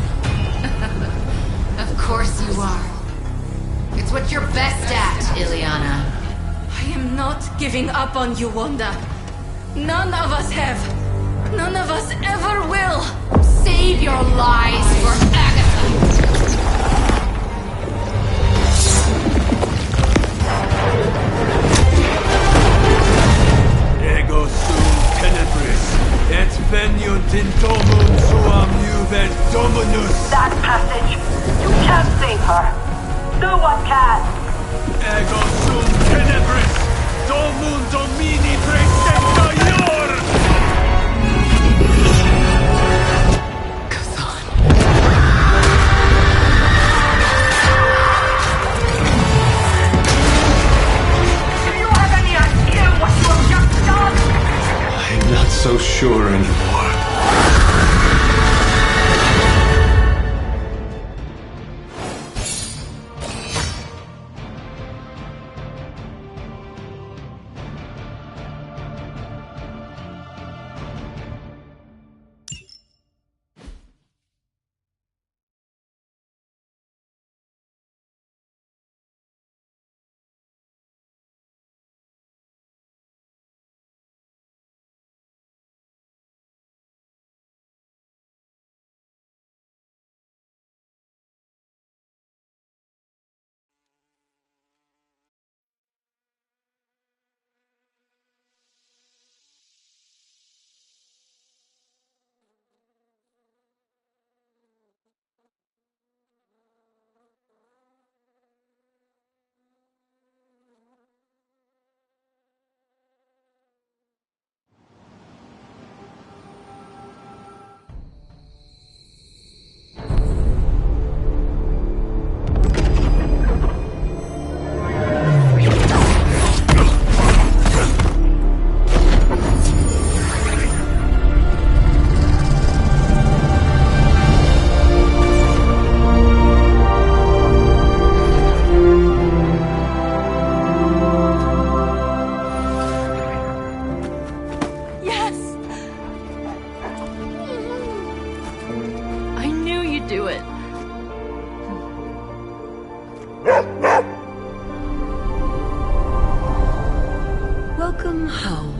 Of course you are. It's what you're best at, Ileana. I am not giving up on you, Wanda. None of us have. None of us ever will. Save your lies for Agatha. Ego sum tenebris, et veniunt in domum suam juvet dominus. That passage. You can't save her. No one can. Ego sum tenebris, domum domini praesecta ior. I'm not so sure anymore. Welcome home.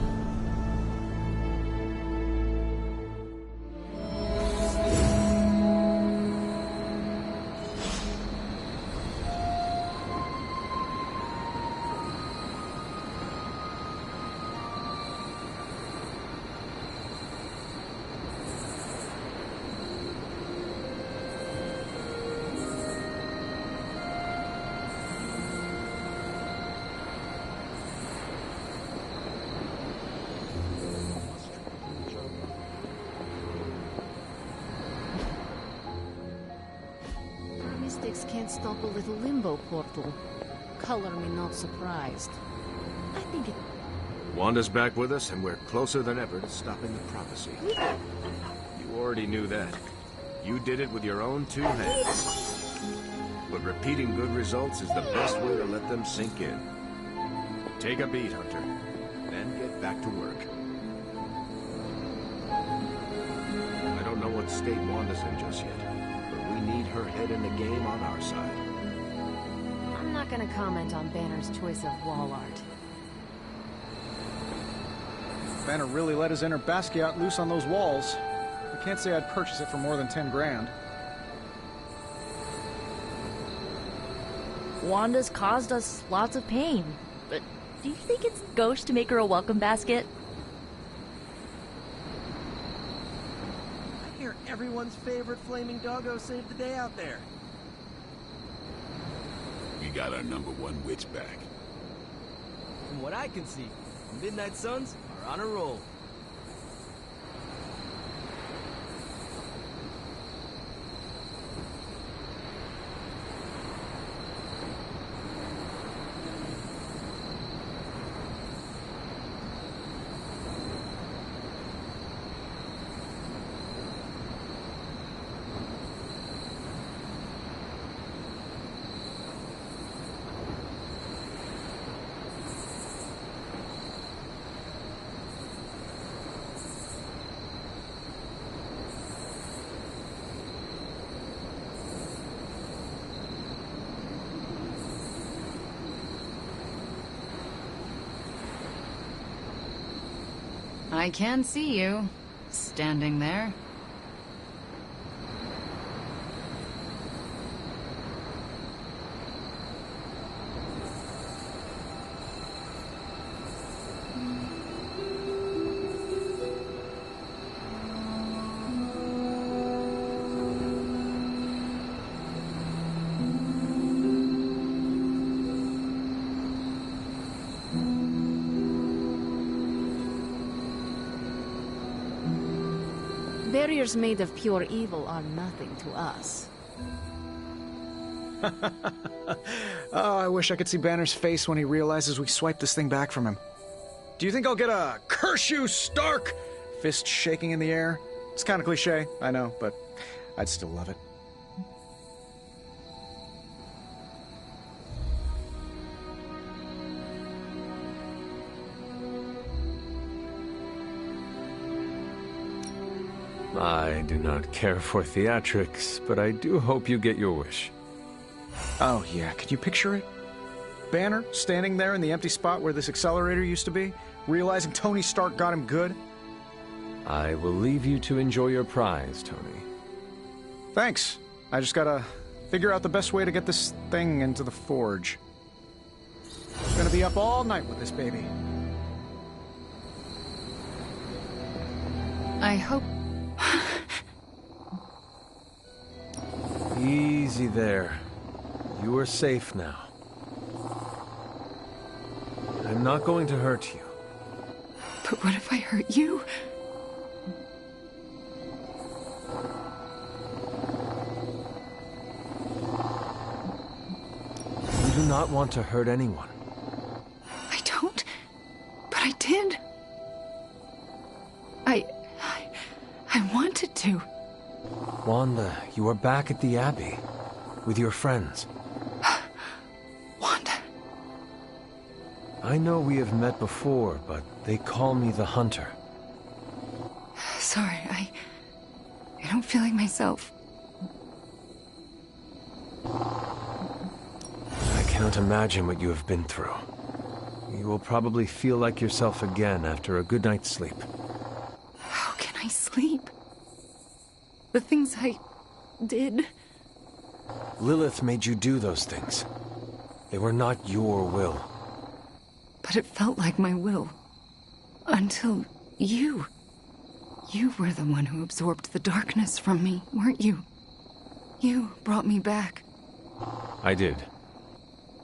Mystics can't stop a little limbo portal. Color me not surprised. I think it... Wanda's back with us, and we're closer than ever to stopping the prophecy. You already knew that. You did it with your own two hands. But repeating good results is the best way to let them sink in. Take a beat, Hunter. Then get back to work. I don't know what state Wanda's in just yet, but we need her head in the game on our side. I'm not gonna comment on Banner's choice of wall art. Banner really let his inner Basquiat loose on those walls. I can't say I'd purchase it for more than 10 grand. Wanda's caused us lots of pain, but do you think it's gauche to make her a welcome basket? I hear everyone's favorite flaming doggo saved the day out there. We got our #1 witch back. From what I can see, the Midnight Suns are on a roll. I can see you, standing there. Barriers made of pure evil are nothing to us. Oh, I wish I could see Banner's face when he realizes we swiped this thing back from him. Do you think I'll get a "Curse you, Stark!" fist shaking in the air? It's kind of cliche, I know, but I'd still love it. I do not care for theatrics, but I do hope you get your wish. Oh yeah, could you picture it? Banner standing there in the empty spot where this accelerator used to be, realizing Tony Stark got him good. I will leave you to enjoy your prize, Tony. Thanks. I just gotta figure out the best way to get this thing into the forge. Gonna be up all night with this baby. I hope... Easy there. You are safe now. I'm not going to hurt you. But what if I hurt you? You do not want to hurt anyone. I don't, but I did. I wanted to. Wanda, you are back at the Abbey with your friends. Wanda. I know we have met before, but they call me the Hunter. Sorry, I don't feel like myself. I cannot imagine what you have been through. You will probably feel like yourself again after a good night's sleep. How can I sleep? The things I did... Lilith made you do those things. They were not your will. But it felt like my will. Until you. You were the one who absorbed the darkness from me, weren't you? You brought me back. I did.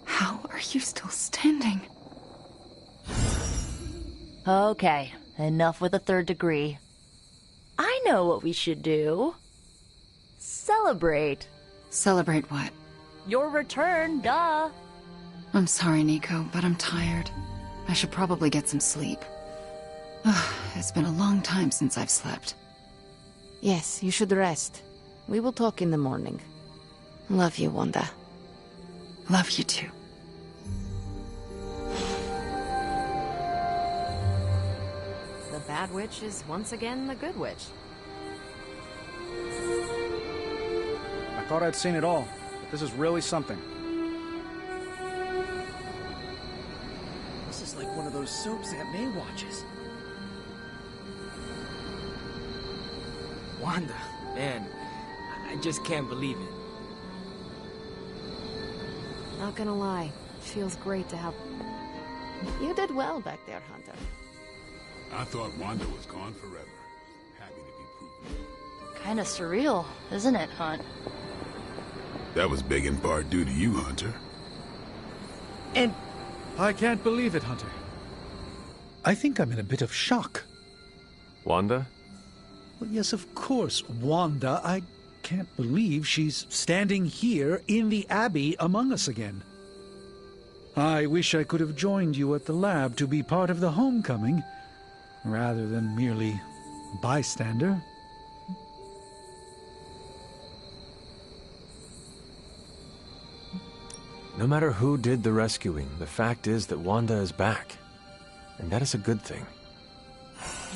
How are you still standing? Okay, enough with the third degree. I know what we should do. Celebrate. Celebrate what? Your return, duh. I'm sorry, Nico, but I'm tired. I should probably get some sleep. It's been a long time since I've slept. Yes, you should rest. We will talk in the morning. Love you, Wanda. Love you too. The bad witch is once again the good witch. I thought I'd seen it all, but this is really something. This is like one of those soaps Aunt May watches. Wanda, man, I just can't believe it. Not gonna lie, it feels great to have... You did well back there, Hunter. I thought Wanda was gone forever. Happy to be proven. Kinda surreal, isn't it, Hunt? That was big in part due to you, Hunter. And I can't believe it, Hunter. I think I'm in a bit of shock. Wanda? Well, yes, of course, Wanda. I can't believe she's standing here in the Abbey among us again. I wish I could have joined you at the lab to be part of the homecoming, rather than merely a bystander. No matter who did the rescuing, the fact is that Wanda is back. And that is a good thing.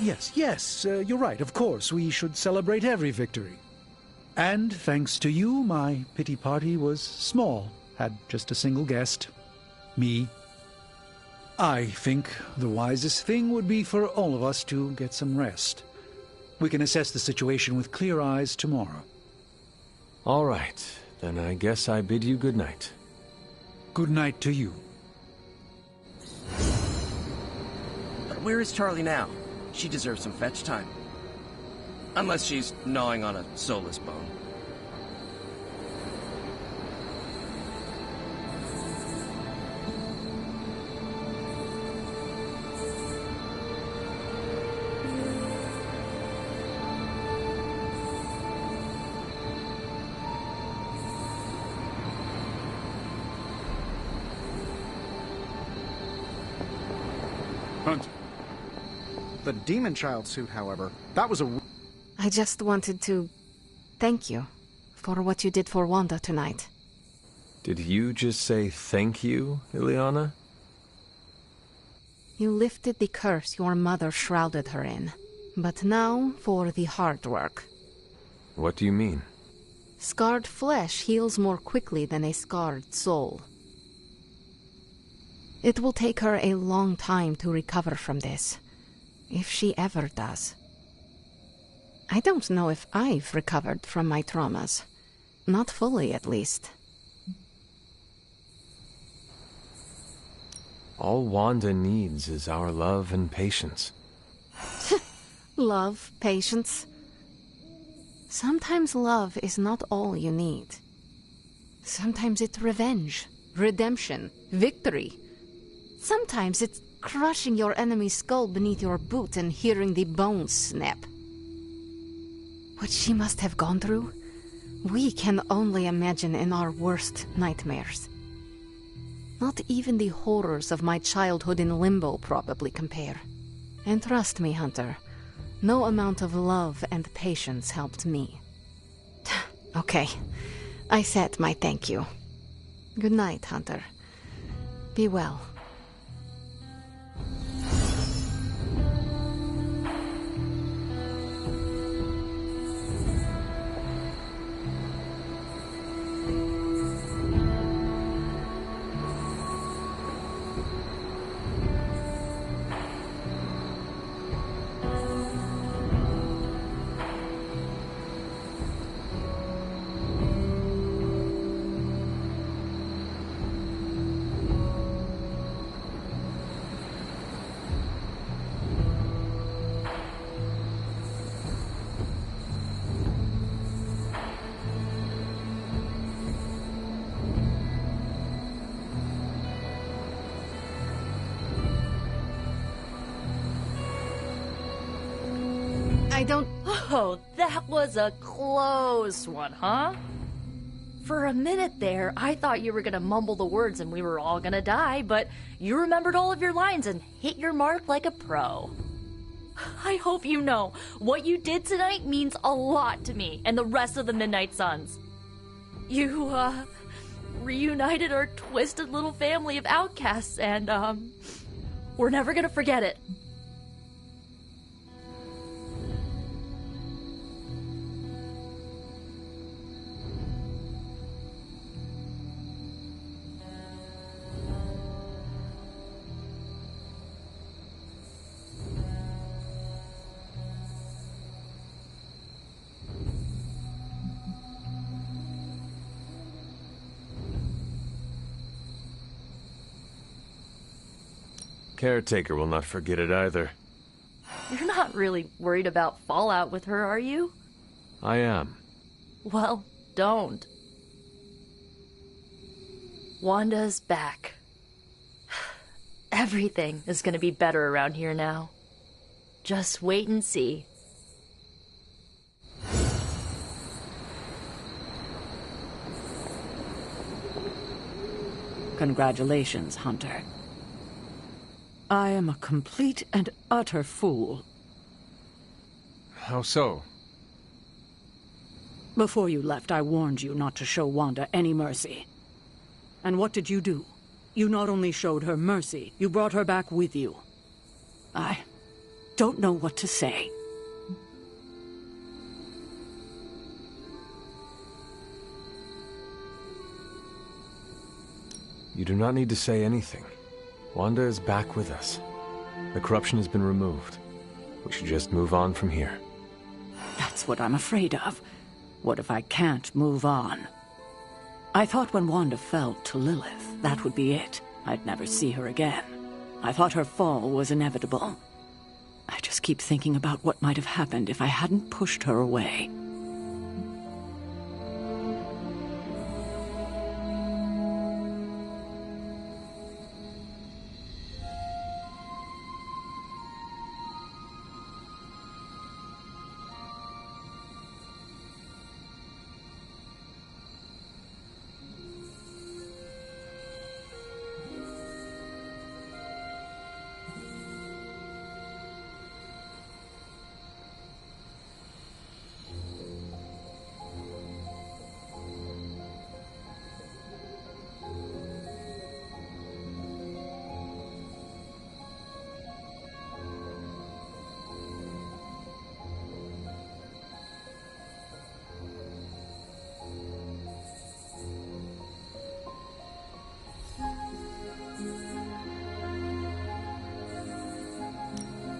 Yes, you're right, of course. We should celebrate every victory. And thanks to you, my pity party was small. Had just a single guest. Me. I think the wisest thing would be for all of us to get some rest. We can assess the situation with clear eyes tomorrow. All right, then I guess I bid you good night. Good night to you. Where is Charlie now? She deserves some fetch time. Unless she's gnawing on a soulless bone. Hunter. The demon child suit, however, that was a... I just wanted to thank you for what you did for Wanda tonight. Did you just say thank you, Ileana? You lifted the curse your mother shrouded her in. But now for the hard work. What do you mean? Scarred flesh heals more quickly than a scarred soul. It will take her a long time to recover from this, if she ever does. I don't know if I've recovered from my traumas. Not fully, at least. All Wanda needs is our love and patience. Love, patience. Sometimes love is not all you need. Sometimes it's revenge, redemption, victory. Sometimes it's crushing your enemy's skull beneath your boot and hearing the bones snap. What she must have gone through, we can only imagine in our worst nightmares. Not even the horrors of my childhood in Limbo probably compare. And trust me, Hunter, no amount of love and patience helped me. Okay, I said my thank you. Good night, Hunter. Be well. I don't... Oh, that was a close one, huh? For a minute there, I thought you were gonna mumble the words and we were all gonna die, but you remembered all of your lines and hit your mark like a pro. I hope you know, what you did tonight means a lot to me and the rest of the Midnight Suns. You, reunited our twisted little family of outcasts and, we're never gonna forget it. Caretaker will not forget it either. You're not really worried about fallout with her, are you? I am. Well, don't. Wanda's back. Everything is gonna be better around here now. Just wait and see. Congratulations, Hunter. I am a complete and utter fool. How so? Before you left, I warned you not to show Wanda any mercy. And what did you do? You not only showed her mercy, you brought her back with you. I don't know what to say. You do not need to say anything. Wanda is back with us. The corruption has been removed. We should just move on from here. That's what I'm afraid of. What if I can't move on? I thought when Wanda fell to Lilith, that would be it. I'd never see her again. I thought her fall was inevitable. I just keep thinking about what might have happened if I hadn't pushed her away.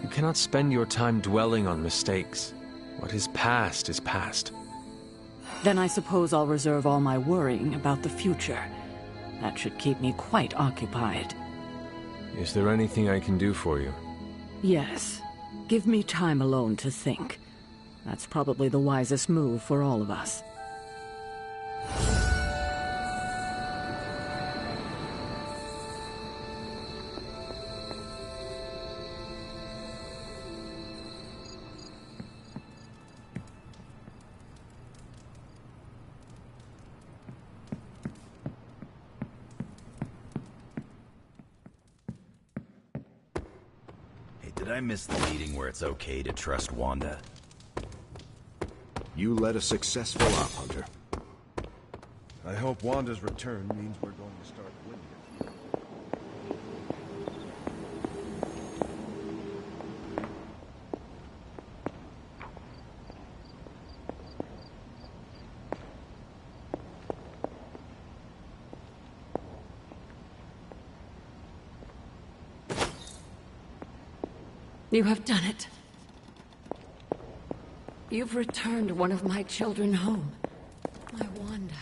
You cannot spend your time dwelling on mistakes. What is past is past. Then I suppose I'll reserve all my worrying about the future. That should keep me quite occupied. Is there anything I can do for you? Yes. Give me time alone to think. That's probably the wisest move for all of us. Did I miss the meeting where it's okay to trust Wanda? You led a successful op, Hunter. I hope Wanda's return means we're going to start winning. You have done it. You've returned one of my children home. My Wanda.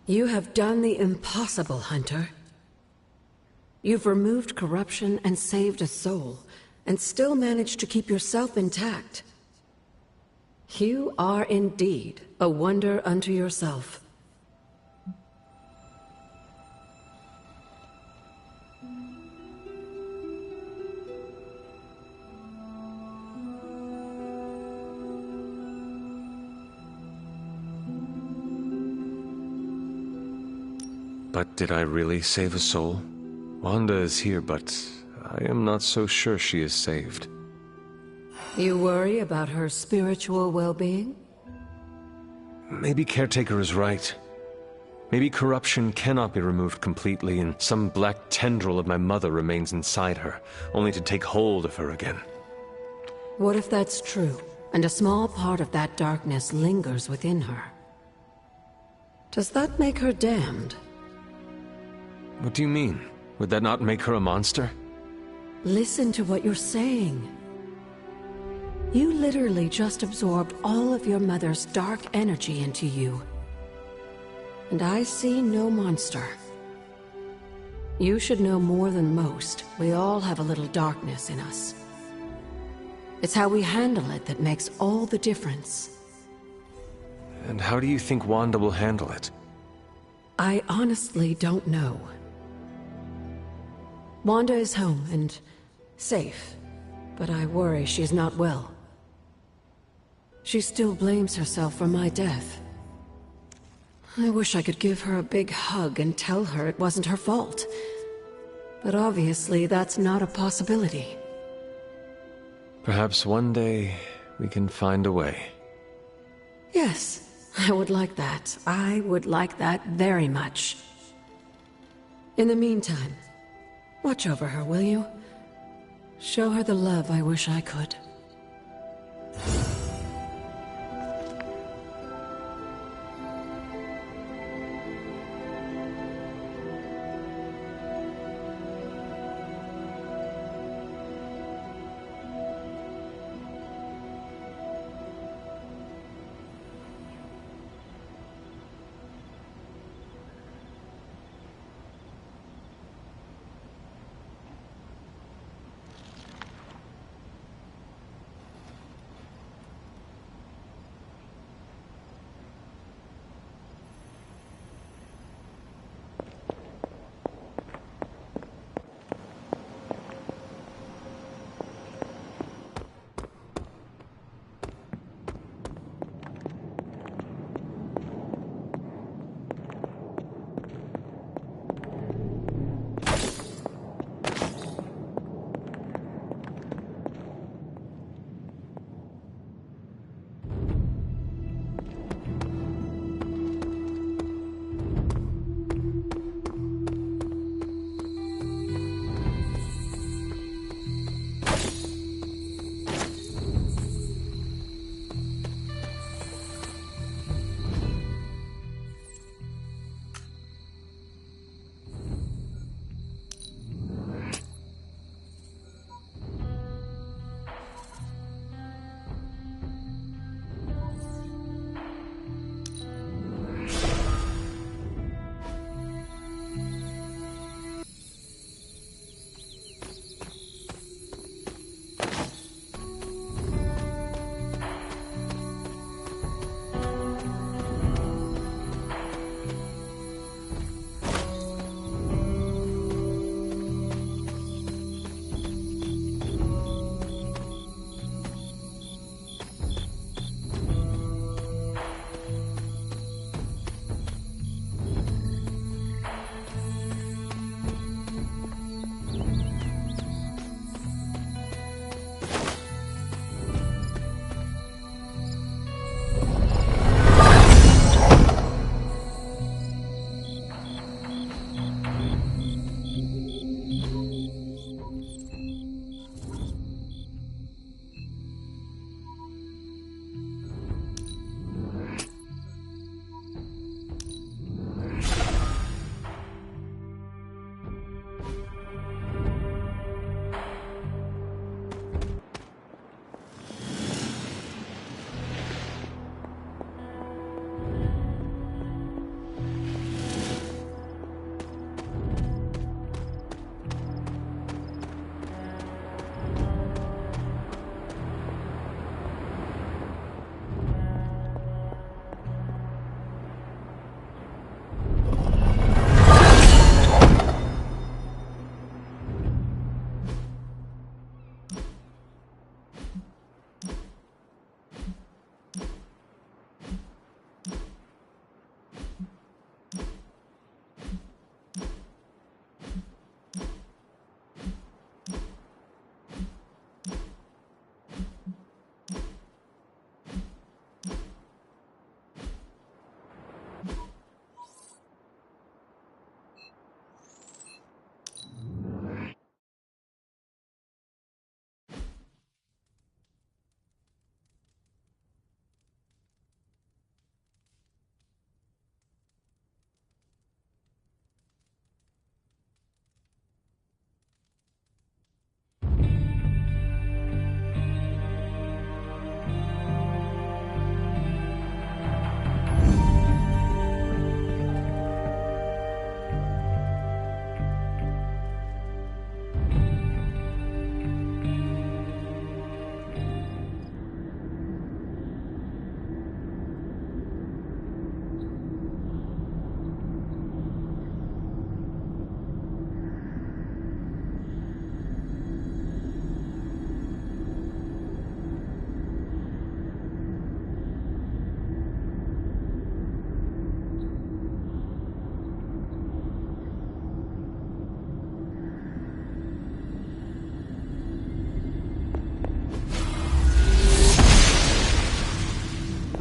You have done the impossible, Hunter. You've removed corruption and saved a soul, and still managed to keep yourself intact. You are indeed a wonder unto yourself. But did I really save a soul? Wanda is here, but I am not so sure she is saved. You worry about her spiritual well-being? Maybe Caretaker is right. Maybe corruption cannot be removed completely, and some black tendril of my mother remains inside her, only to take hold of her again. What if that's true, and a small part of that darkness lingers within her? Does that make her damned? What do you mean? Would that not make her a monster? Listen to what you're saying. You literally just absorbed all of your mother's dark energy into you. And I see no monster. You should know more than most. We all have a little darkness in us. It's how we handle it that makes all the difference. And how do you think Wanda will handle it? I honestly don't know. Wanda is home and safe, but I worry she's not well. She still blames herself for my death. I wish I could give her a big hug and tell her it wasn't her fault. But obviously that's not a possibility. Perhaps one day we can find a way. Yes, I would like that. I would like that very much. In the meantime, watch over her, will you? Show her the love I wish I could.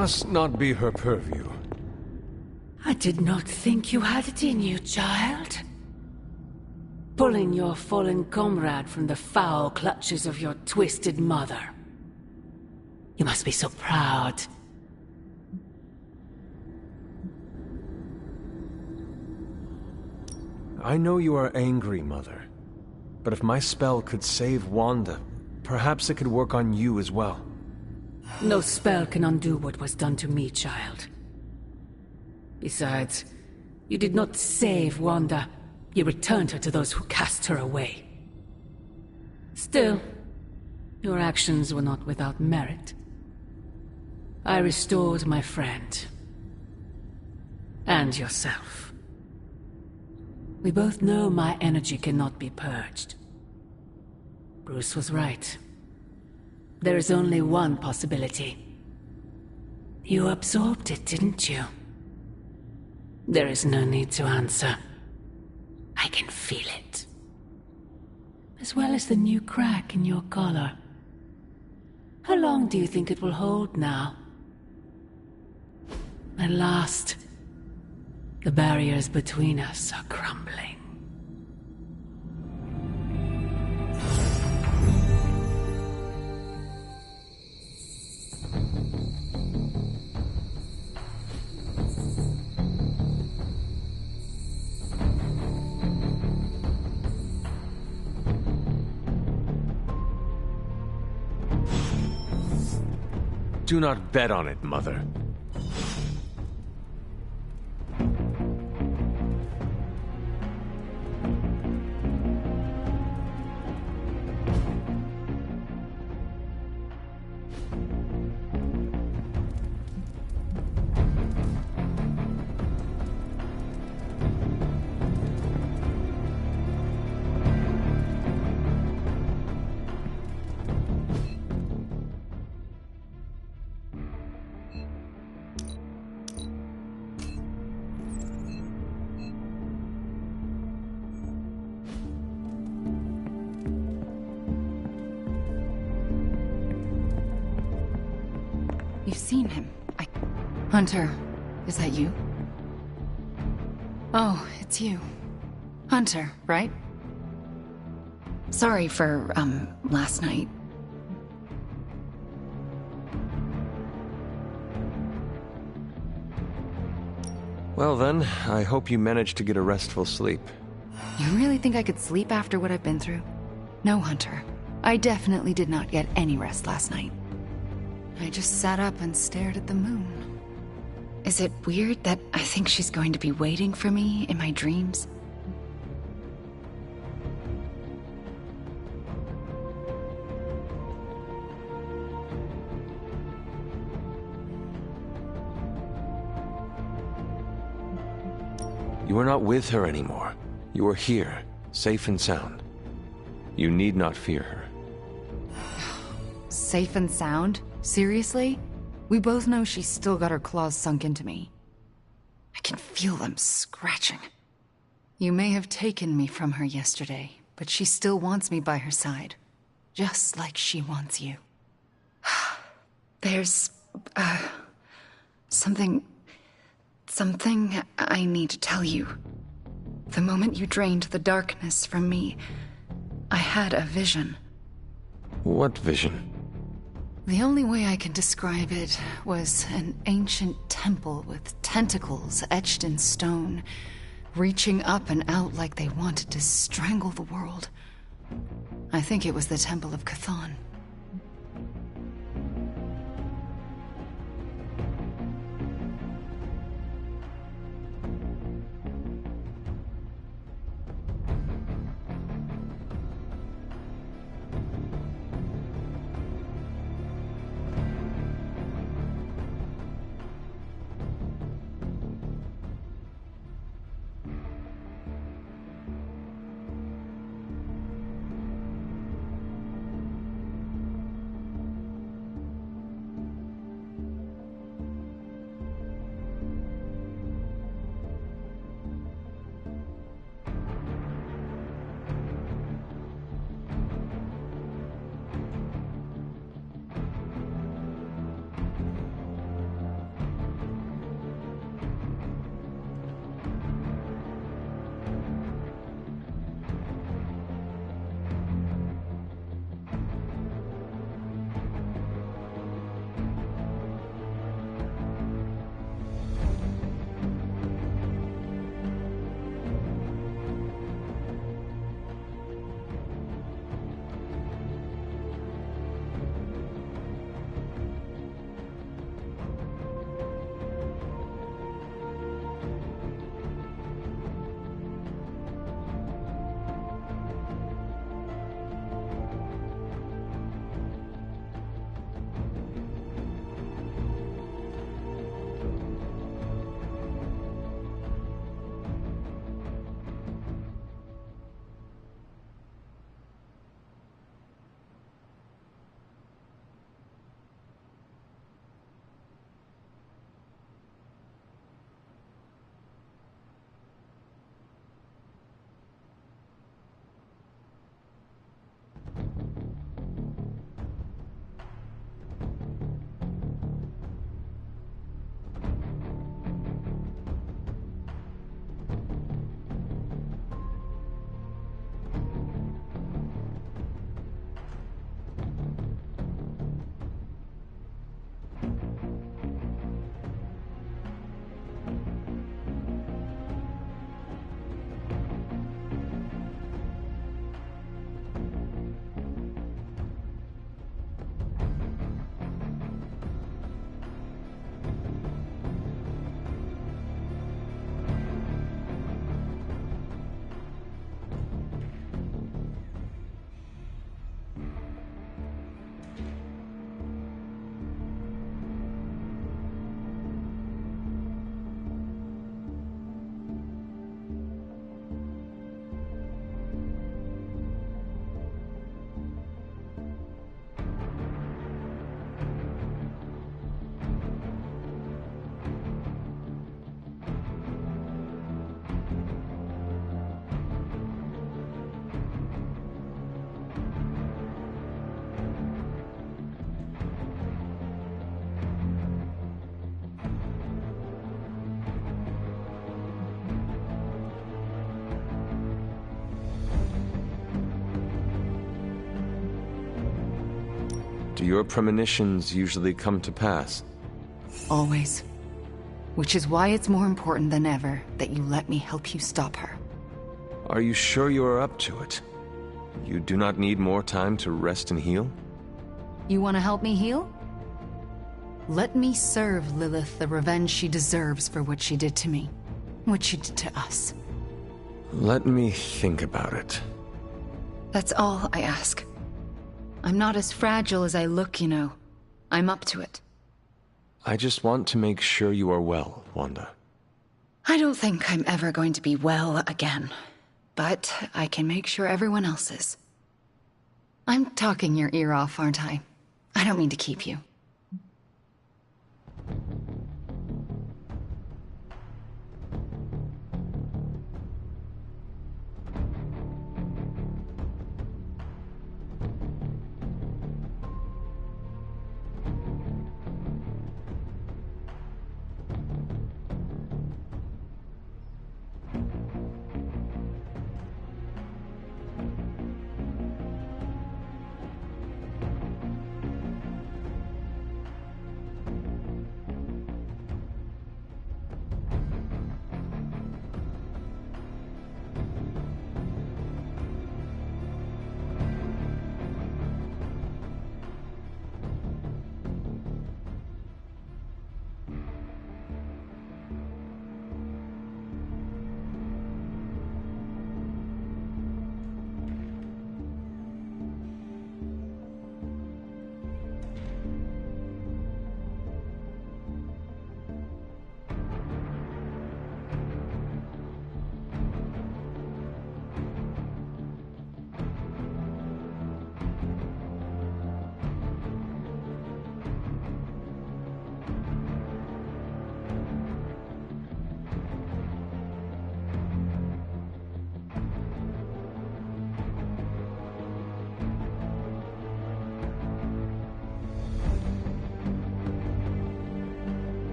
must not be her purview. I did not think you had it in you, child. Pulling your fallen comrade from the foul clutches of your twisted mother. You must be so proud. I know you are angry, Mother. But if my spell could save Wanda, perhaps it could work on you as well. No spell can undo what was done to me, child. Besides, you did not save Wanda. You returned her to those who cast her away. Still, your actions were not without merit. I restored my friend. And yourself. We both know my energy cannot be purged. Bruce was right. There is only one possibility. You absorbed it, didn't you? There is no need to answer. I can feel it. As well as the new crack in your collar. How long do you think it will hold now? At last, the barriers between us are crumbling. Do not bet on it, Mother. You've seen him. Hunter, is that you? Oh, it's you. Hunter, right? Sorry for, last night. Well then, I hope you managed to get a restful sleep. You really think I could sleep after what I've been through? No, Hunter. I definitely did not get any rest last night. I just sat up and stared at the moon. Is it weird that I think she's going to be waiting for me in my dreams? You are not with her anymore. You are here, safe and sound. You need not fear her. Safe and sound? Seriously? We both know she's still got her claws sunk into me. I can feel them scratching. You may have taken me from her yesterday, but she still wants me by her side. Just like she wants you. There's, something I need to tell you. The moment you drained the darkness from me, I had a vision. What vision? The only way I can describe it was an ancient temple with tentacles etched in stone, reaching up and out like they wanted to strangle the world. I think it was the Temple of Chthon. Do your premonitions usually come to pass? Always. Which is why it's more important than ever that you let me help you stop her. Are you sure you are up to it? You do not need more time to rest and heal? You want to help me heal? Let me serve Lilith the revenge she deserves for what she did to me. What she did to us. Let me think about it. That's all I ask. I'm not as fragile as I look, you know. I'm up to it. I just want to make sure you are well, Wanda. I don't think I'm ever going to be well again. But I can make sure everyone else is. I'm talking your ear off, aren't I? I don't mean to keep you.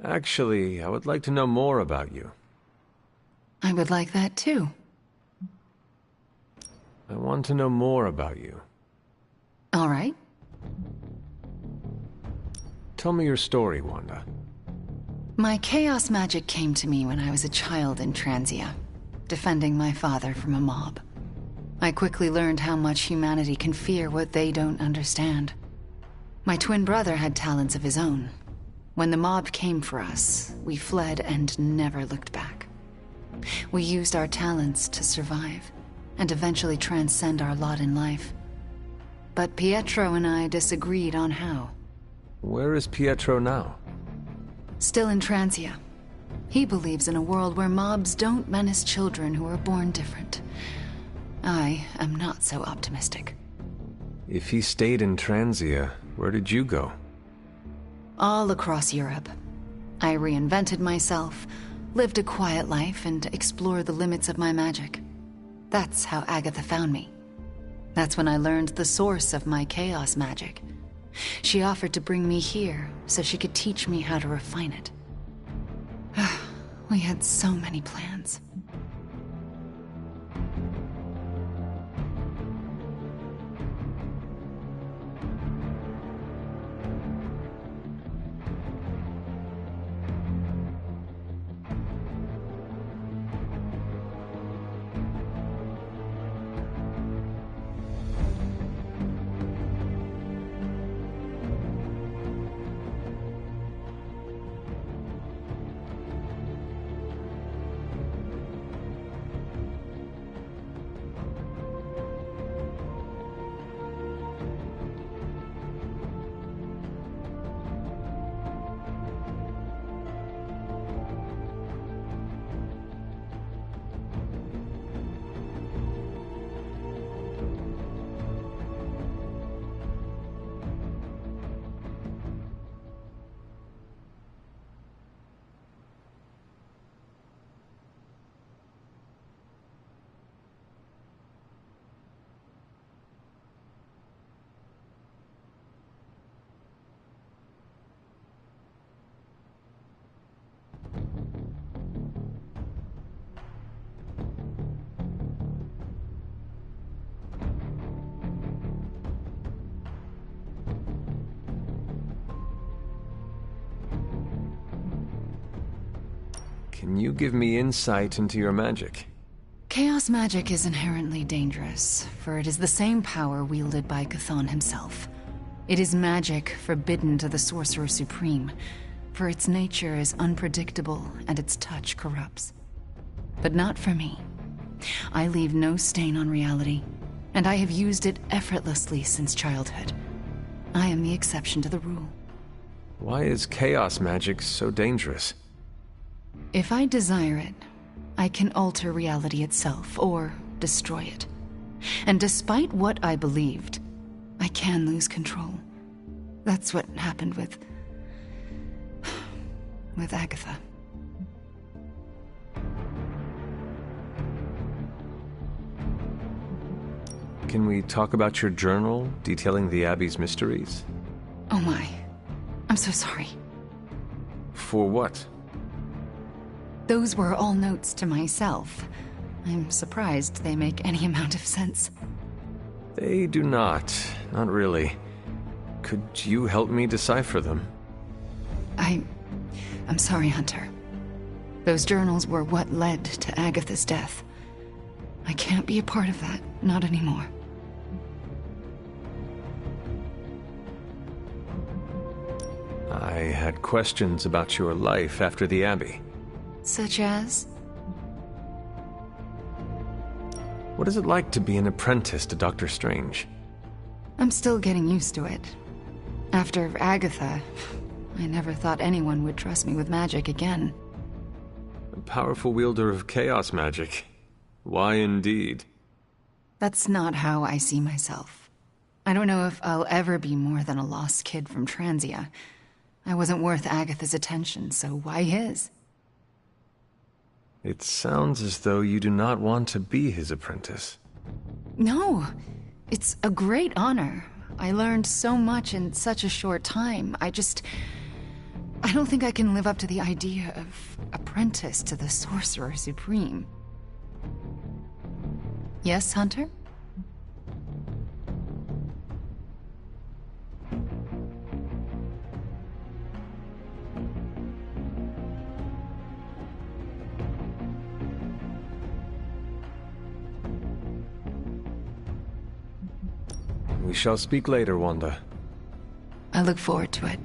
Actually, I would like to know more about you. I would like that too. I want to know more about you. All right. Tell me your story, Wanda. My chaos magic came to me when I was a child in Transia, defending my father from a mob. I quickly learned how much humanity can fear what they don't understand. My twin brother had talents of his own. When the mob came for us, we fled and never looked back. We used our talents to survive, and eventually transcend our lot in life. But Pietro and I disagreed on how. Where is Pietro now? Still in Transia. He believes in a world where mobs don't menace children who are born different. I am not so optimistic. If he stayed in Transia, where did you go? All across Europe. I reinvented myself, lived a quiet life, and explored the limits of my magic. That's how Agatha found me. That's when I learned the source of my chaos magic. She offered to bring me here so she could teach me how to refine it. We had so many plans. Can you give me insight into your magic? Chaos magic is inherently dangerous, for it is the same power wielded by Chthon himself. It is magic forbidden to the Sorcerer Supreme, for its nature is unpredictable and its touch corrupts. But not for me. I leave no stain on reality, and I have used it effortlessly since childhood. I am the exception to the rule. Why is chaos magic so dangerous? If I desire it, I can alter reality itself, or destroy it. And despite what I believed, I can lose control. That's what happened with Agatha. Can we talk about your journal, detailing the Abbey's mysteries? Oh my. I'm so sorry. For what? Those were all notes to myself. I'm surprised they make any amount of sense. They do not. Not really. Could you help me decipher them? I'm sorry, Hunter. Those journals were what led to Agatha's death. I can't be a part of that. Not anymore. I had questions about your life after the Abbey. Such as? What is it like to be an apprentice to Dr. Strange? I'm still getting used to it. After Agatha, I never thought anyone would trust me with magic again. A powerful wielder of chaos magic. Why indeed? That's not how I see myself. I don't know if I'll ever be more than a lost kid from Transia. I wasn't worth Agatha's attention, so why his? It sounds as though you do not want to be his apprentice. No, it's a great honor. I learned so much in such a short time. I don't think I can live up to the idea of apprentice to the Sorcerer Supreme. Yes, Hunter? We shall speak later, Wanda. I look forward to it.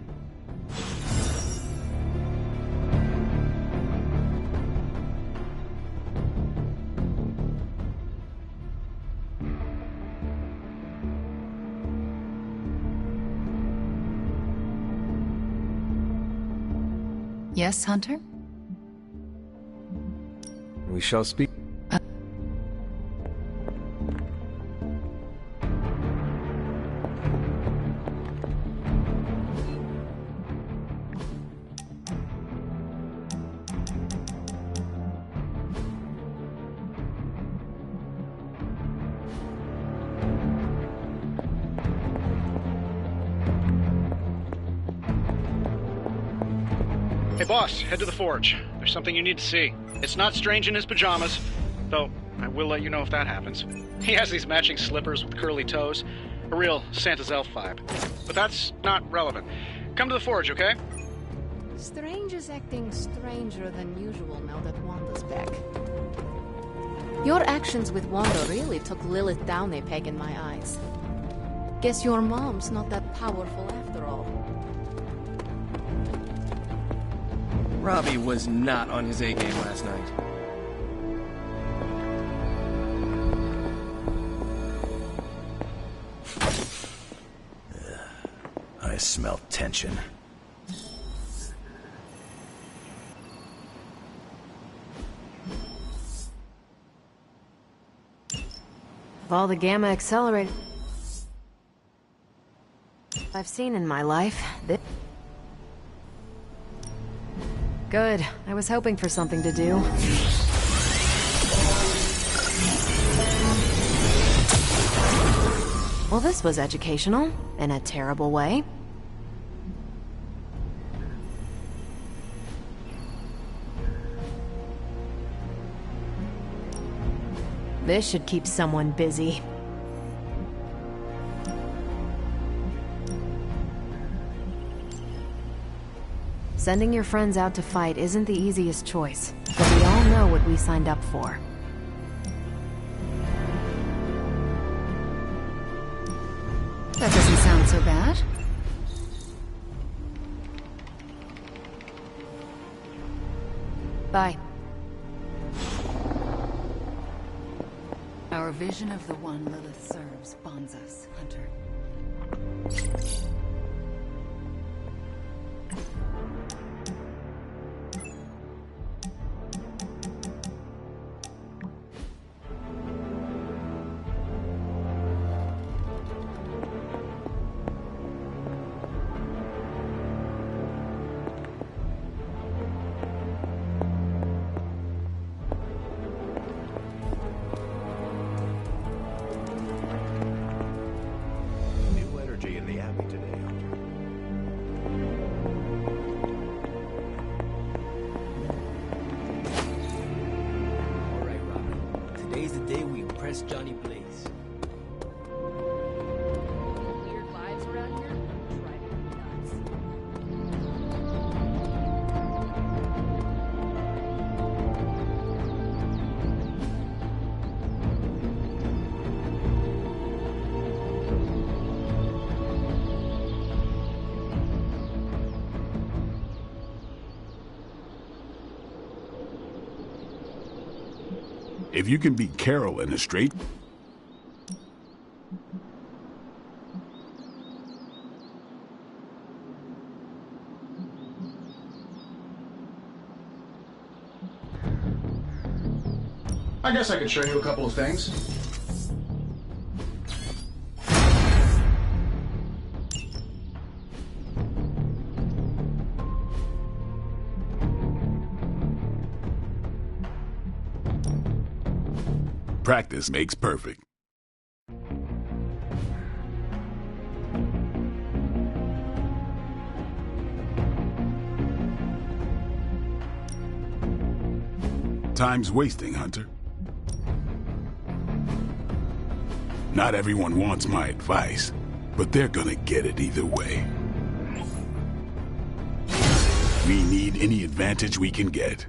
Yes, Hunter? We shall speak. Hey boss, head to the forge. There's something you need to see. It's not Strange in his pajamas, though I will let you know if that happens. He has these matching slippers with curly toes. A real Santa's elf vibe. But that's not relevant. Come to the forge, okay? Strange is acting stranger than usual now that Wanda's back. Your actions with Wanda really took Lilith down a peg in my eyes. Guess your mom's not that powerful after all. Robbie was not on his A-game last night. I smell tension. Of all the gamma accelerated I've seen in my life, this... Good. I was hoping for something to do. Well, this was educational, in a terrible way. This should keep someone busy. Sending your friends out to fight isn't the easiest choice, but we all know what we signed up for. That doesn't sound so bad. Bye. Our vision of the one Lilith serves bonds us, Hunter. New energy in the Abbey today, Hunter. Alright, Robin. Today's the day we impress Johnny Blaze. Weird vibes around here? Driving me nuts. If you can beat Carol in a straight... I guess I could show you a couple of things. Practice makes perfect. Time's wasting, Hunter. Not everyone wants my advice, but they're gonna get it either way. We need any advantage we can get.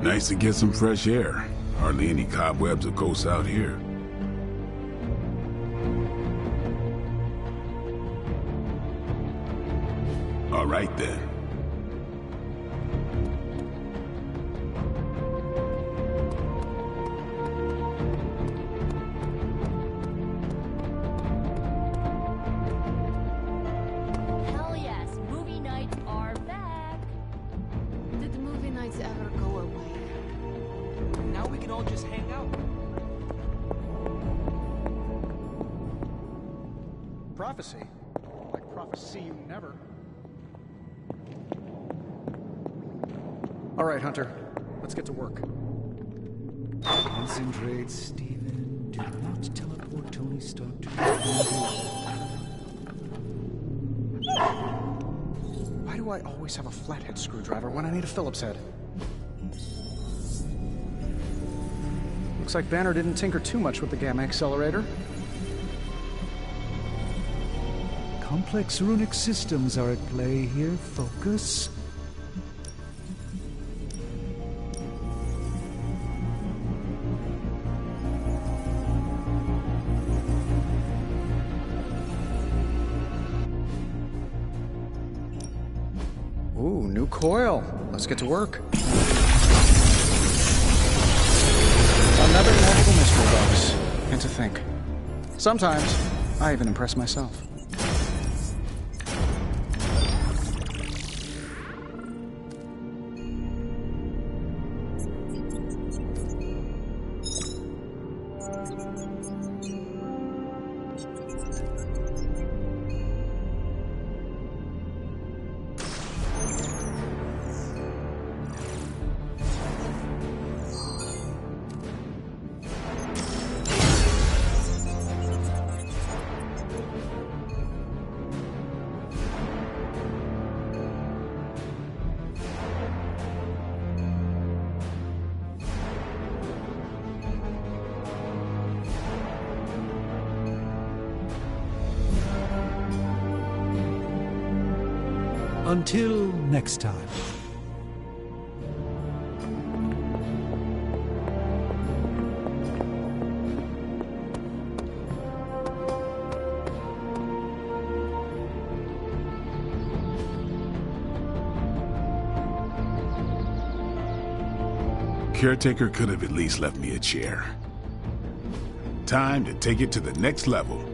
Nice to get some fresh air. Hardly any cobwebs or ghosts out here. All right then. Hell yes, movie nights are back. Did the movie nights ever go away? Now we can all just hang out. Prophecy? Like prophecy you never. All right, Hunter. Let's get to work. Concentrate, Steven. Do not teleport Tony Stark to Why do I always have a flathead screwdriver when I need a Phillips head? Looks like Banner didn't tinker too much with the gamma accelerator. Complex runic systems are at play here. Focus. Ooh, new coil. Let's get to work. Another notable mystery box. And to think, sometimes I even impress myself. Until next time. Caretaker could have at least left me a chair. Time to take it to the next level.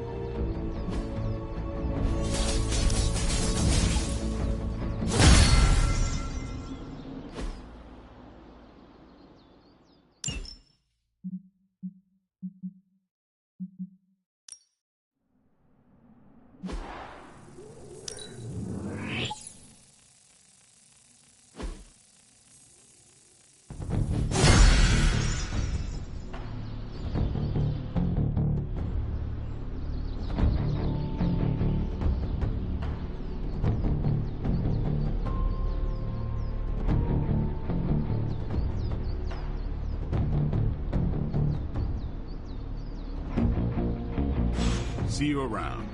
See you around.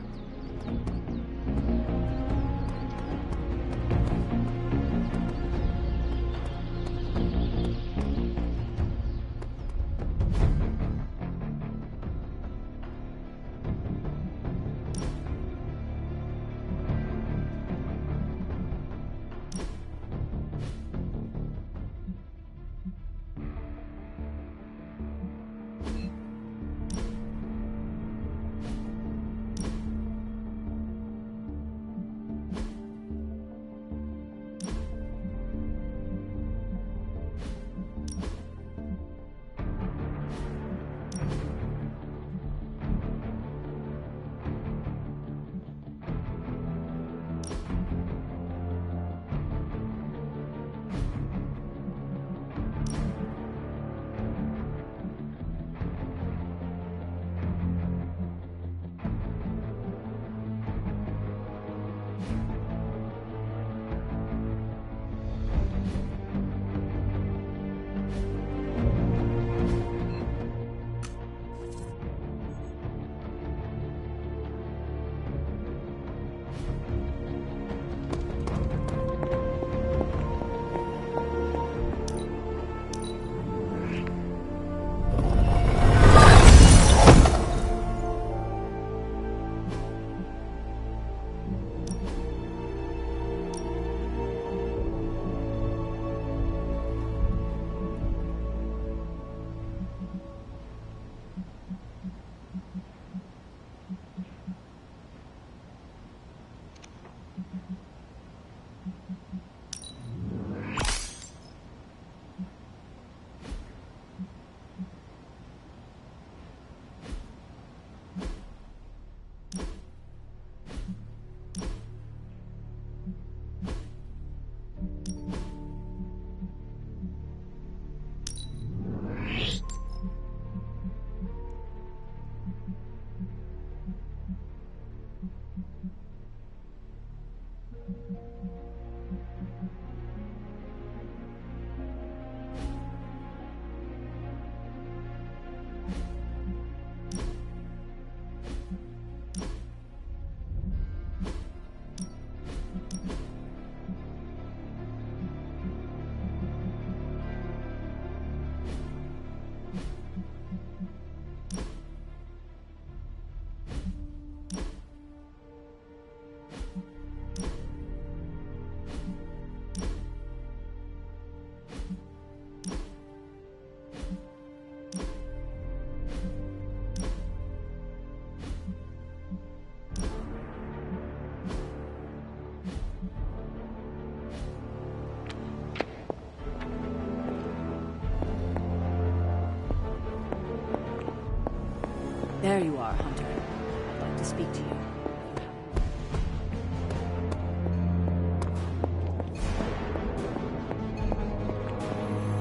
There you are, Hunter. I'd like to speak to you.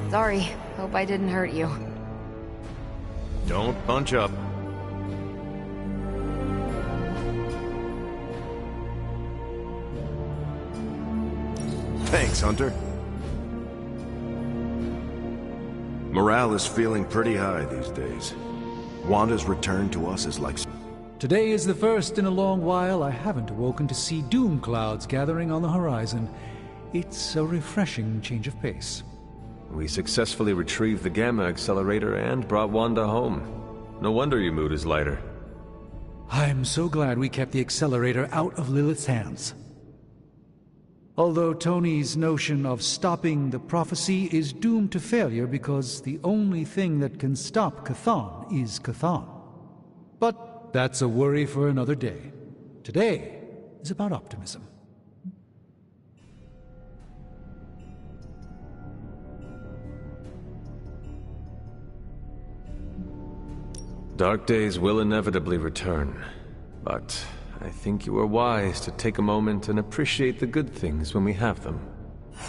Sorry. Hope I didn't hurt you. Don't bunch up. Thanks, Hunter. Morale is feeling pretty high these days. Wanda's return to us is like... Today is the first in a long while I haven't awoken to see doom clouds gathering on the horizon. It's a refreshing change of pace. We successfully retrieved the Gamma Accelerator and brought Wanda home. No wonder your mood is lighter. I'm so glad we kept the accelerator out of Lilith's hands. Although Tony's notion of stopping the prophecy is doomed to failure because the only thing that can stop Chthon is Chthon. But that's a worry for another day. Today is about optimism. Dark days will inevitably return, but I think you are wise to take a moment and appreciate the good things when we have them.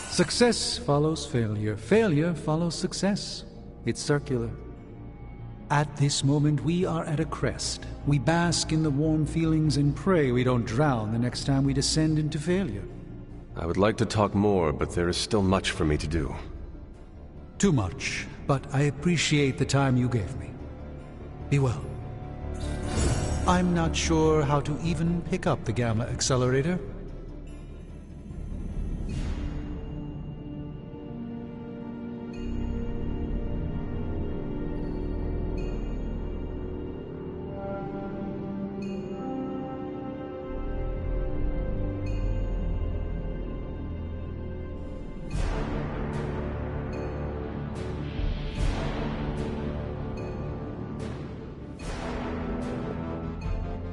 Success follows failure. Failure follows success. It's circular. At this moment, we are at a crest. We bask in the warm feelings and pray we don't drown the next time we descend into failure. I would like to talk more, but there is still much for me to do. Too much, but I appreciate the time you gave me. Be well. I'm not sure how to even pick up the Gamma Accelerator.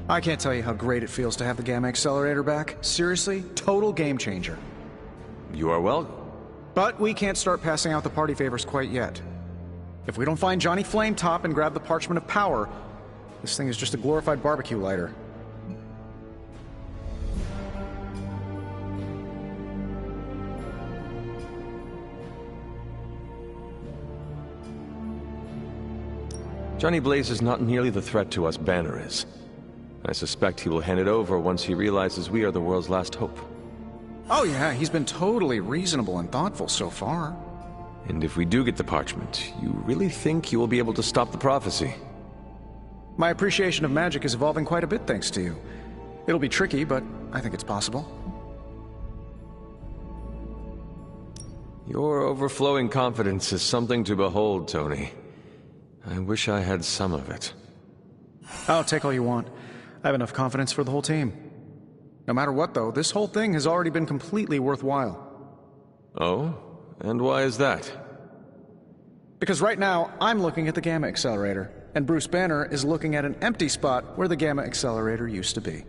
I can't tell you how great it feels to have the Gamma Accelerator back. Seriously, total game changer. You are welcome. But we can't start passing out the party favors quite yet. If we don't find Johnny Flametop and grab the Parchment of Power, this thing is just a glorified barbecue lighter. Johnny Blaze is not nearly the threat to us Banner is. I suspect he will hand it over once he realizes we are the world's last hope. Oh yeah, he's been totally reasonable and thoughtful so far. And if we do get the parchment, you really think you will be able to stop the prophecy? My appreciation of magic is evolving quite a bit thanks to you. It'll be tricky, but I think it's possible. Your overflowing confidence is something to behold, Tony. I wish I had some of it. Oh, take all you want. I have enough confidence for the whole team. No matter what, though, this whole thing has already been completely worthwhile. Oh? And why is that? Because right now, I'm looking at the Gamma Accelerator, and Bruce Banner is looking at an empty spot where the Gamma Accelerator used to be.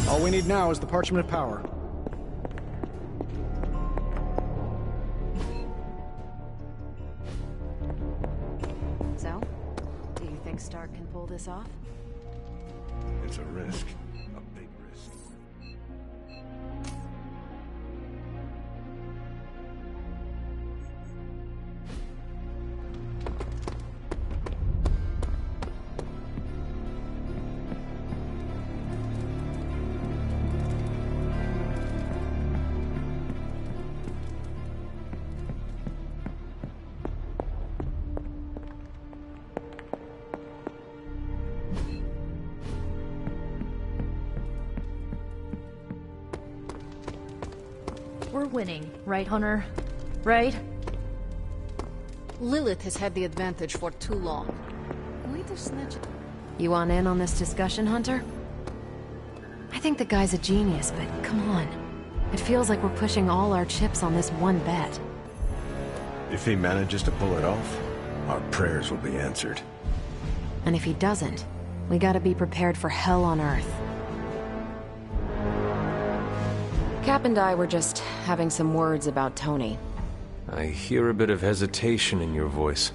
All we need now is the Parchment of Power. So, do you think Stark can pull this off? It's a risk. A big risk. We're winning, right, Hunter? Right? Lilith has had the advantage for too long. Way to snatch it. You want in on this discussion, Hunter? I think the guy's a genius, but come on. It feels like we're pushing all our chips on this one bet. If he manages to pull it off, our prayers will be answered. And if he doesn't, we gotta be prepared for hell on Earth. Cap and I were just having some words about Tony. I hear a bit of hesitation in your voice.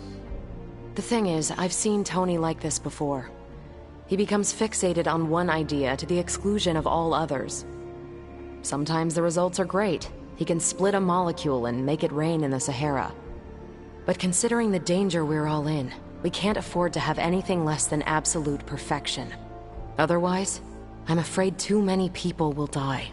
The thing is, I've seen Tony like this before. He becomes fixated on one idea to the exclusion of all others. Sometimes the results are great. He can split a molecule and make it rain in the Sahara. But considering the danger we're all in, we can't afford to have anything less than absolute perfection. Otherwise, I'm afraid too many people will die.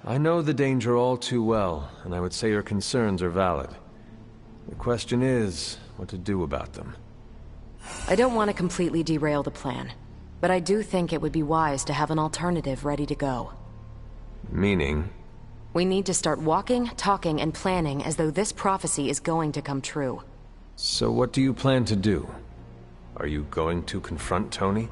I know the danger all too well, and I would say your concerns are valid. The question is, what to do about them. I don't want to completely derail the plan, but I do think it would be wise to have an alternative ready to go. Meaning? We need to start walking, talking, and planning as though this prophecy is going to come true. So what do you plan to do? Are you going to confront Tony?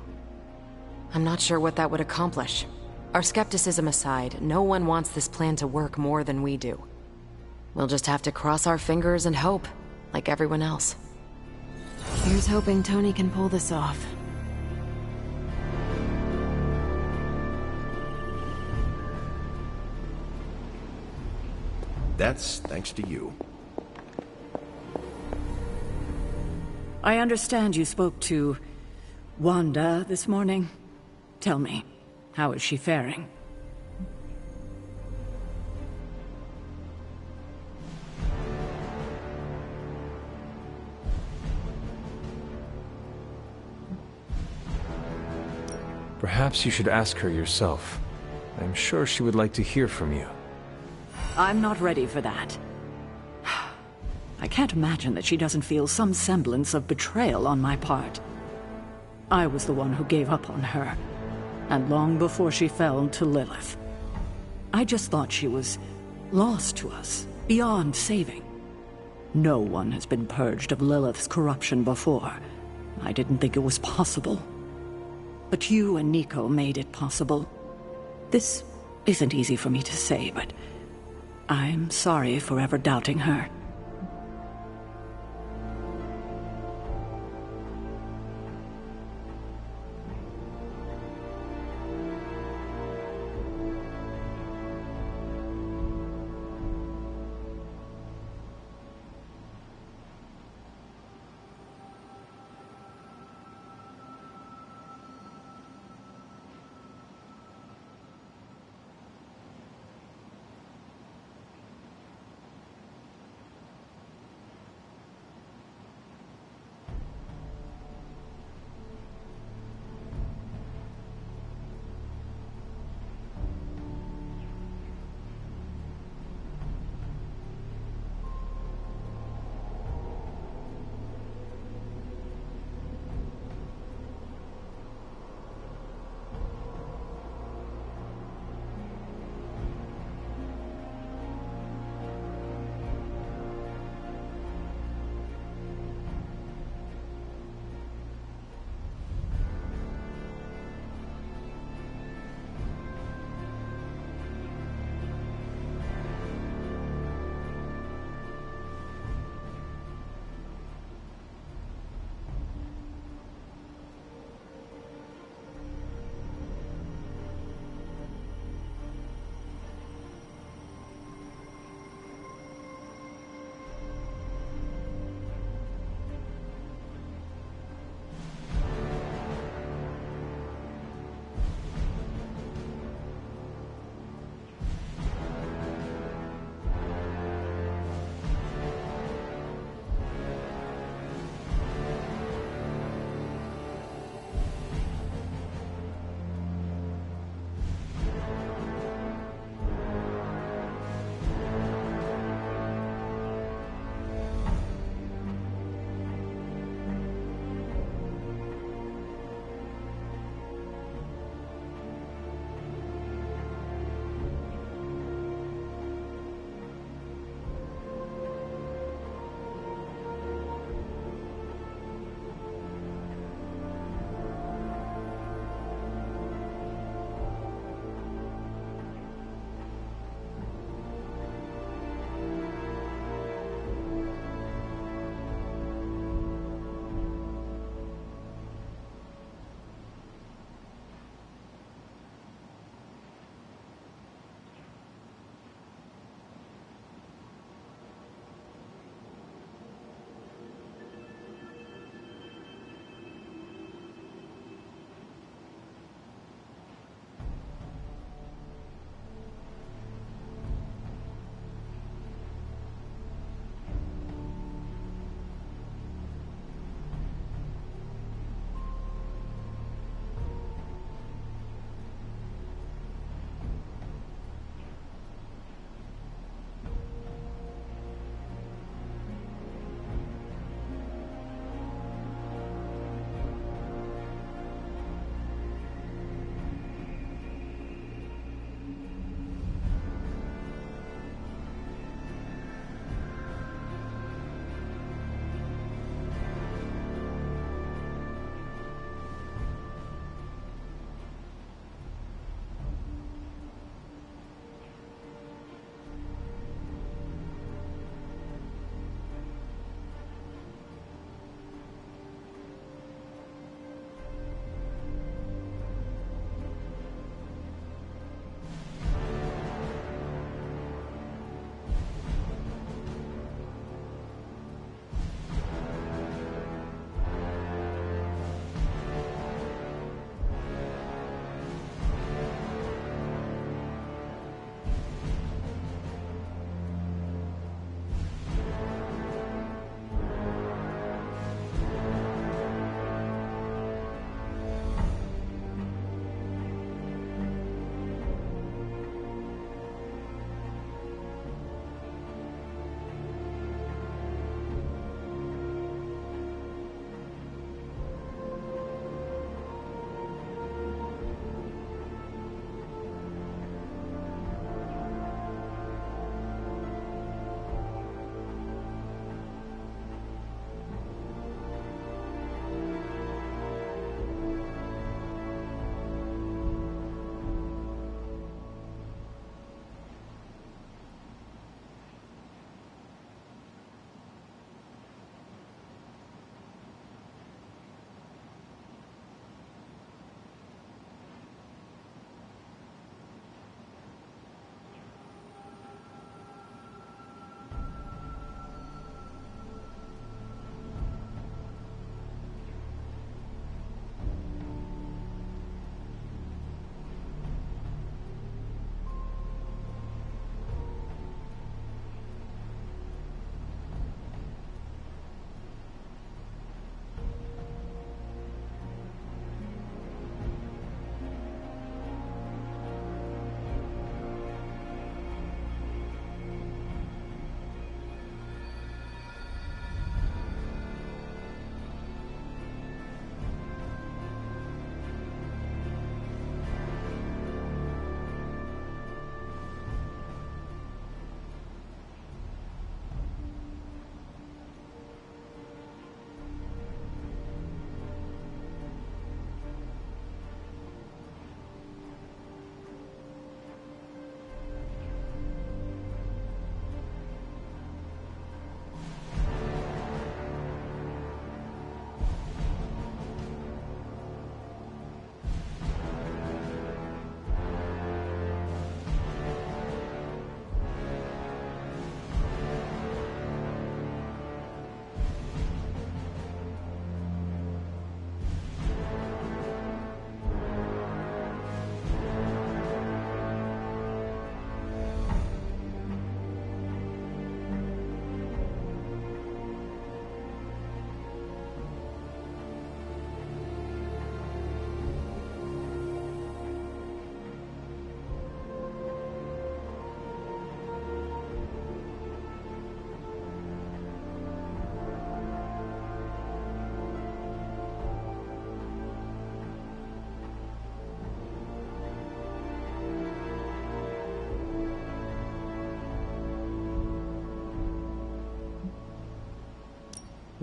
I'm not sure what that would accomplish. Our skepticism aside, no one wants this plan to work more than we do. We'll just have to cross our fingers and hope, like everyone else. Here's hoping Tony can pull this off. That's thanks to you. I understand you spoke to Wanda this morning. Tell me, how is she faring? Perhaps you should ask her yourself. I'm sure she would like to hear from you. I'm not ready for that. I can't imagine that she doesn't feel some semblance of betrayal on my part. I was the one who gave up on her, and long before she fell to Lilith. I just thought she was lost to us, beyond saving. No one has been purged of Lilith's corruption before. I didn't think it was possible. But you and Nico made it possible. This isn't easy for me to say, but I'm sorry for ever doubting her.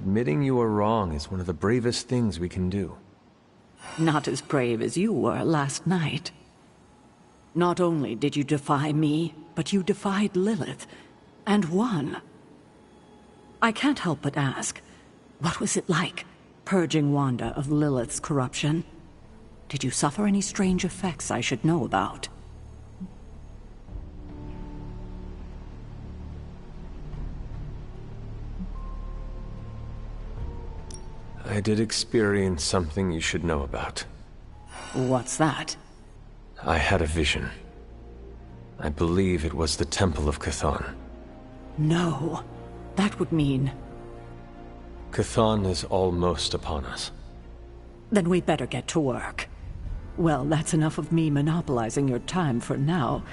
admitting you are wrong is one of the bravest things we can do. Not as brave as you were last night. Not only did you defy me, but you defied Lilith, and won. I can't help but ask, what was it like, purging Wanda of Lilith's corruption? Did you suffer any strange effects I should know about? I did experience something you should know about. What's that? I had a vision. I believe it was the Temple of Chthon. No. That would mean... Chthon is almost upon us. Then we better get to work. Well, that's enough of me monopolizing your time for now.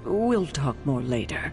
We'll talk more later.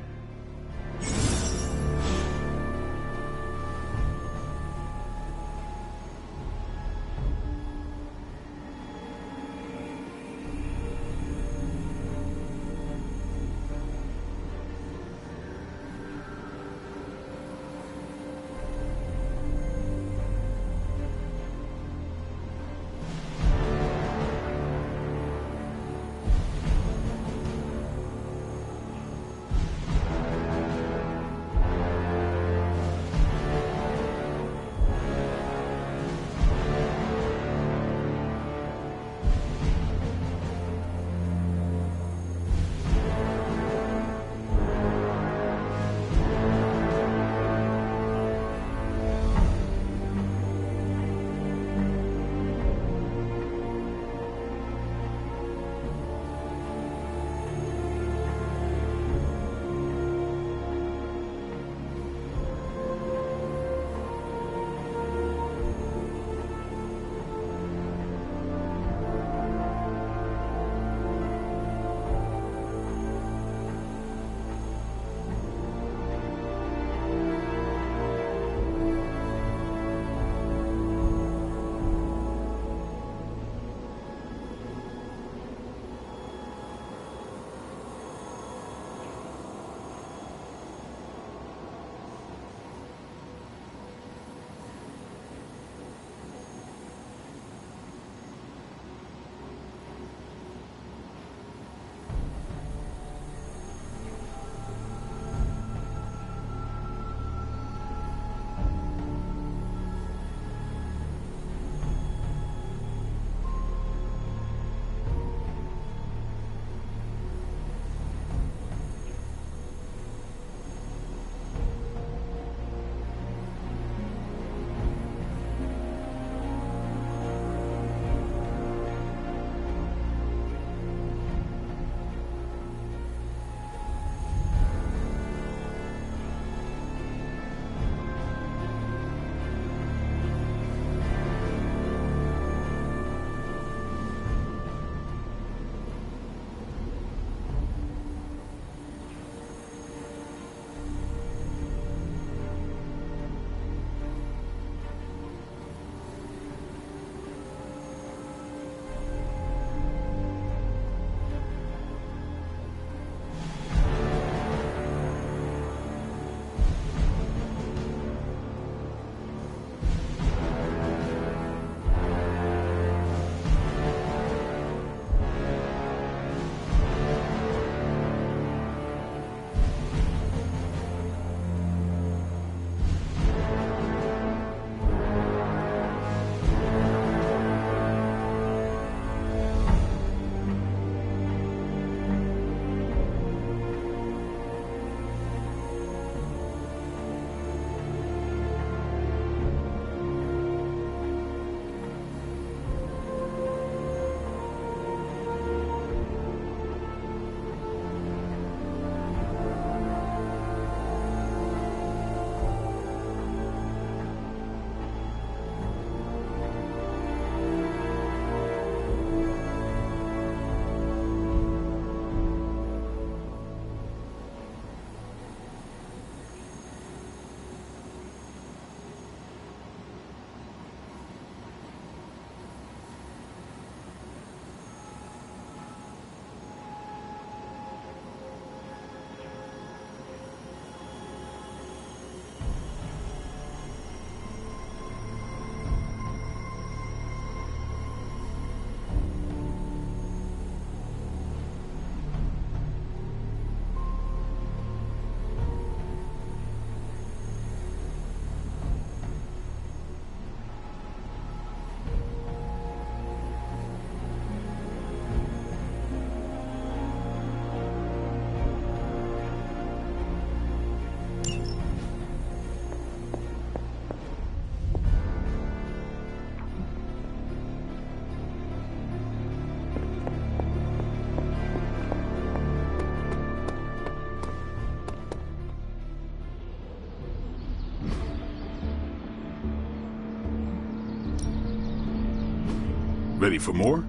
Ready for more?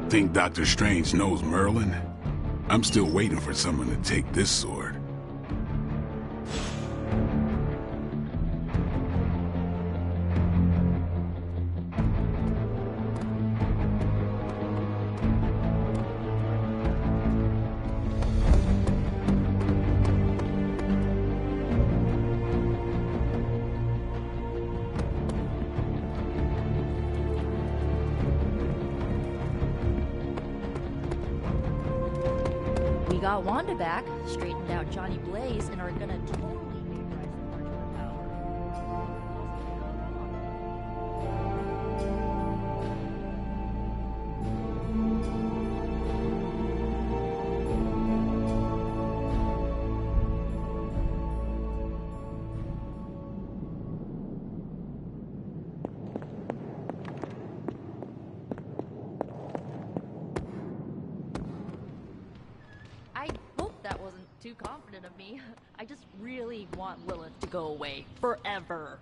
Think Dr. Strange knows Merlin? I'm still waiting for someone to take this sword. We got Wanda back, straightened out Johnny Blaze, and are gonna totally vaporize the Martian power. I hope that wasn't too confident of me. I just really want Lilith to go away forever.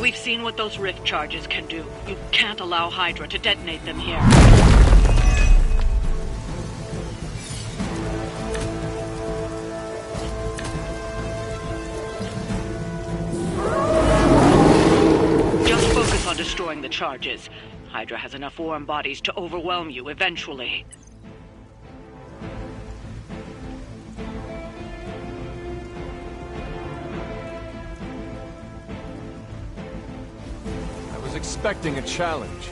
We've seen what those rift charges can do. You can't allow Hydra to detonate them here. Just focus on destroying the charges. Hydra has enough warm bodies to overwhelm you eventually. I was expecting a challenge.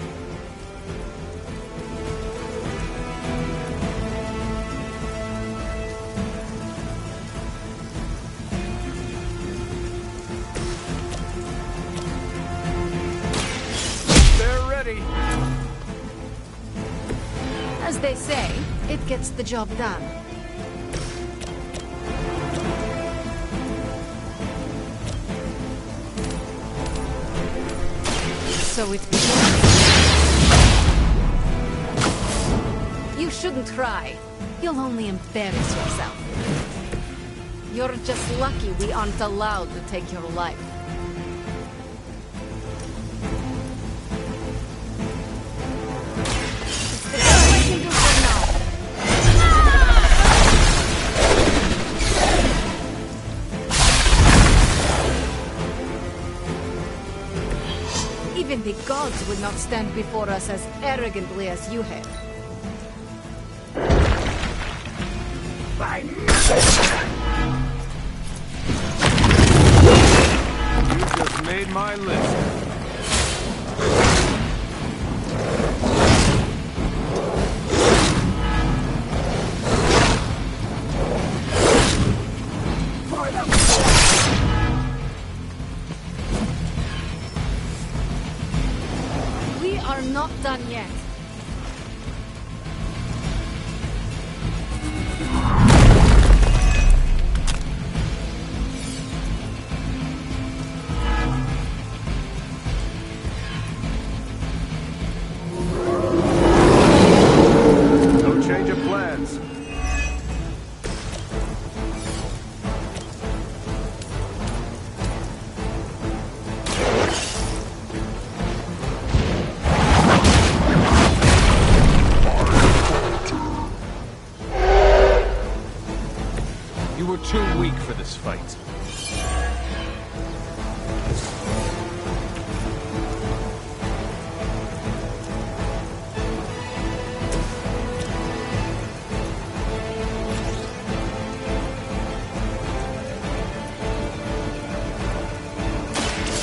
They're ready. As they say, it gets the job done. So it begins. You shouldn't try. You'll only embarrass yourself. You're just lucky we aren't allowed to take your life. It's the best I can do for now. Even the gods would not stand before us as arrogantly as you have. You just made my list. We are not done yet. No change of plans. You were too weak for this fight.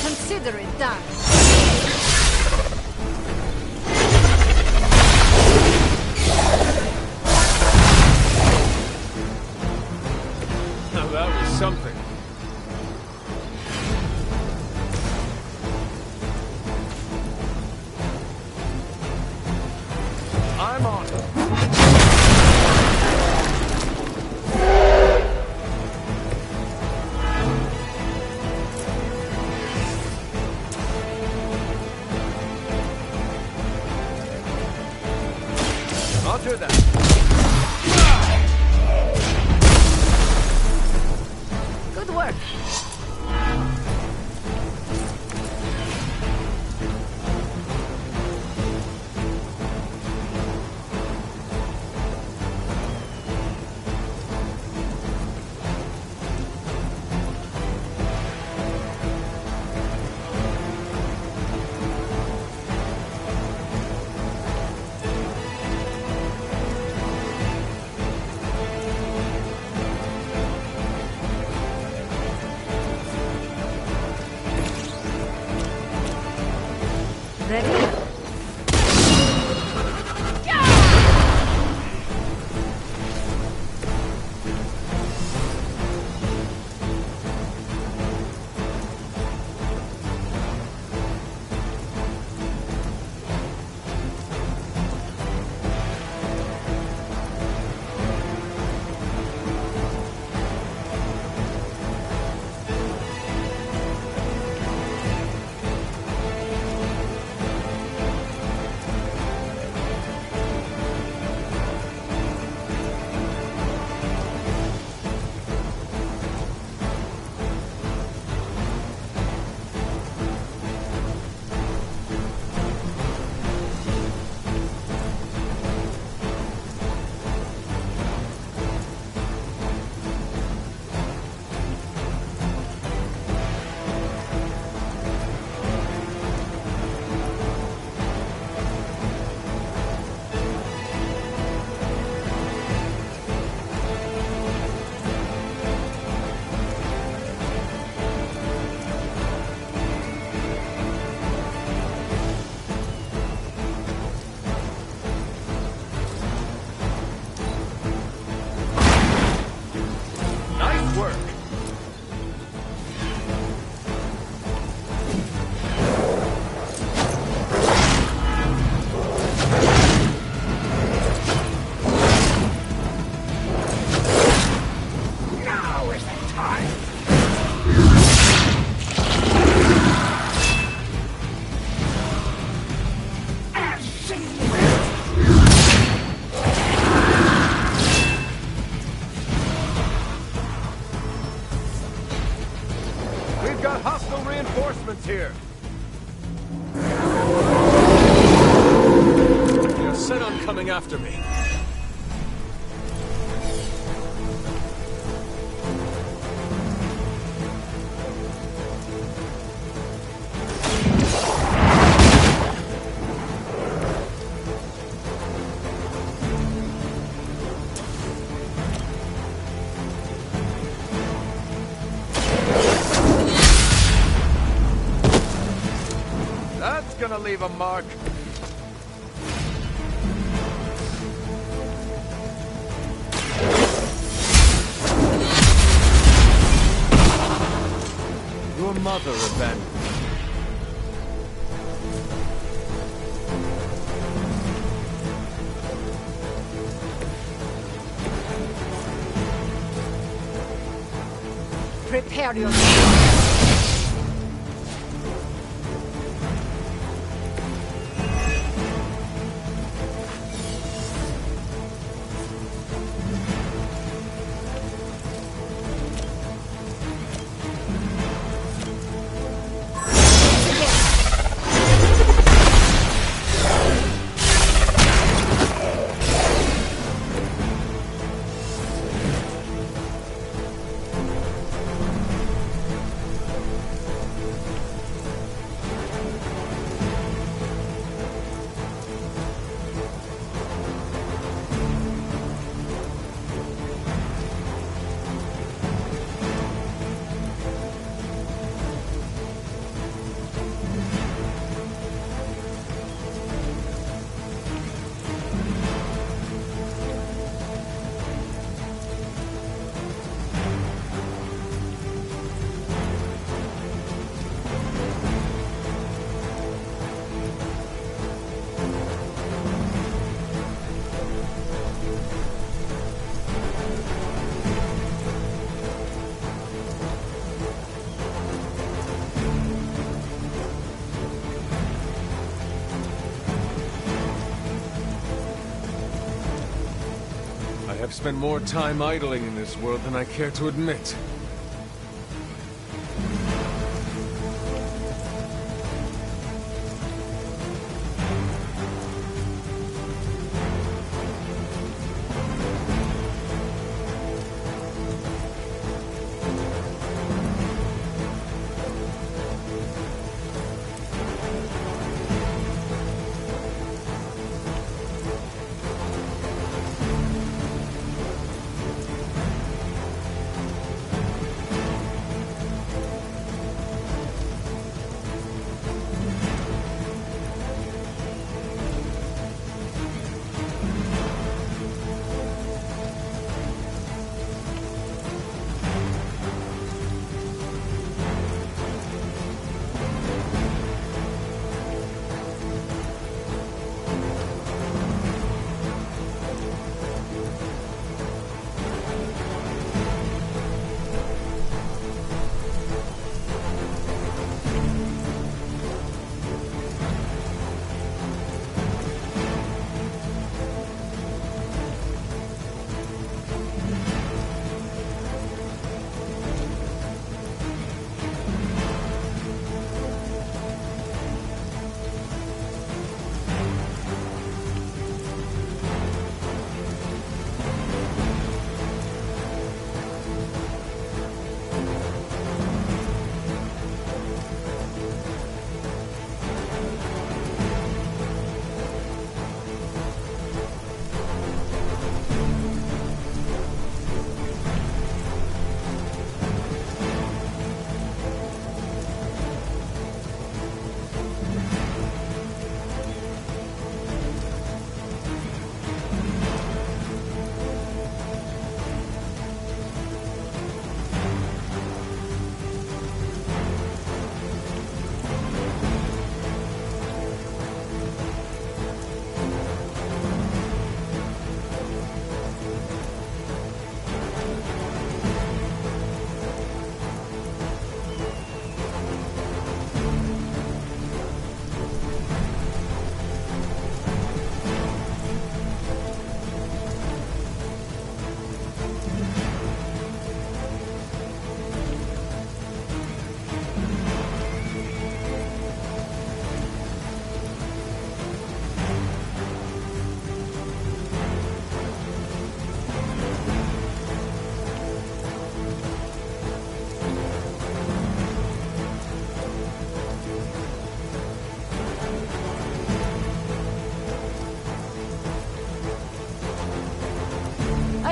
Consider it done. Now that was something. I'm on it. Roger that. Reinforcements here! They're set on coming after me. That's gonna leave a mark. Your mother abandoned me. Prepare yourself. I have spent more time idling in this world than I care to admit.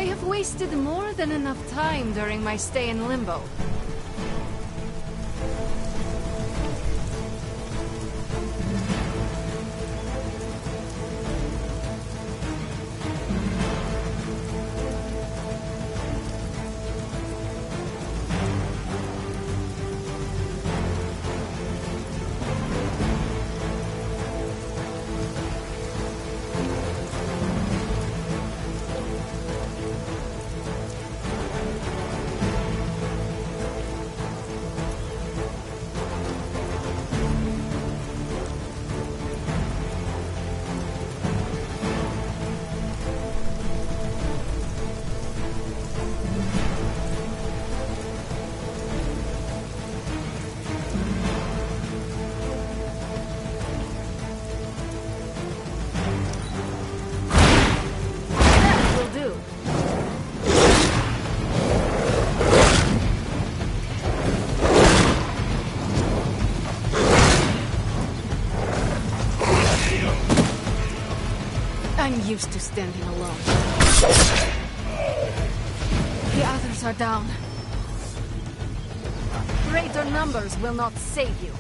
have wasted more than enough time during my stay in Limbo. I'm used to standing alone. The others are down. Greater numbers will not save you.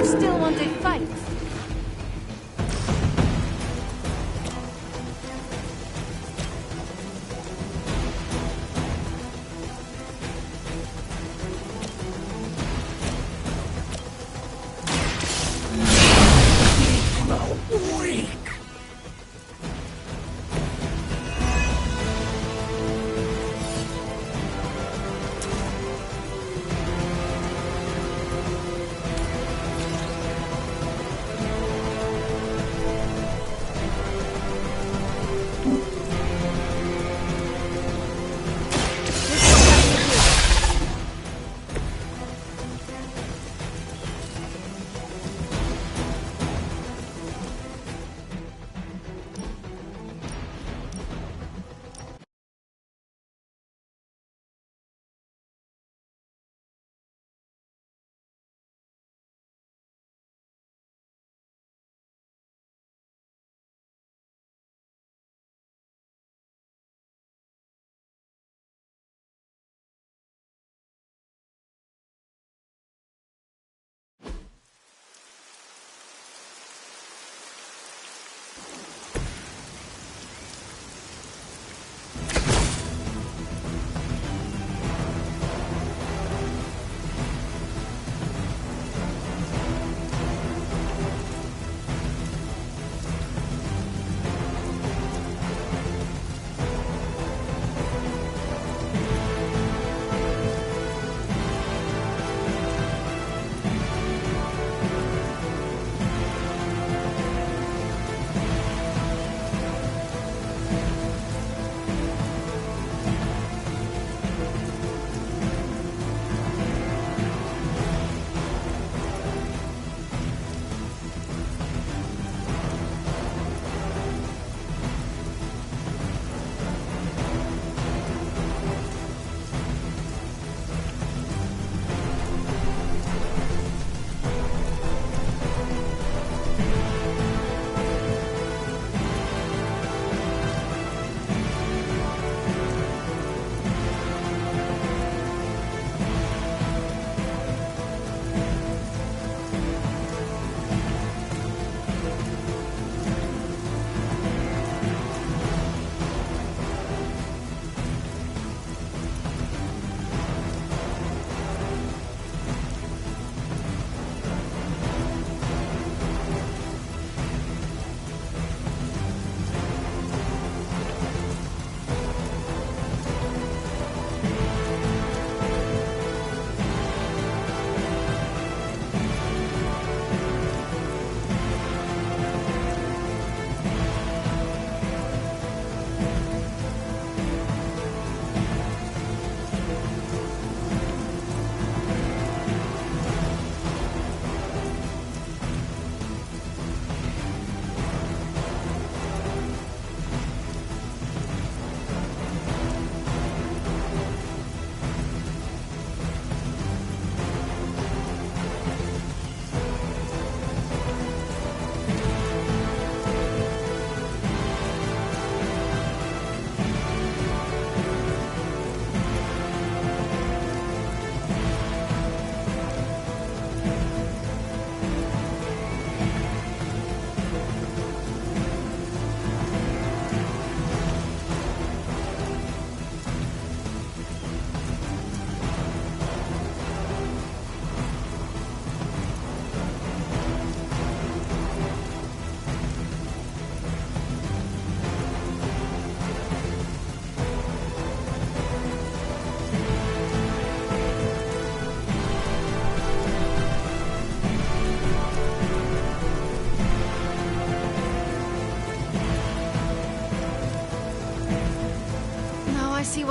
Still want a fight?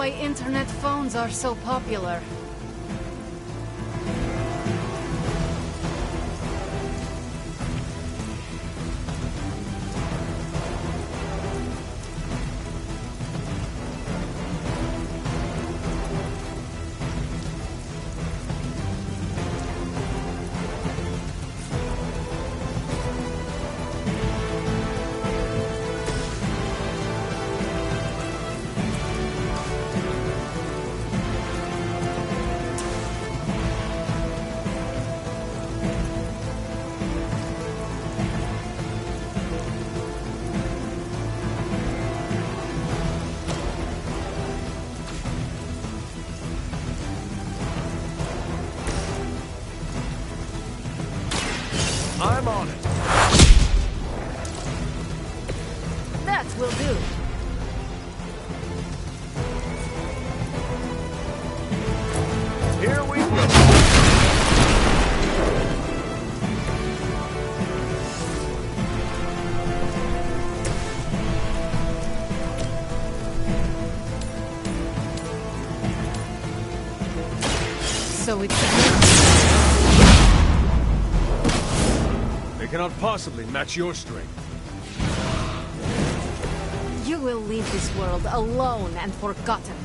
why internet phones are so popular. I'm on it. That will do. Here we go. So it's... They cannot possibly match your strength. You will leave this world alone and forgotten.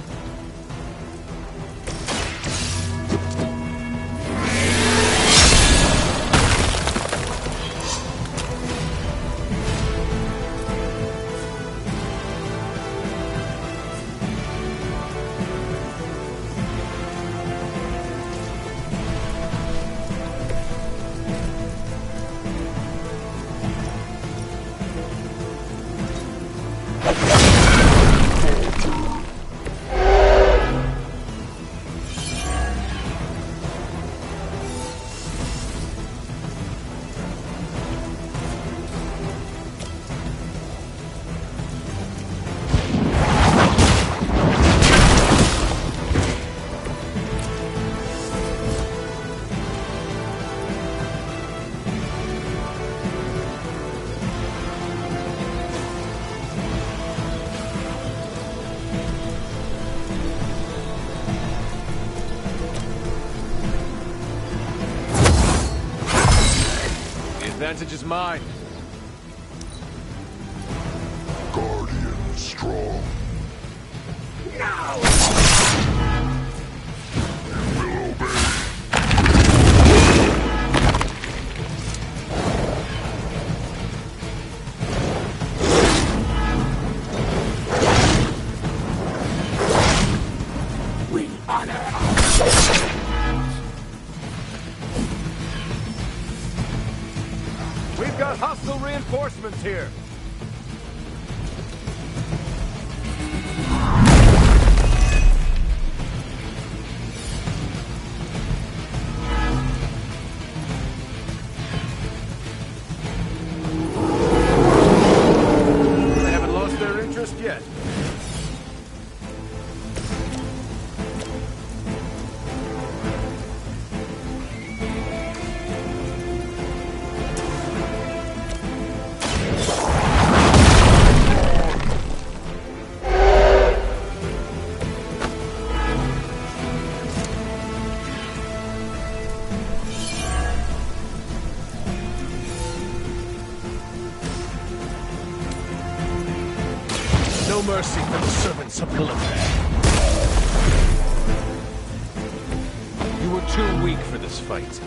The advantage is mine. Guardian strong. Now! You will obey. We honor. We've got hostile reinforcements here. They haven't lost their interest yet. No mercy for the servants of Lilith. You were too weak for this fight.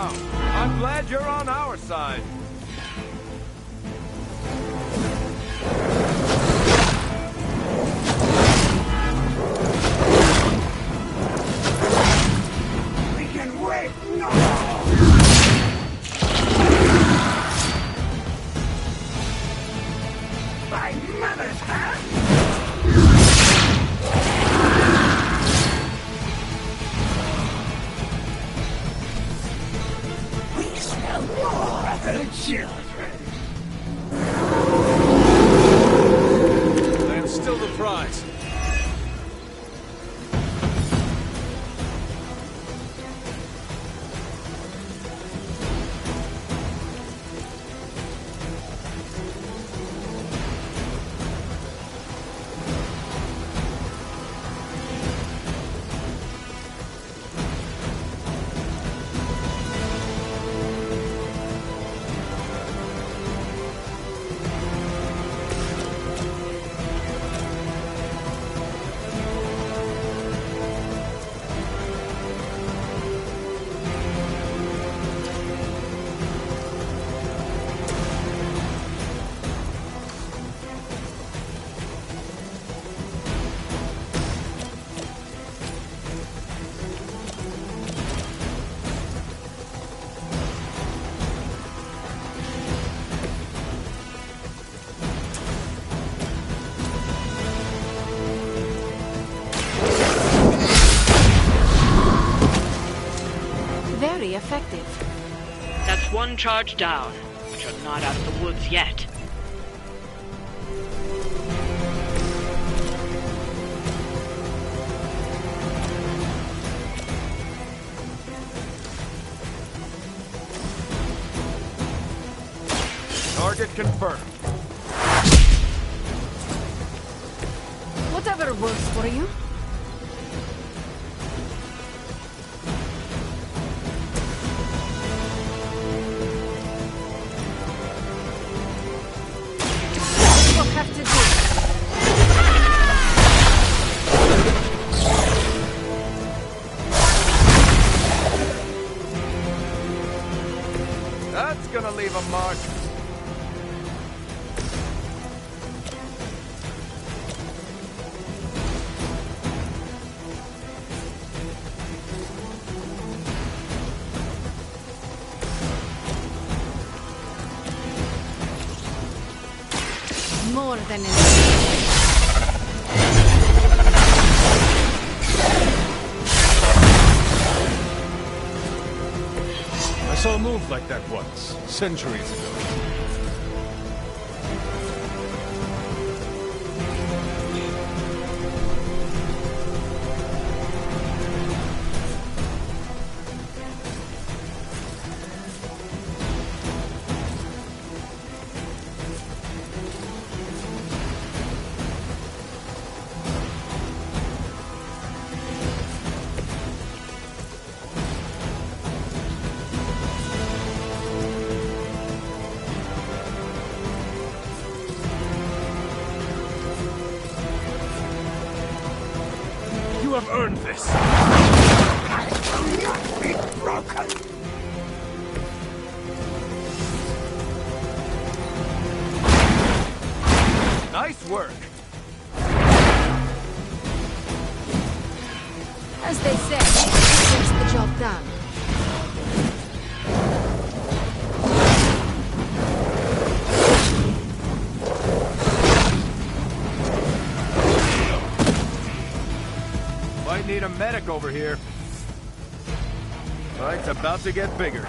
Wow. I'm glad you're on our side. We can wait no by mother's hand. We smell more of her children. I am still the prize. Very effective. That's one charge down, but you're not out of the woods yet. Target confirmed. Whatever works for you. We'll have to do. That's gonna leave a mark. More than enough. I saw a move like that once, centuries ago. You have earned this. I will not be broken. Nice work. As they say, it gets the job done. Might need a medic over here. Fight's about to get bigger.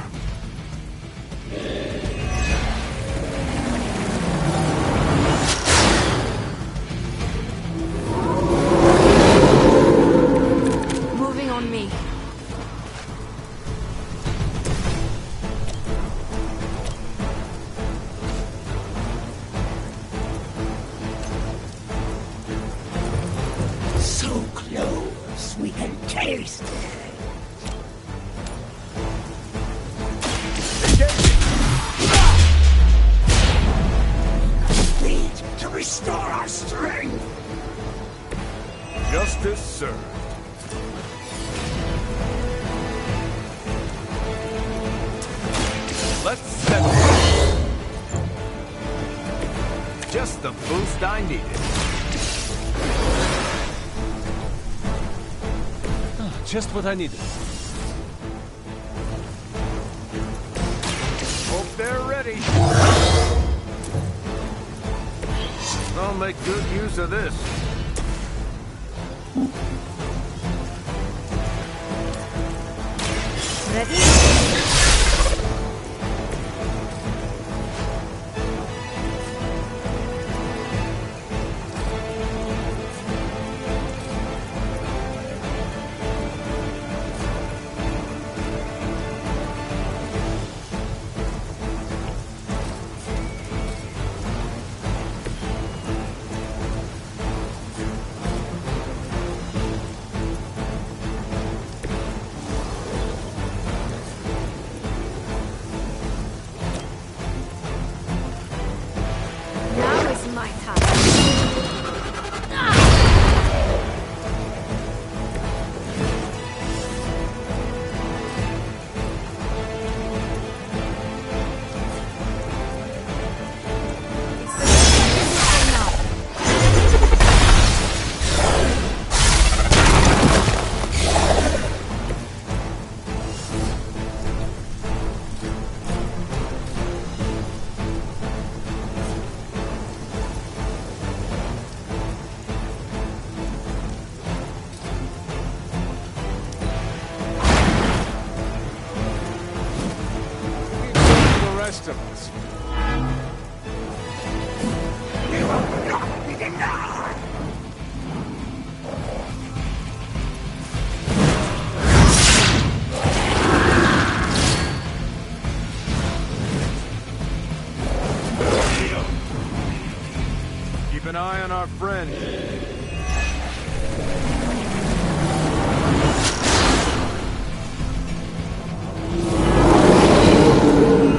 Moving on me. So close, we can taste it. Need to restore our strength. Justice served. Let's settle it. Just the boost I needed. Just what I needed. Hope they're ready. I'll make good use of this. Ready? Rest of us. You will not be denied! Keep an eye on our friend.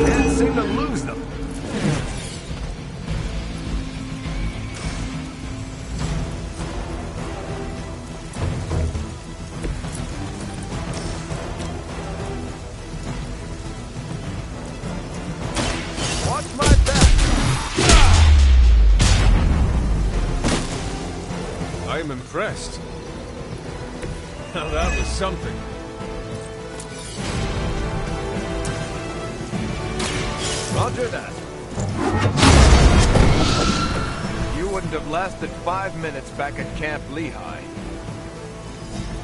Can't seem to lose them. Watch my back. I'm impressed. Now that was something. Roger that. You wouldn't have lasted 5 minutes back at Camp Lehigh.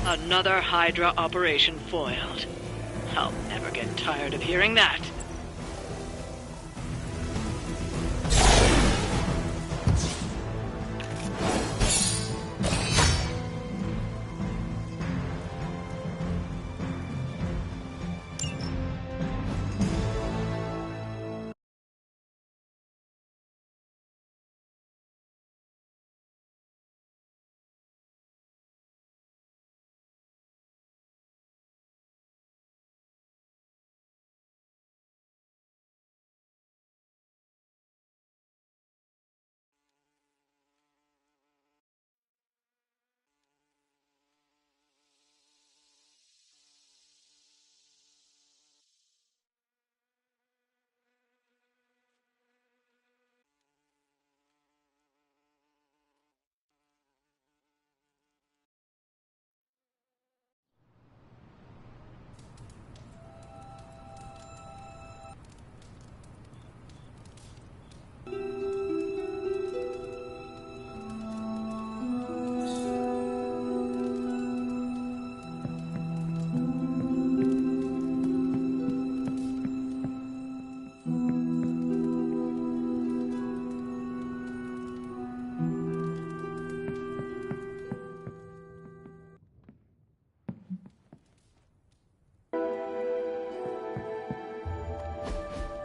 Another Hydra operation foiled. I'll never get tired of hearing that.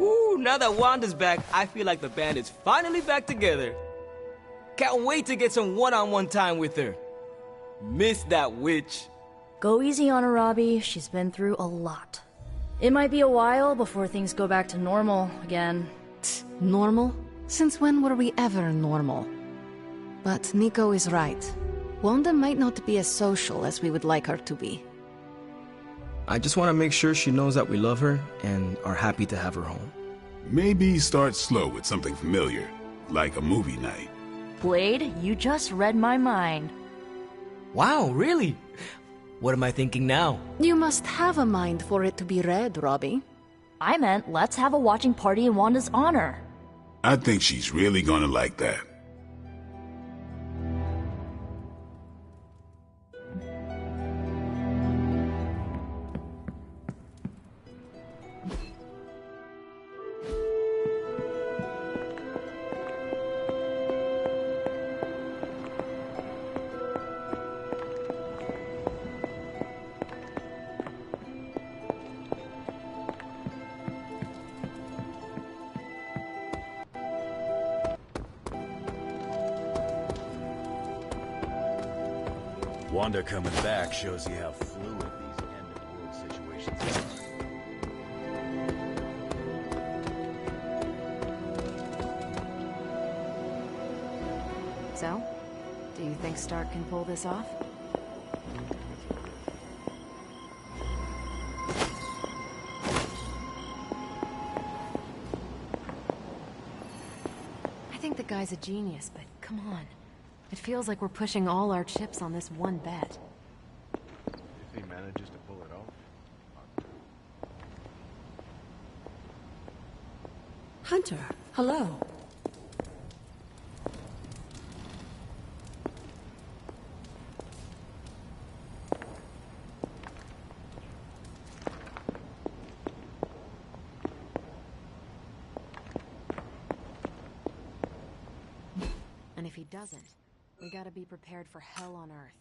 Ooh, now that Wanda's back, I feel like the band is finally back together. Can't wait to get some one-on-one time with her. Miss that witch. Go easy on her, Robbie. She's been through a lot. It might be a while before things go back to normal again. Normal? Since when were we ever normal? But Nico is right. Wanda might not be as social as we would like her to be. I just want to make sure she knows that we love her and are happy to have her home. Maybe start slow with something familiar, like a movie night. Blade, you just read my mind. Wow, really? What am I thinking now? You must have a mind for it to be read, Robbie. I meant let's have a watching party in Wanda's honor. I think she's really gonna like that. Wanda coming back shows you how fluid these end-of-world situations are. So, do you think Stark can pull this off? I think the guy's a genius, but come on. It feels like we're pushing all our chips on this one bet. If he manages to pull it off. Hunter, hello. And if he doesn't, we gotta be prepared for hell on Earth.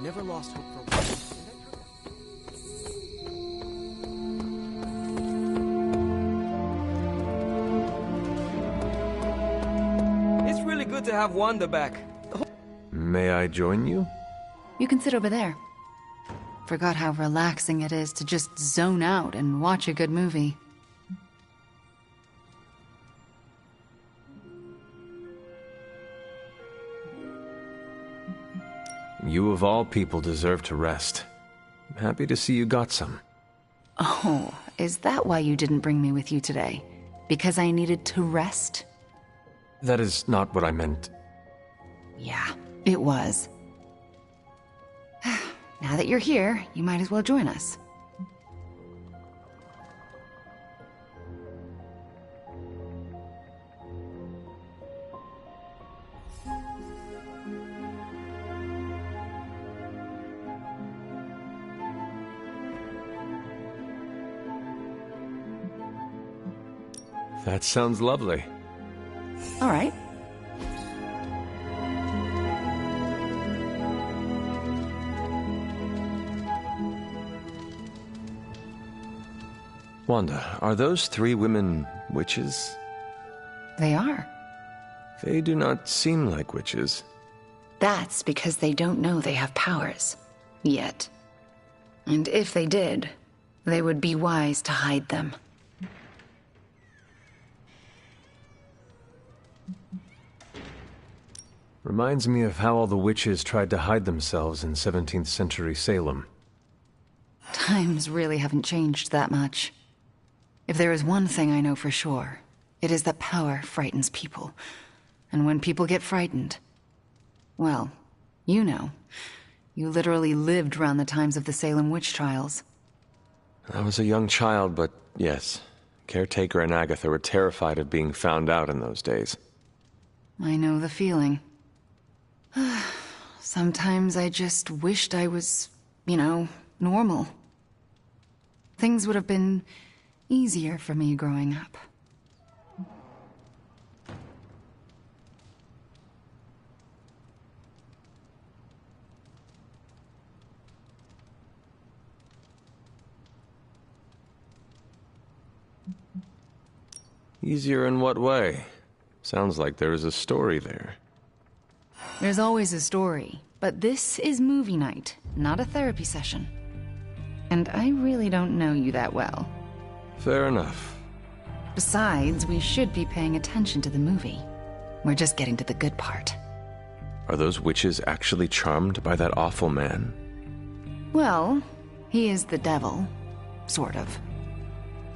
Never lost hope for once. It's really good to have Wanda back. May I join you? You can sit over there. Forgot how relaxing it is to just zone out and watch a good movie. You of all people deserve to rest. I'm happy to see you got some. Oh, is that why you didn't bring me with you today? Because I needed to rest? That is not what I meant. Yeah, it was. Now that you're here, you might as well join us. That sounds lovely. All right. Wanda, are those three women witches? They are. They do not seem like witches. That's because they don't know they have powers. Yet. And if they did, they would be wise to hide them. Reminds me of how all the witches tried to hide themselves in 17th century Salem. Times really haven't changed that much. If there is one thing I know for sure, it is that power frightens people. And when people get frightened, well, you know. You literally lived around the times of the Salem witch trials. I was a young child, but yes. Caretaker and Agatha were terrified of being found out in those days. I know the feeling. Sometimes I just wished I was, normal. Things would have been easier for me growing up. Easier in what way? Sounds like there is a story there. There's always a story, but this is movie night, not a therapy session. And I really don't know you that well. Fair enough. Besides, we should be paying attention to the movie. We're just getting to the good part. Are those witches actually charmed by that awful man? Well, he is the devil. Sort of.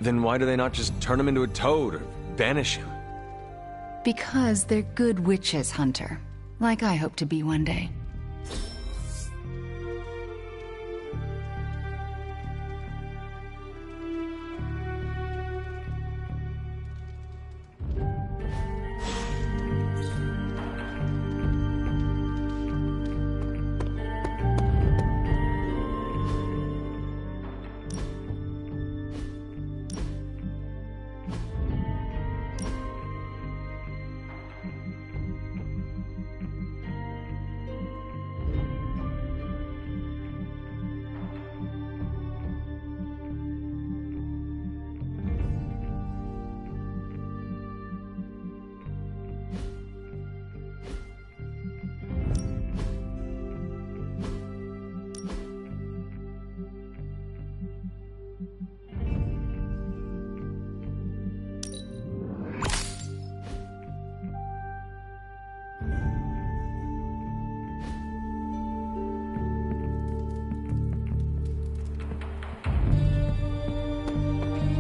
Then why do they not just turn him into a toad or banish him? Because they're good witches, Hunter. Like I hope to be one day.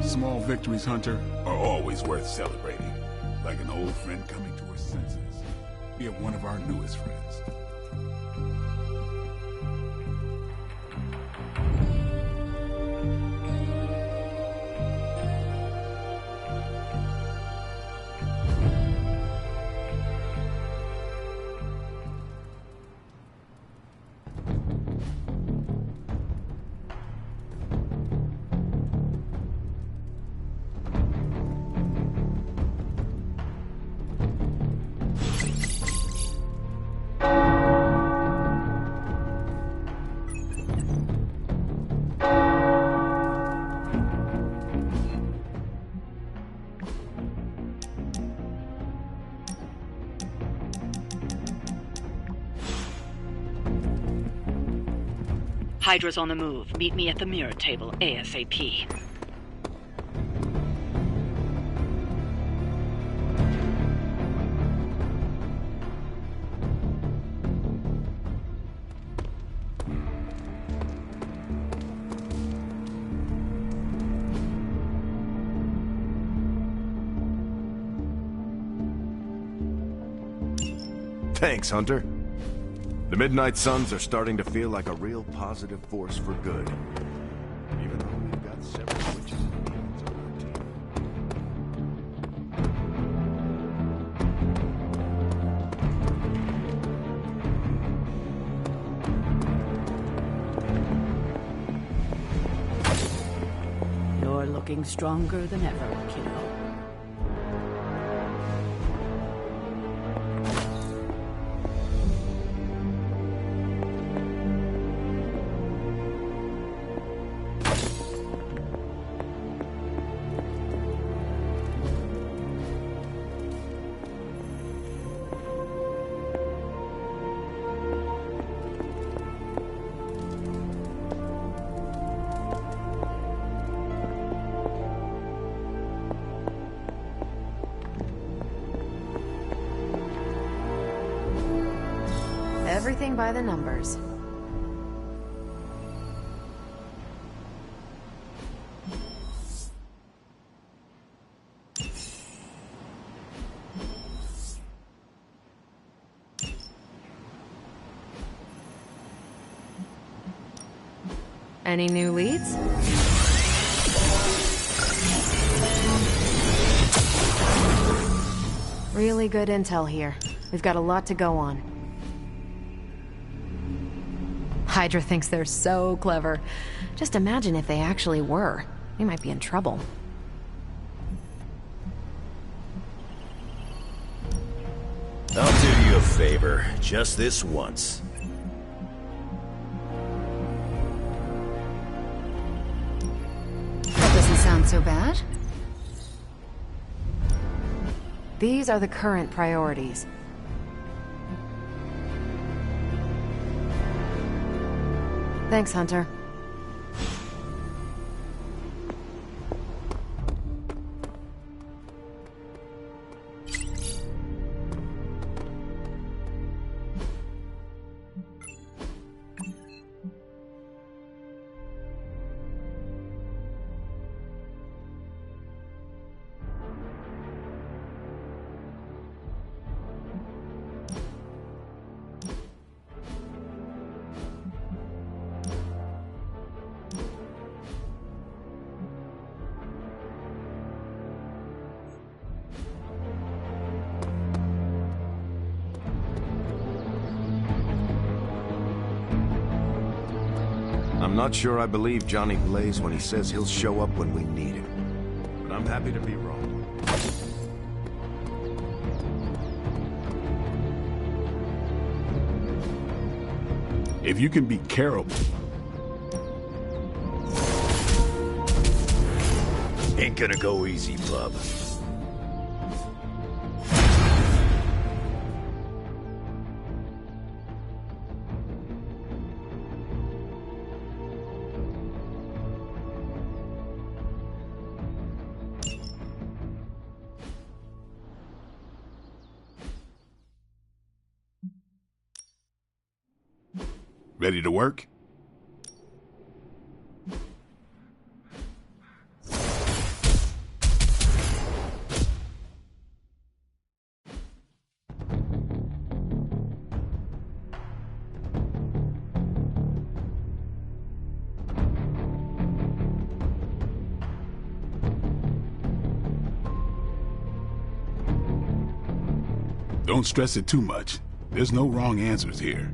Small victories, Hunter, are always worth celebrating. Like an old friend coming to her senses. Be it one of our newest friends. Hydra's on the move. Meet me at the mirror table ASAP. Thanks, Hunter. The Midnight Suns are starting to feel like a real positive force for good. Even though we've got several witches and demons on our team. You're looking stronger than ever, kiddo. Everything by the numbers. Any new leads? Really good intel here. We've got a lot to go on. Hydra thinks they're so clever. Just imagine if they actually were. We might be in trouble. I'll do you a favor, just this once. That doesn't sound so bad. These are the current priorities. Thanks, Hunter. I'm not sure I believe Johnny Blaze when he says he'll show up when we need him. But I'm happy to be wrong. If you can beat Carol... Ain't gonna go easy, bub. Ready to work? Don't stress it too much. There's no wrong answers here.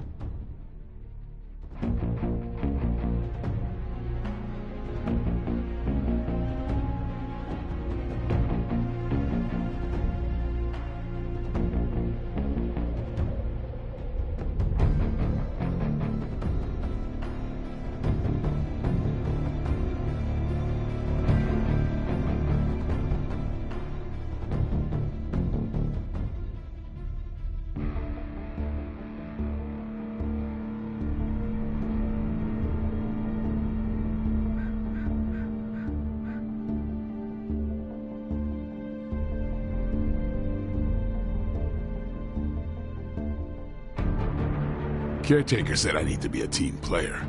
Caretaker said I need to be a team player,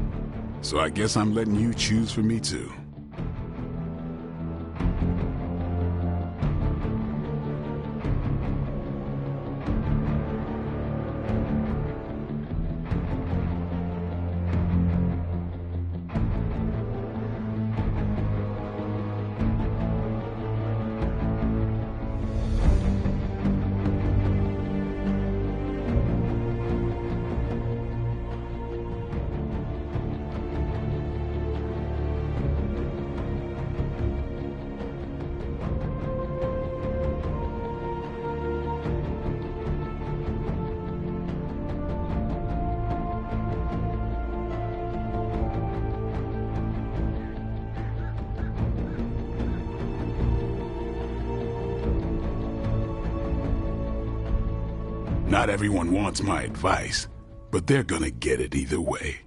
so I guess I'm letting you choose for me too. Not everyone wants my advice, but they're gonna get it either way.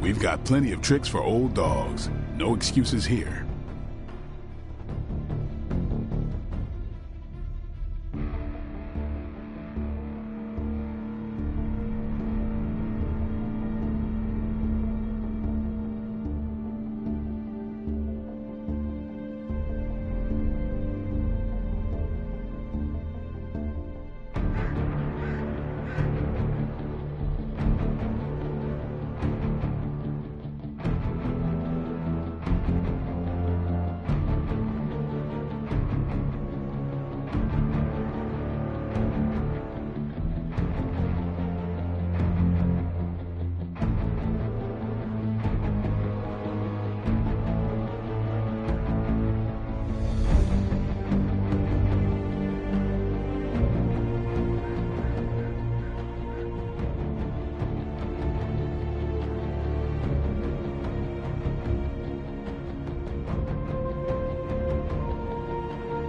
We've got plenty of tricks for old dogs. No excuses here.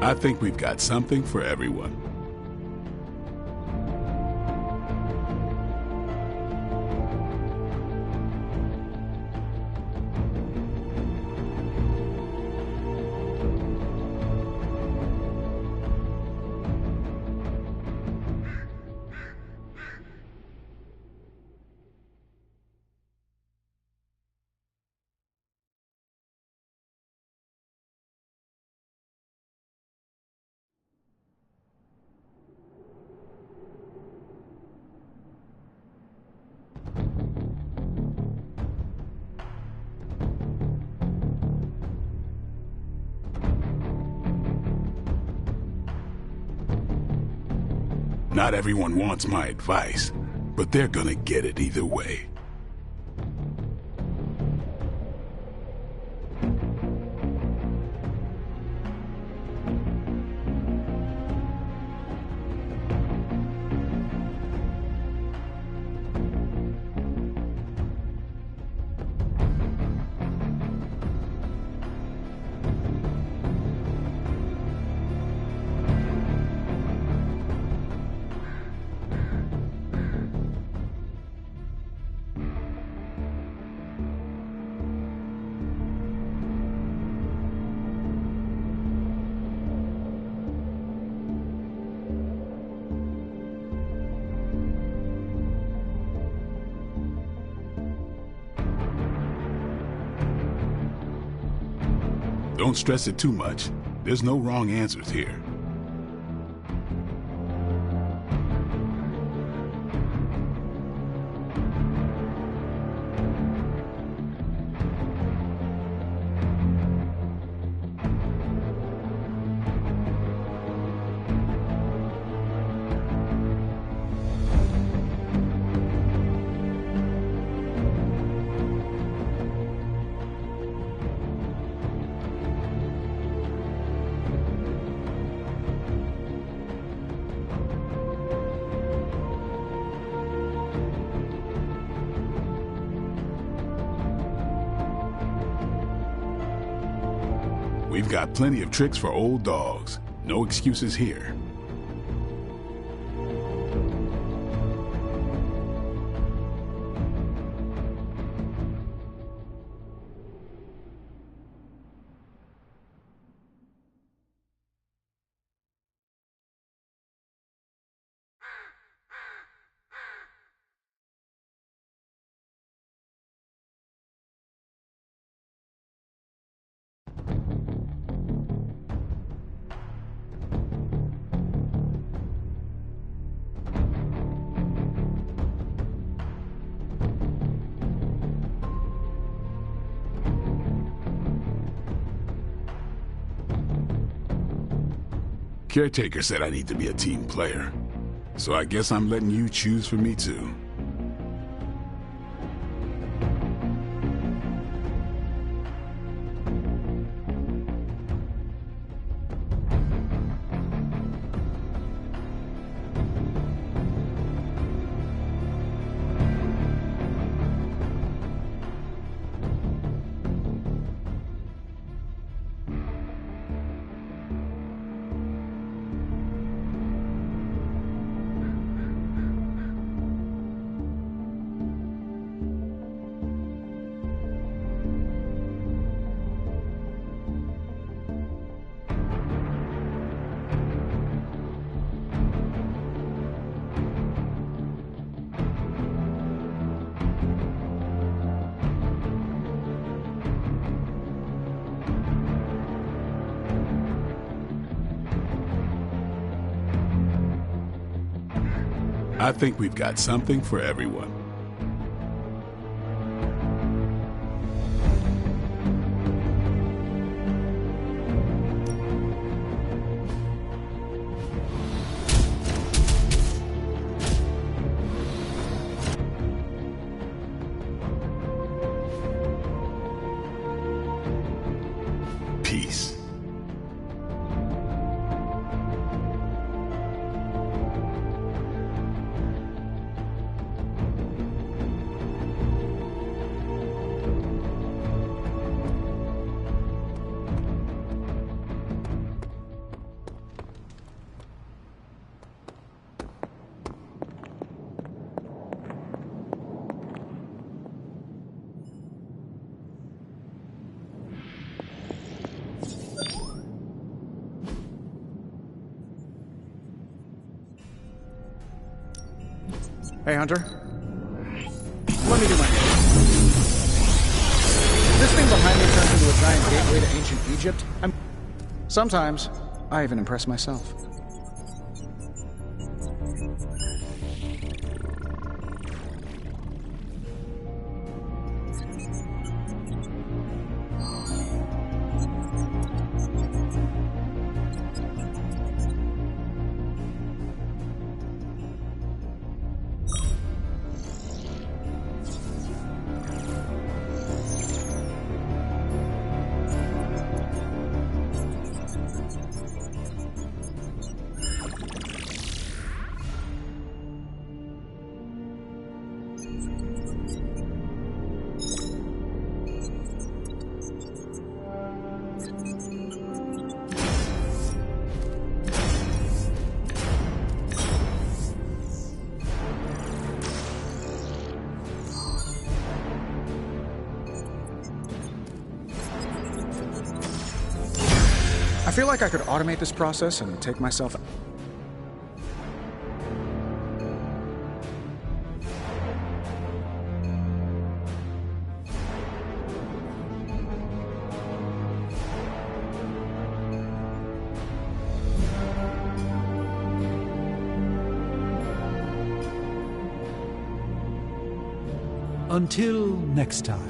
I think we've got something for everyone. Not everyone wants my advice, but they're gonna get it either way. Don't stress it too much. There's no wrong answers here. We've got plenty of tricks for old dogs. No excuses here. Caretaker said I need to be a team player, so I guess I'm letting you choose for me too. I think we've got something for everyone. Peace. Hey, Hunter. Let me do my thing. This thing behind me turns into a giant gateway to ancient Egypt. Sometimes, I even impress myself. I feel like I could automate this process and take myself... Until next time.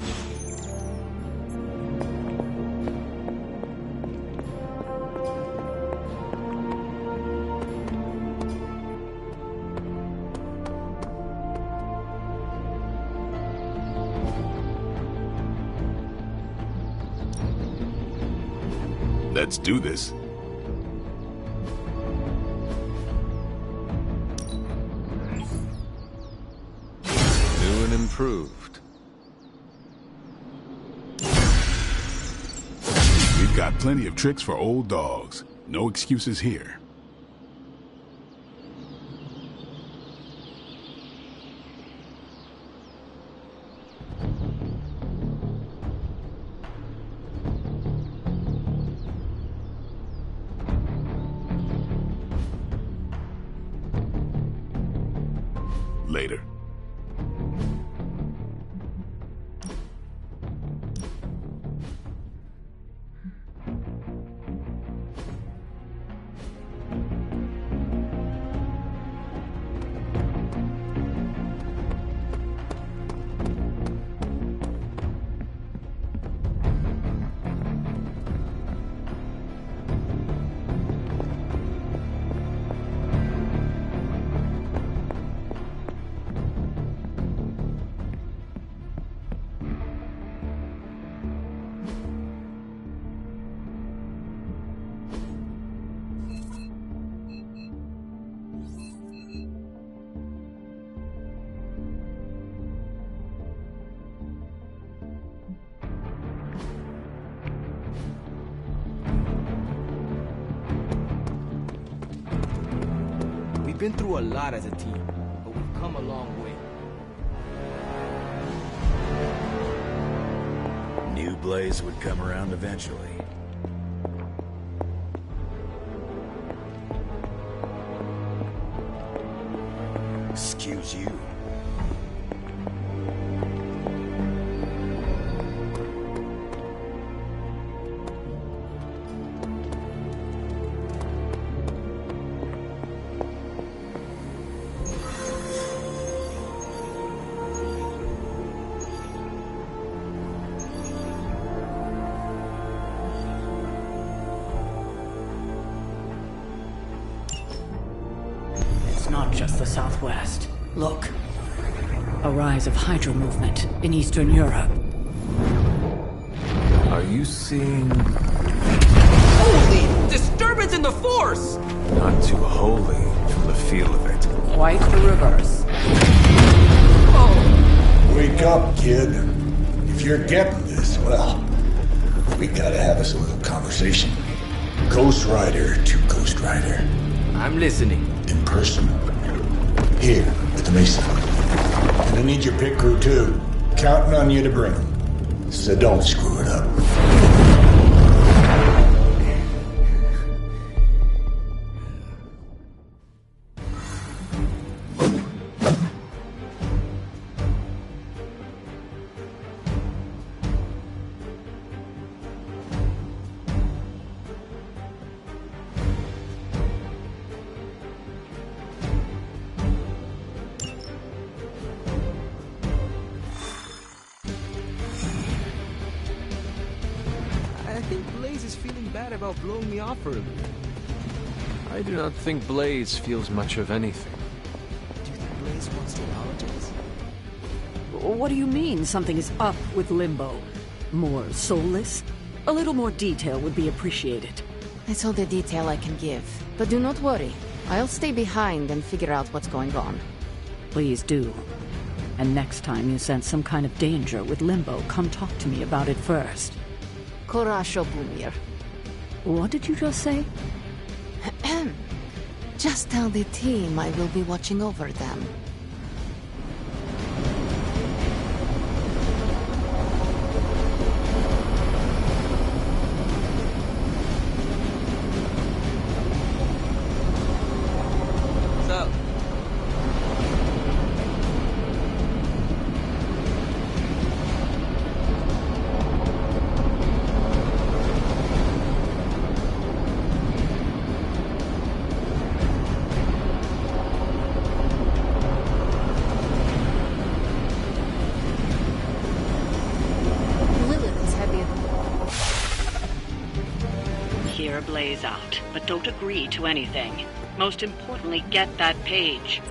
Let's do this. New and improved. We've got plenty of tricks for old dogs. No excuses here. Later. We've been through a lot as a team, but we've come a long way. New Blaze would come around eventually. Excuse you. It's not just the Southwest. Look. A rise of Hydra movement in Eastern Europe. Are you seeing... Holy! Disturbance in the Force! Not too holy from the feel of it. Quite the reverse. Wake up, kid. If you're getting this, well, we gotta have us a little conversation. Ghost Rider to Ghost Rider. I'm listening. In person. Here, at the Mesa. And I need your pit crew, too. Counting on you to bring them. So don't screw it up. think Blaze is feeling bad about blowing me off earlier. I do not think Blaze feels much of anything. Do you think Blaze wants to apologize? What do you mean something is up with Limbo? More soulless? A little more detail would be appreciated. That's all the detail I can give. But do not worry. I'll stay behind and figure out what's going on. Please do. And next time you sense some kind of danger with Limbo, come talk to me about it first. Korasho Bumir. What did you just say? Just tell the team I will be watching over them. What's up? Hear Blaze out, but don't agree to anything. Most importantly, get that page.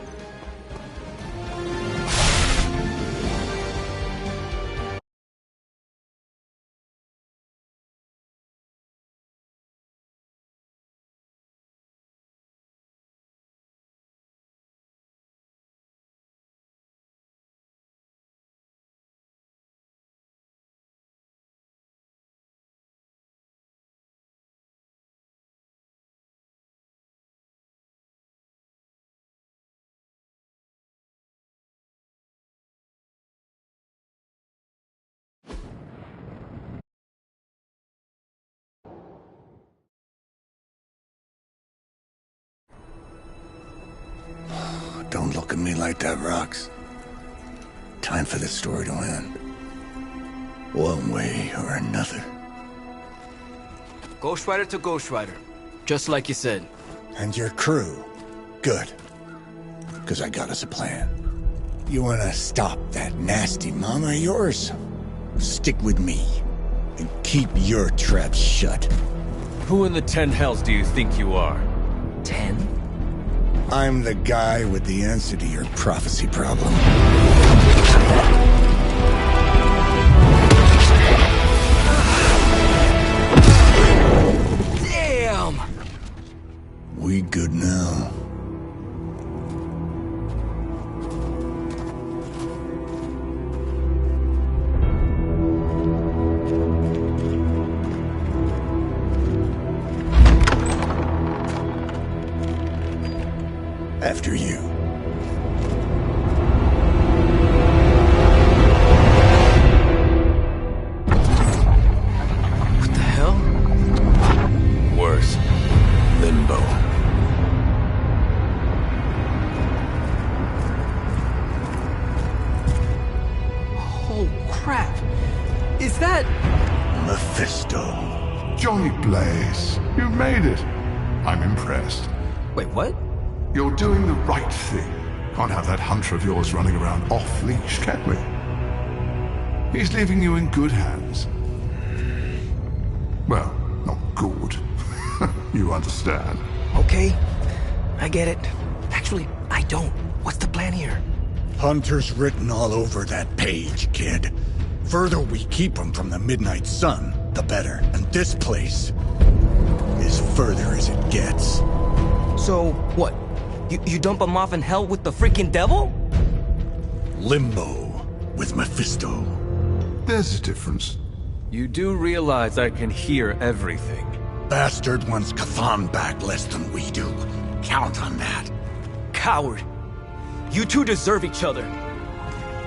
Don't look at me like that, Rox. Time for this story to end. One way or another. Ghost Rider to Ghost Rider. Just like you said. And your crew. Good. Because I got us a plan. You wanna stop that nasty mama of yours? Stick with me. And keep your traps shut. Who in the 10 hells do you think you are? 10? I'm the guy with the answer to your prophecy problem. Damn! We good now. After you. What the hell? Worse. Limbo. Oh, crap. Is that... Mephisto. Johnny Blaze, you made it. I'm impressed. Wait, what? You're doing the right thing. Can't have that hunter of yours running around off-leash, can we? He's leaving you in good hands. Well, not good. You understand. Okay, I get it. Actually, I don't. What's the plan here? Hunter's written all over that page, kid. Further we keep him from the midnight sun, the better. And this place is further as it gets. So, what? You dump him off in hell with the freaking devil? Limbo with Mephisto. There's a difference. You do realize I can hear everything. Bastard wants Cathan back less than we do. Count on that. Coward. You two deserve each other.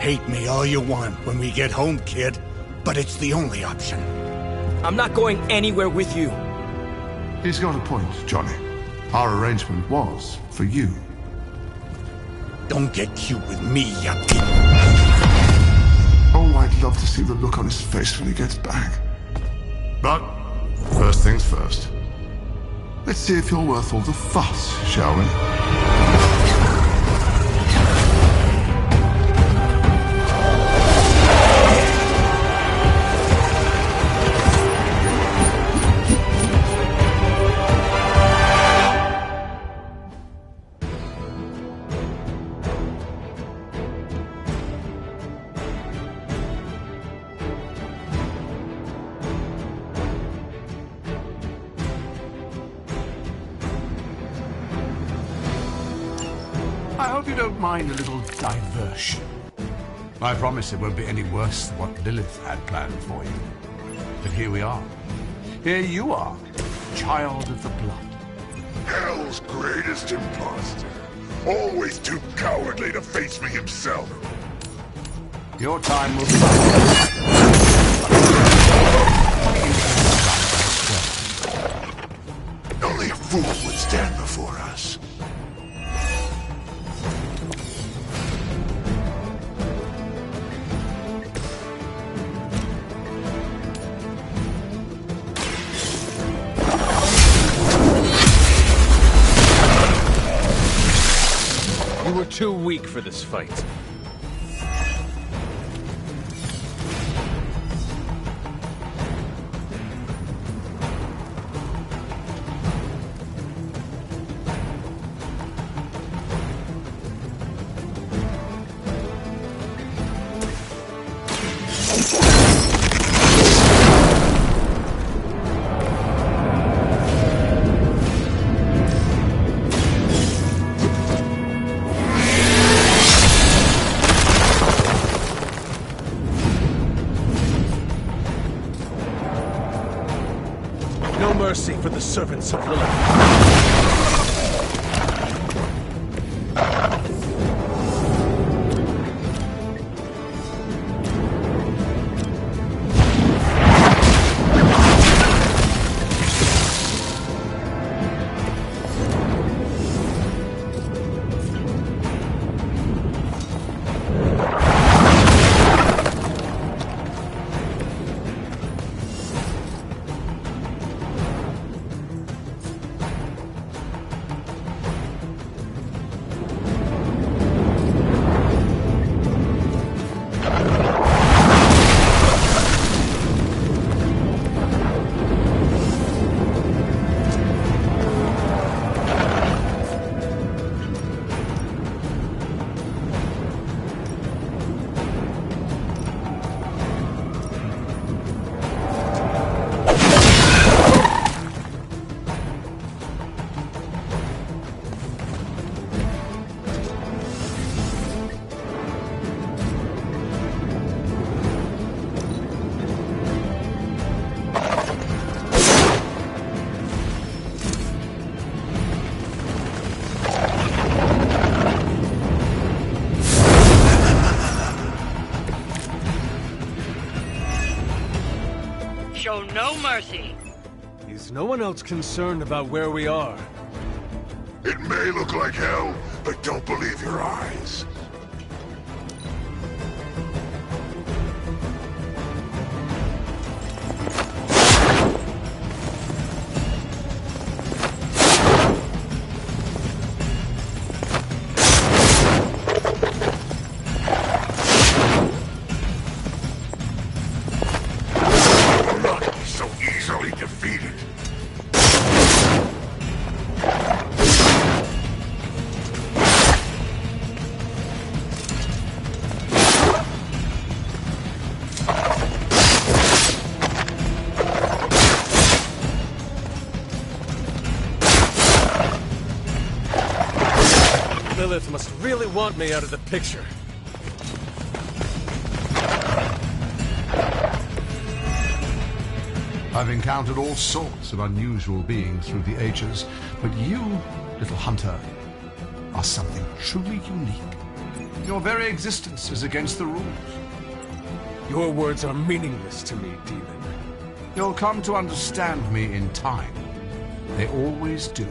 Hate me all you want when we get home, kid. But it's the only option. I'm not going anywhere with you. He's got a point, Johnny. Our arrangement was for you. Don't get cute with me, you pig. Oh, I'd love to see the look on his face when he gets back. But, first things first. Let's see if you're worth all the fuss, shall we? don't mind a little diversion. I promise it won't be any worse than what Lilith had planned for you. But here we are. Here you are, child of the blood. Hell's greatest imposter. Always too cowardly to face me himself. Your time will be... Only a fool would stand before us. You were too weak for this fight. No mercy for the servants of Lilith. Show no mercy. Is no one else concerned about where we are? It may look like hell, but don't believe your eyes. Lilith must really want me out of the picture. I've encountered all sorts of unusual beings through the ages, but you, little hunter, are something truly unique. Your very existence is against the rules. Your words are meaningless to me, demon. You'll come to understand me in time. They always do.